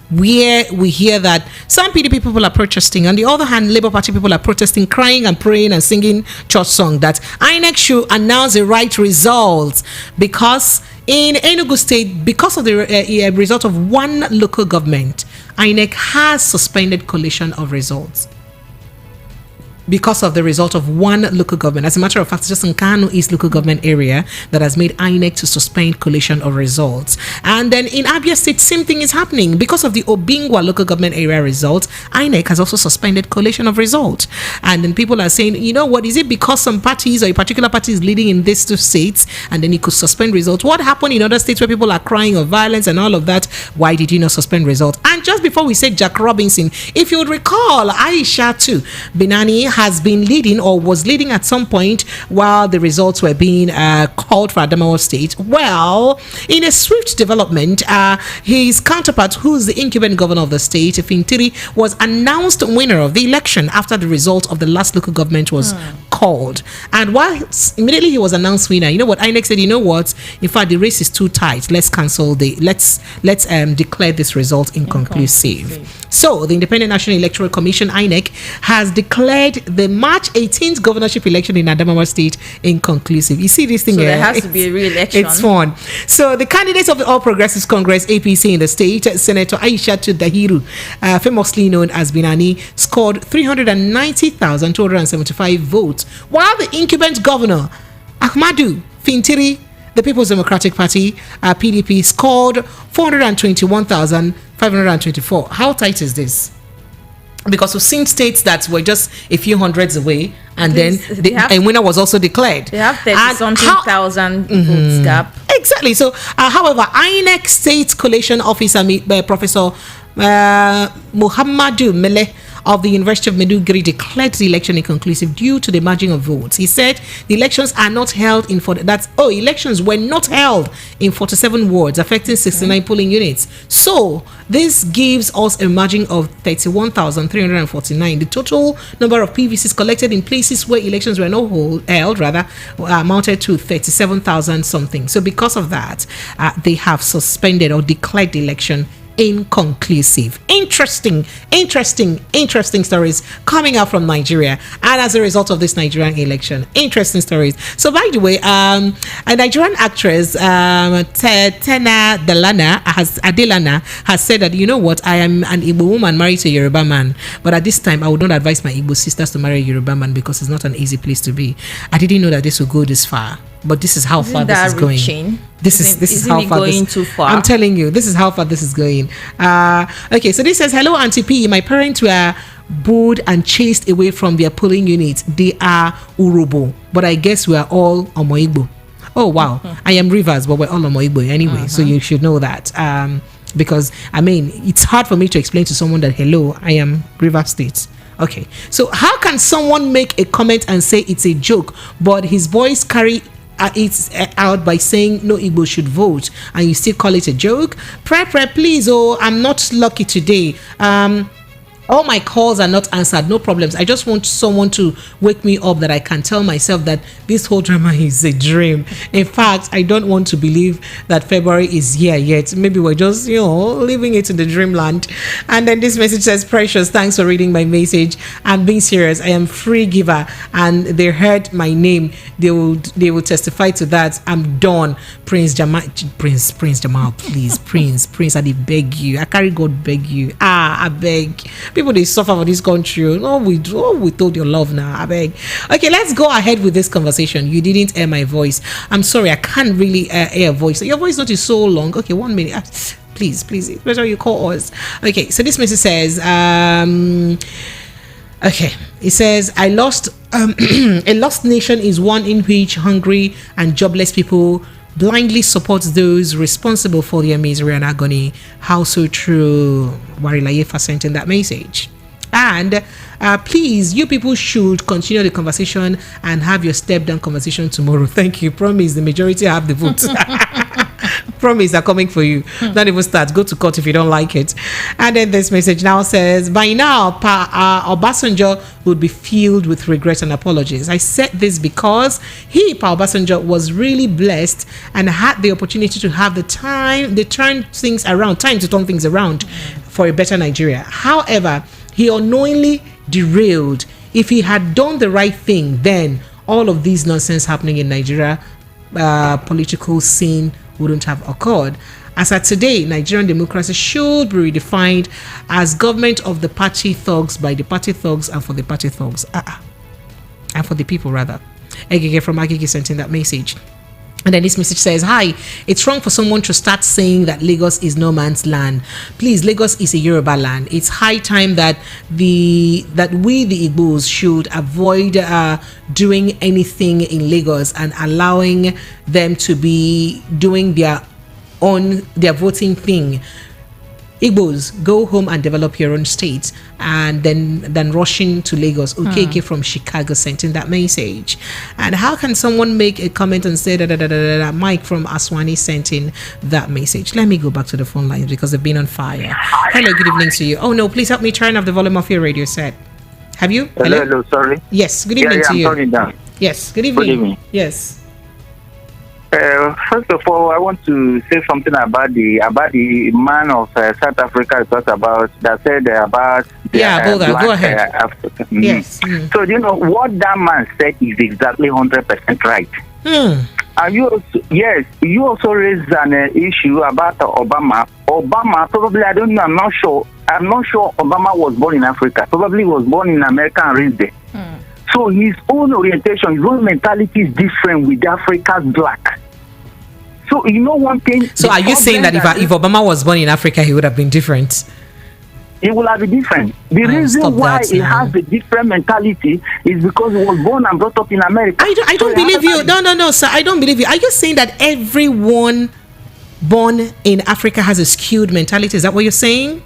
where we hear that some PDP people are protesting. On the other hand, Labour Party people are protesting, crying and praying and singing church song that INEC should announce the right results, because in Enugu State, because of the result of one local government, INEC has suspended collation of results. Because of the result of one local government. As a matter of fact, it's just in Kano East local government area that has made INEC to suspend collation of results. And then in Abia State, same thing is happening. Because of the Obingwa local government area results, INEC has also suspended collation of results. And then people are saying, you know what, is it because some parties or a particular party is leading in these two states and then it could suspend results? What happened in other states where people are crying of violence and all of that? Why did you not suspend results? And just before we said Jack Robinson, if you would recall, Aisha too, Binani has been leading or was leading at some point while the results were being called for Adamawa State. Well, in a swift development, his counterpart, who's the incumbent governor of the state, Fintiri, was announced winner of the election after the result of the last local government was called. And while immediately he was announced winner, you know what, INEC said, you know what, in fact the race is too tight, let's cancel let's declare this result inconclusive. So the Independent National Electoral Commission, INEC, has declared the March 18th governorship election in Adamawa State inconclusive. You see this thing? So there has to be a re-election. It's fun. So the candidates of the All Progressives Congress, APC, in the state, Senator Aisha Dahiru, famously known as Binani, scored 390,275 votes, while the incumbent governor, Ahmadu Fintiri, the People's Democratic Party, PDP, scored 421,524. How tight is this? Because we've seen states that were just a few hundreds away, and then a winner was also declared. They have 30-something thousand votes gap. Exactly. So, however, INEC State Collation Officer, Professor Muhammadu Mele, of the University of Maiduguri declared the election inconclusive due to the margin of votes. He said the elections are not held in elections were not held in 47 wards, affecting 69 polling units. So this gives us a margin of 31,349. The total number of PVCs collected in places where elections were not held amounted to 37,000 something. So because of that, they have suspended or declared the election inconclusive. Interesting stories coming out from Nigeria, and as a result of this Nigerian election, interesting stories. So by the way, a Nigerian actress, Tena Adelana has said that, you know what, I am an Igbo woman married to a Yoruba man, but at this time I would not advise my Igbo sisters to marry a Yoruba man because it's not an easy place to be. I didn't know that this would go this far, but this is how far this is going. This is how far going too far. I'm telling you, this is how far this is going. Okay, so this says, hello Auntie P, my parents were booed and chased away from their polling units. They are Urobo, but I guess we are all Omoigbo. Oh wow. I am Rivers, but we're all Omoigbo anyway, so you should know that. Because I mean, it's hard for me to explain to someone that, hello, I am River State. Okay, so how can someone make a comment and say it's a joke, but his voice carry it's out by saying no Igbo should vote, and you still call it a joke? Please, I'm not lucky today. All my calls are not answered. No problems. I just want someone to wake me up that I can tell myself that this whole drama is a dream. In fact, I don't want to believe that February is here yet. Maybe we're just, living it in the dreamland. And then this message says, Precious, thanks for reading my message. I'm being serious. I am free giver, and they heard my name. They will testify to that. I'm done. Prince Jamal, please. Prince, I did beg you. I carry God beg you. I beg. People, they suffer for this country. We told your love now. I beg. Okay, let's go ahead with this conversation. You didn't hear my voice. I'm sorry, I can't really hear a voice. Your voice note is so long. Okay, 1 minute. Please, it's better you call us. Okay, so this message says, okay, it says, a lost nation is one in which hungry and jobless people blindly supports those responsible for their misery and agony. How so true. Warilayefa sent in that message. And please, you people should continue the conversation and have your step down conversation tomorrow. Thank you. Promise the majority have the vote. Promise are coming for you. Don't even start. Go to court if you don't like it. And then this message now says, by now, Obasanjo would be filled with regret and apologies. I said this because Pa Obasanjo, was really blessed and had the opportunity to have the time to turn things around for a better Nigeria. However, he unknowingly derailed. If he had done the right thing, then all of these nonsense happening in Nigeria political scene wouldn't have occurred. As at today, Nigerian democracy should be redefined as government of the party thugs, by the party thugs, and for the party thugs. And for the people, rather. Egege from Agege sent in that message. And then this message says, hi, it's wrong for someone to start saying that Lagos is no man's land. Please, Lagos is a Yoruba land. It's high time that we, the Igbos, should avoid doing anything in Lagos and allowing them to be doing their voting thing. Igbos, go home and develop your own state, and then rushing to Lagos. Okeke from Chicago sent in that message. And how can someone make a comment and say that Mike from Aswani sent in that message? Let me go back to the phone lines because they've been on fire. Hello, good evening to you. Oh no, please help me turn off the volume of your radio set. Have you? Hello, sorry. Yes, good evening to you. I'm turning down. Yes, good evening. Good evening. Yes. First of all, I want to say something about the man of South Africa that said about black, go ahead. African. Yes. So you know what that man said is exactly 100% right. And you also raised an issue about Obama. Obama, probably, I don't know, I'm not sure Obama was born in Africa. Probably was born in America and raised there. So his own orientation, his own mentality is different with Africa's black. So you know one thing. So are you saying that if Obama was born in Africa, he would have been different? It will have been different. The reason why he has a different mentality is because he was born and brought up in America. I don't believe you. No, sir. I don't believe you. Are you saying that everyone born in Africa has a skewed mentality? Is that what you're saying?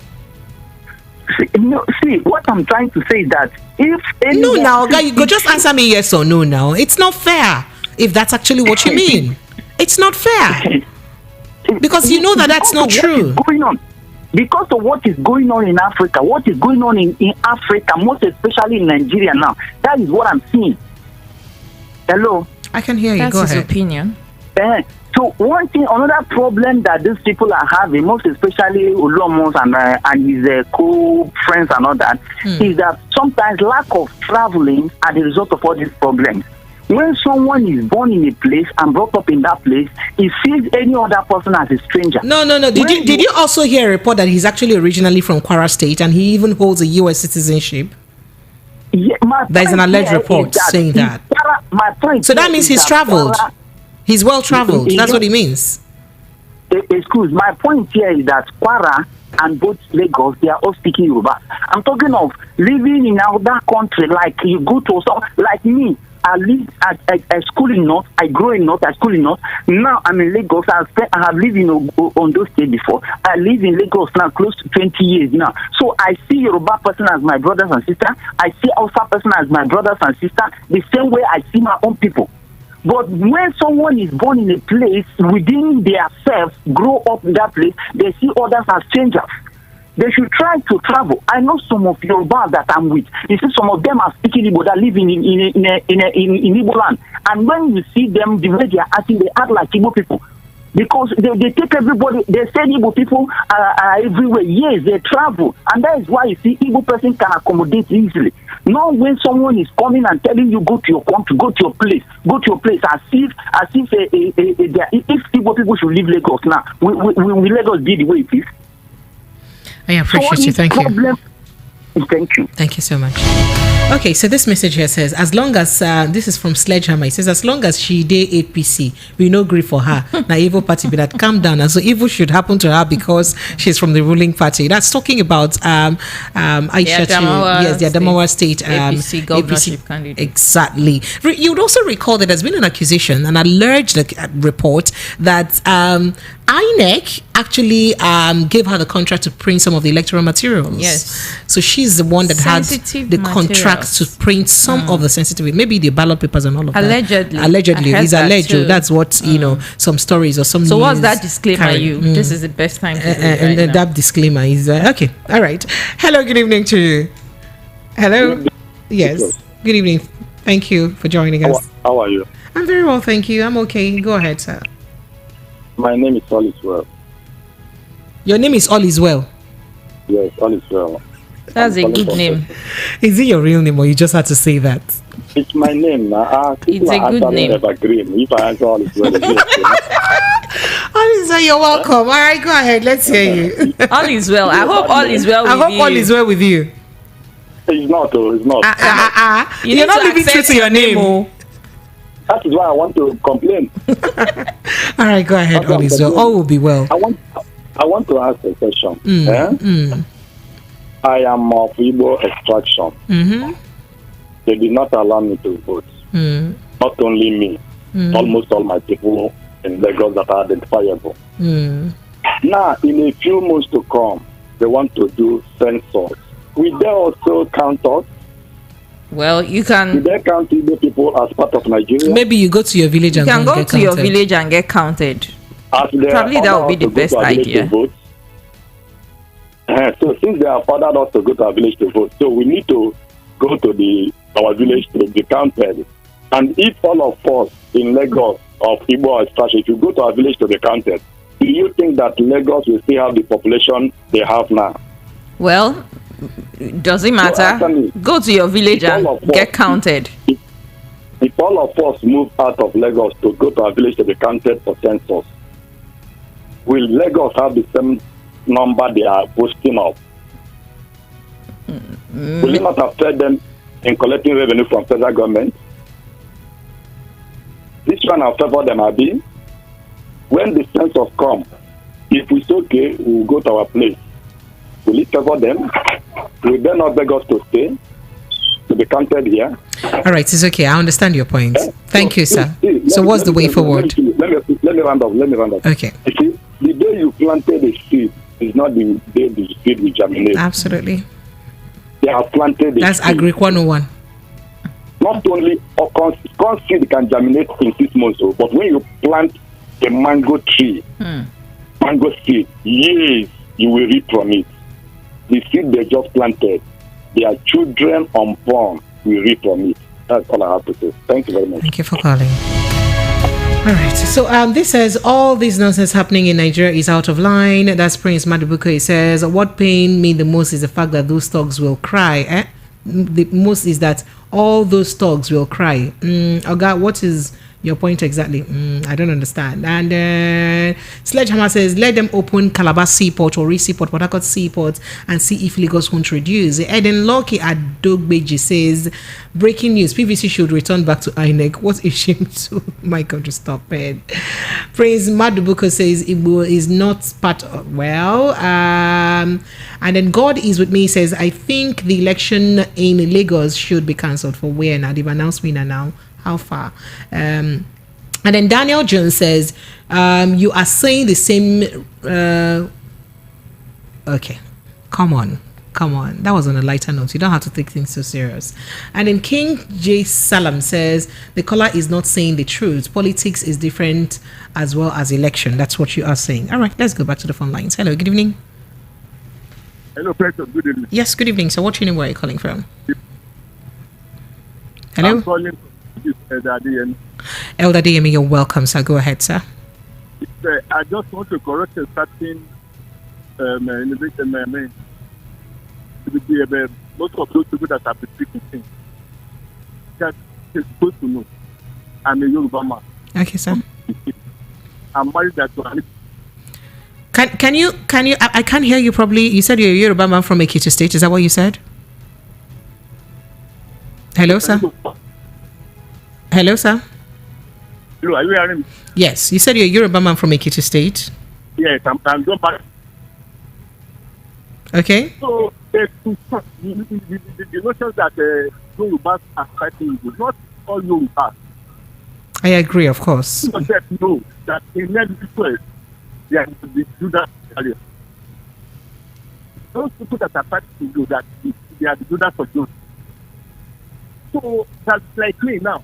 see, what I'm trying to say is that if No, now, guy, you go just answer me yes or no now. It's not fair if that's actually what you mean. It's not fair. Because you know that that's not true. Going on. Because of what is going on in Africa, what is going on in Africa, most especially in Nigeria now, that is what I'm seeing. Hello? I can hear you. That's Go his ahead. opinion. So one thing, another problem that these people are having, most especially Olomos and his co-friends and all that, is that sometimes lack of traveling are the result of all these problems. When someone is born in a place and brought up in that place, he sees any other person as a stranger. No. Did you also hear a report that he's actually originally from Kwara State and he even holds a U.S. citizenship? Yeah, there's an alleged report saying that. My point. So that means he's traveled. He's well traveled. That's what he means. Excuse. My point here is that Kwara and both Lagos, they are all speaking Yoruba. I'm talking of living in another country, like you go to some, like me. I live at school in North. I grow in North. I school in North. Now I'm in Lagos. I have lived in Ondo State before. I live in Lagos now close to 20 years now. So I see Yoruba person as my brothers and sisters. I see Hausa person as my brothers and sisters. The same way I see my own people. But when someone is born in a place within their self, grow up in that place, they see others as strangers. They should try to travel. I know some of Yoruba that I'm with. You see, some of them are speaking Igbo that live in Igbo land. And when you see them, the way they are acting, they act like Igbo people. Because they take everybody, they say Igbo people are everywhere. Yes, they travel. And that is why you see Igbo person can accommodate easily. Not when someone is coming and telling you go to your country, go to your place, as if Igbo people should leave Lagos now. Will Lagos be the way it is? I appreciate you. Thank you. Thank you. Thank you so much. Okay, so this message here says, as long as this is from Sledgehammer, it says, as long as she dey APC, we no agree for her. Now evil party be that calm down, and so evil should happen to her because she's from the ruling party. That's talking about Aisha, the Adamawa State APC governorship candidate. Exactly. You would also recall that there's been an accusation, an alleged report that INEC actually gave her the contract to print some of the electoral materials. Yes. So she's the one that had the contract to print some of the sensitive, maybe the ballot papers and all of Allegedly. that. Allegedly. It's alleged. That's what, some stories or some So news what's that disclaimer carry. This is the best time to do it and right now. that disclaimer is, okay. All right. Hello, good evening to you. Hello? Yes. Good evening. Thank you for joining us. How are you? I'm very well, thank you. I'm okay. Go ahead, sir. My name is All Is Well. Your name is All Is Well? Yes, All Is Well. That's a good name. Is it your real name or you just had to say that? It's my name now. It's a good name. Evergreen. If I answer All Is Well, All Is Well, you're welcome. All right, go ahead. Let's hear you. All is well. I hope all is well with you. I hope all is well with you. It's not, though. It's not. You're not living true to your name. That is why I want to complain. All right, go ahead. All is well. All will be well. I want to ask a question. I am of Igbo extraction. Mm-hmm. They did not allow me to vote. Not only me, almost all my people in Lagos that are identifiable. Now, in a few months to come, they want to do census. Will they also count us? Well, you can. Will they count Igbo people as part of Nigeria? Maybe you go to your village and go to your village and get counted. Probably that would be the best idea. So since they have ordered us to go to our village to vote, so we need to go to our village to be counted. And if all of us in Lagos of Igbo extraction, if you go to our village to be counted, do you think that Lagos will still have the population they have now? Well, does it matter? Go to your village and get counted. If all of us move out of Lagos to go to our village to be counted for census, will Lagos have the same number they are boasting of? Will it not affect them in collecting revenue from federal government? This one will favor them, Abi. When the census comes, if we say, okay, we will go to our place, will it favor them? Will they not beg us to stay, to be counted here? All right, it's okay. I understand your point. Thank you, sir. So what's the way forward? Let me round up. Okay. You see, the day you planted a seed is not the day the seed will germinate. Absolutely. they have planted. That's Agri 101. Not only corn seed can germinate in 6 months, but when you plant a mango tree, mango seed, yes, you will reap from it. The seed they just planted, their children unborn will reap from it. That's all I have to say. Thank you very much. Thank you for calling. All right. So this says all this nonsense happening in Nigeria is out of line. That's Prince Madubuko. He says what pain me the most is the fact that those thugs will cry. The most is that all those thugs will cry. Oga, what is your point exactly? I don't understand. And Sledgehammer says, let them open Calabar Seaport or Seaport, Port Harcourt Seaport, and see if Lagos won't reduce. Eden Loki at Dogbeji says, breaking news, PVC should return back to INEC. What a shame to my country, stop it. Prince Madubuko says, Igbo is not part of, well, and then God is with me says, I think the election in Lagos should be cancelled for where now? They've announced winner now. How far? And then Daniel Jones says, you are saying the same. Okay, come on. That was on a lighter note. You don't have to take things so serious. And then King J. Salam says, the caller is not saying the truth. Politics is different as well as election. That's what you are saying. All right, let's go back to the phone lines. Hello, good evening. Hello, President. Good evening. Yes, good evening. So, what's your name? Where are you calling from? Hello. I'm calling from Elder Adeyemi. Elder Adeyemi, you're welcome, sir. Go ahead, sir. I just want to correct a certain most of those people that are speaking things. That is supposed to know. I'm a Yoruba man. Okay, sir. I'm married to an. Can you? I can't hear you properly. You said you're a Yoruba man from Ekiti State. Is that what you said? Hello, sir. Hello, sir. Hello, are you hearing me? Yes, you said you're a Yoruba man from Ekiti State. Yes, I'm just back. Okay. So, the notion that Yorubas are fighting is not all Yorubas. I agree, of course. You just know that in every place, they are the Judas area. Those people that are fighting you, that they are the Judas for Jews. So, that's like me now.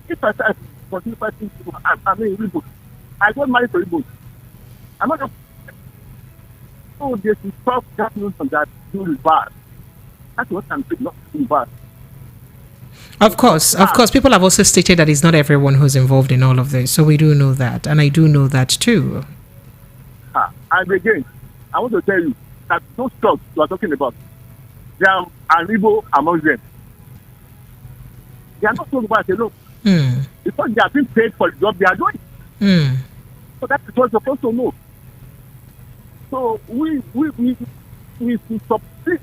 If I start continue fighting people, I mean, Igbo. I got married to Igbo. I'm not. So they should stop that notion that doing bad. That's what I'm saying, not doing bad. Of course. People have also stated that it's not everyone who's involved in all of this. So we do know that, and I do know that too. And again, I want to tell you that those thugs you are talking about, there are an Igbo among them. They are not talking about alone. Because they are being paid for the job they are doing. So that is what you're supposed to know. So we stop this.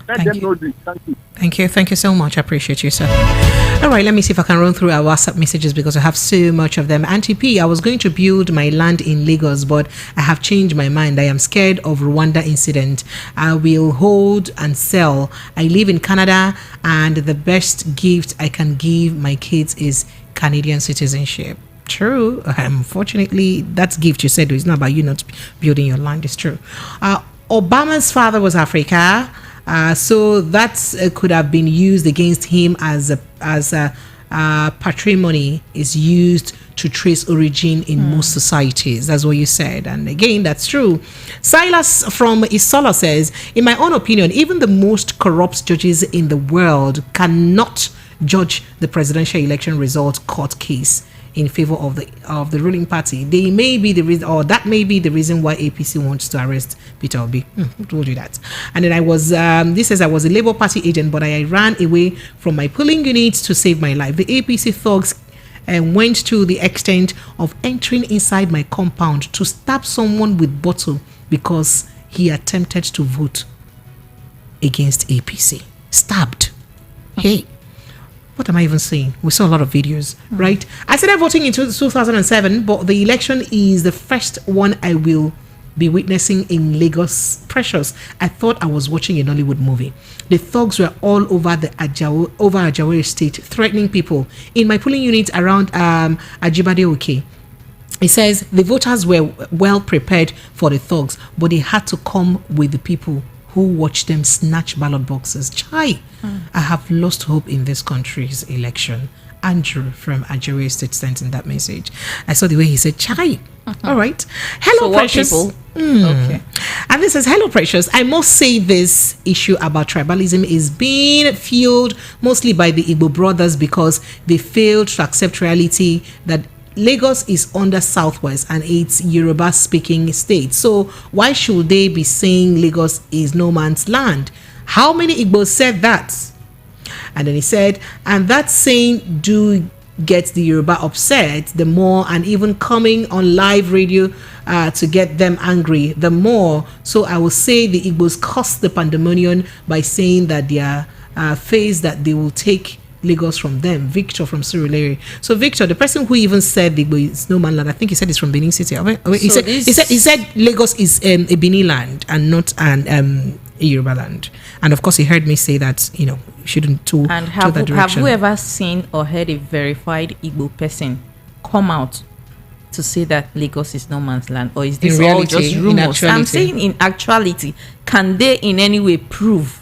Let them know this. Thank you. Thank you so much. I appreciate you, sir. All right, let me see if I can run through our WhatsApp messages because I have so much of them. Auntie P, I was going to build my land in Lagos, but I have changed my mind. I am scared of Rwanda incident. I will hold and sell. I live in Canada, and the best gift I can give my kids is Canadian citizenship. True. Unfortunately, that gift you said is not about you not building your land. It's true. Obama's father was Africa. So that could have been used against him as patrimony is used to trace origin in most societies. That's what you said. And again, that's true. Silas from Isola says, in my own opinion, even the most corrupt judges in the world cannot judge the presidential election result court case in favor of the ruling party. They may be the reason, or that may be the reason why APC wants to arrest Peter Obi. Who told you that? And then I was, this says I was a Labour Party agent, but I ran away from my polling unit to save my life. The APC thugs went to the extent of entering inside my compound to stab someone with bottle because he attempted to vote against APC. Stabbed. Hey. What am I even saying? We saw a lot of videos, right? I started voting in 2007, but the election is the first one I will be witnessing in Lagos. Precious. I thought I was watching a Nollywood movie. The thugs were all over the Ajawere Estate, threatening people. In my polling unit around Ajibade Oke, it says the voters were well prepared for the thugs, but they had to come with the people who watch them snatch ballot boxes. Chai, I have lost hope in this country's election. Andrew from Ajere State sent in that message. I saw the way he said chai. All right. Hello, So Precious. what people? Okay. And this says, hello, Precious. I must say this issue about tribalism is being fueled mostly by the Igbo brothers because they failed to accept reality that Lagos is under Southwest and it's Yoruba-speaking state. So why should they be saying Lagos is no man's land? How many Igbos said that? And then he said, and that saying do get the Yoruba upset the more, and even coming on live radio to get them angry the more. So I will say the Igbos caused the pandemonium by saying that their face that they will take Lagos from them. Victor from Surulere. So Victor, the person who even said Igbo is no man land, I think he said it's from Benin City. He said Lagos is a Benin land and not an a Yoruba land. And of course he heard me say that, you know, shouldn't to And to that direction. have you ever seen or heard a verified Igbo person come out to say that Lagos is no man's land, or is this In all reality, just in rumors? I'm actuality. saying in actuality, can they in any way prove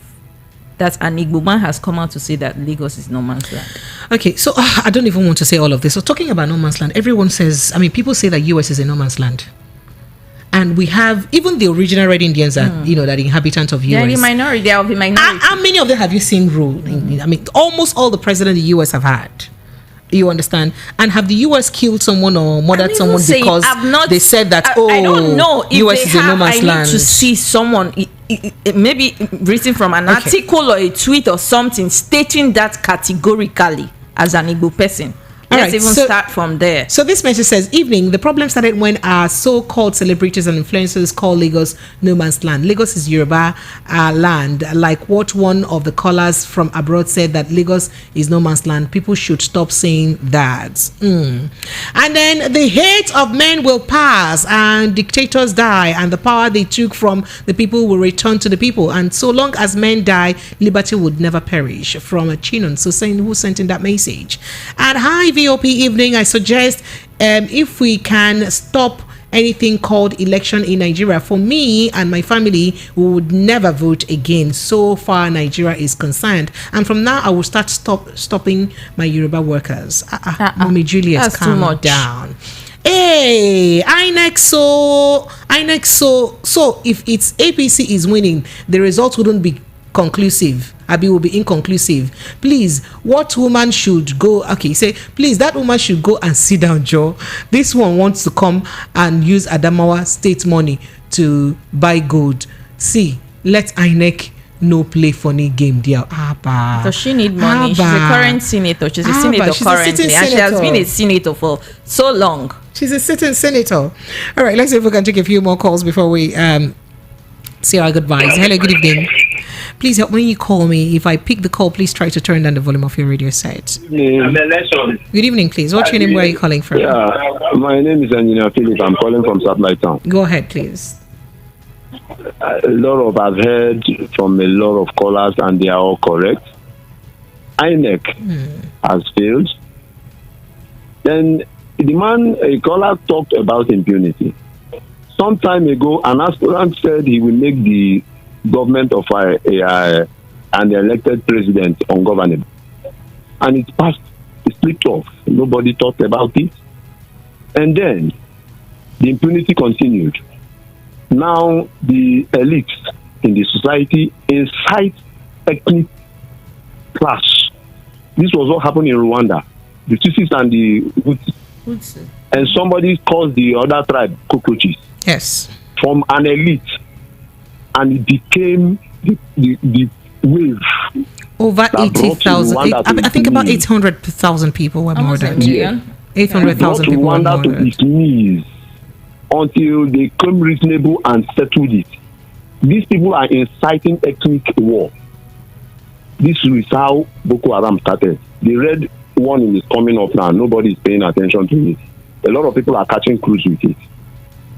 that an Igbo man has come out to say that Lagos is no man's land? Okay, so I don't even want to say all of this. So talking about no man's land, everyone says, I mean, people say that US is a no man's land. And we have even the original Red Indians that, you know, that inhabitants of US. They're the minority. They are the minority. How many of them have you seen rule? I mean, almost all the presidents the US have had. You understand? And have the US killed someone or murdered someone because they said that, I don't know if US they is a no have, man's I land? need to see someone, maybe written from an article or a tweet or something stating that categorically as an Igbo person. Let's even start from there. So this message says, evening, the problem started when our so-called celebrities and influencers call Lagos no man's land. Lagos is Yoruba land. Like what one of the callers from abroad said, that Lagos is no man's land. People should stop saying that. And then the hate of men will pass and dictators die, and the power they took from the people will return to the people. And so long as men die, liberty would never perish. From a Chinon, so saying who sent in that message. And hi, VOP evening, I suggest if we can stop anything called election in Nigeria, for me and my family, we would never vote again so far Nigeria is concerned. And from now I will start stopping my Yoruba workers. Mommy Juliet, That's calm too much. down. Hey, INEC, so if it's APC is winning, the result wouldn't be conclusive. Abi will be inconclusive. Please, what woman should go? Okay, say please, that woman should go and sit down, Joe. This one wants to come and use Adamawa state money to buy gold. See, let INEC no play funny game there. Does she need money? She's a current senator. She's a senator She's a currently, sitting and she has senator. been a senator for so long. She's a sitting senator. All right, let's see if we can take a few more calls before we say our goodbyes. Hello, good evening. Please help when you call me. If I pick the call, please try to turn down the volume of your radio set. Good evening, please. What's your name? Where are you calling from? Yeah, my name is Engineer Philip. I'm calling from Satellite Town. Go ahead, please. A lot of I've heard from a lot of callers, and they are all correct. INEC has failed. Then a caller talked about impunity. Some time ago, an aspirant said he will make the government of an elected president ungovernable, and it passed. It slipped off. Nobody talked about it, and then the impunity continued. Now the elites in the society incite ethnic clash. This was what happened in Rwanda. The Tutsis and the Hutus, and somebody calls the other tribe cockroaches. Yes. From an elite, and it became the wave. Over 80,000. I think about 800,000 people were murdered. Yeah. 800,000 people were Rwanda to murdered. its knees until they came reasonable and settled it. These people are inciting ethnic war. This is how Boko Haram started. The red warning is coming up now. Nobody is paying attention to it. A lot of people are catching cruise with it.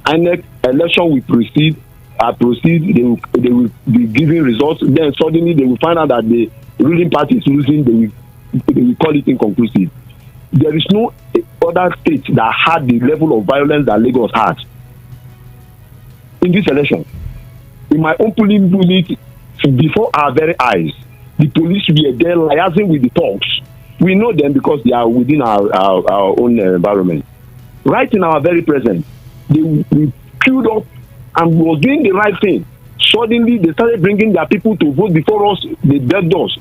INEC election will proceed. They will be giving results. Then suddenly they will find out that the ruling party is losing. They will call it inconclusive. There is no other state that had the level of violence that Lagos had in this election. A in my own polling unit before our very eyes. The police were there liaising with the thugs. We know them because they are within our own environment. Right in our very presence, we queued up and was doing the right thing. Suddenly, they started bringing their people to vote before us. They begged us,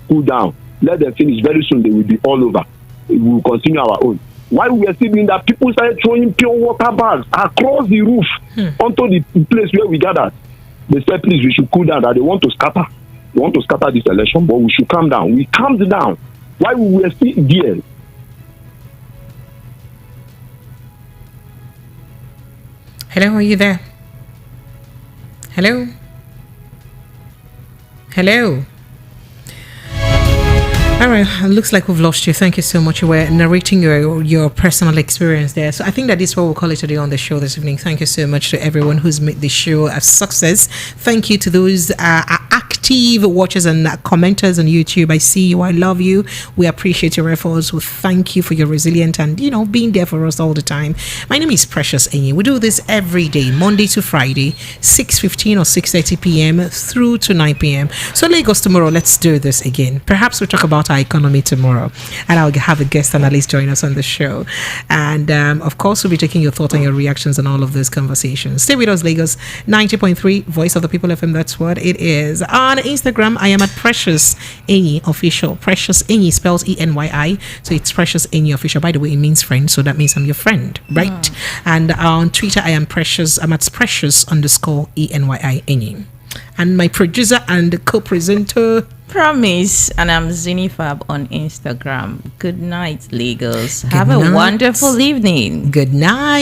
cool down, let them finish. Very soon, they will be all over. We will continue our own. While we were still doing that, people started throwing pure water bags across the roof onto the place where we gathered. They said, please, we should cool down, that they want to scatter. They want to scatter this election, but we should calm down. We calmed down while we were still there. Hello, are you there? Hello? Hello? All right, looks like we've lost you. Thank you so much. You were narrating your personal experience there. So I think that is what we'll call it today on the show this evening. Thank you so much to everyone who's made the show a success. Thank you to those active watchers and commenters on YouTube. I see you. I love you. We appreciate your efforts. We thank you for your resilience and, being there for us all the time. My name is Precious Enyi. We do this every day, Monday to Friday, 6:15 or 6:30 p.m. through to 9 p.m. So Lagos tomorrow, let's do this again. Perhaps we'll talk about our economy tomorrow, and I'll have a guest analyst join us on the show. And of course, we'll be taking your thoughts and your reactions on all of those conversations. Stay with us, Lagos 90.3 Voice of the People FM. That's what it is. On Instagram, I am at Precious Enyi Official. Precious Enyi spells ENYI, so it's Precious Enyi Official. By the way, it means friend, so that means I'm your friend, right? And on Twitter, I am Precious. I'm at Precious_ENYI Enyi. And my producer and co-presenter, Promise, and I'm Zinifab on Instagram. Good night, Lagos. Have a wonderful evening. Good night.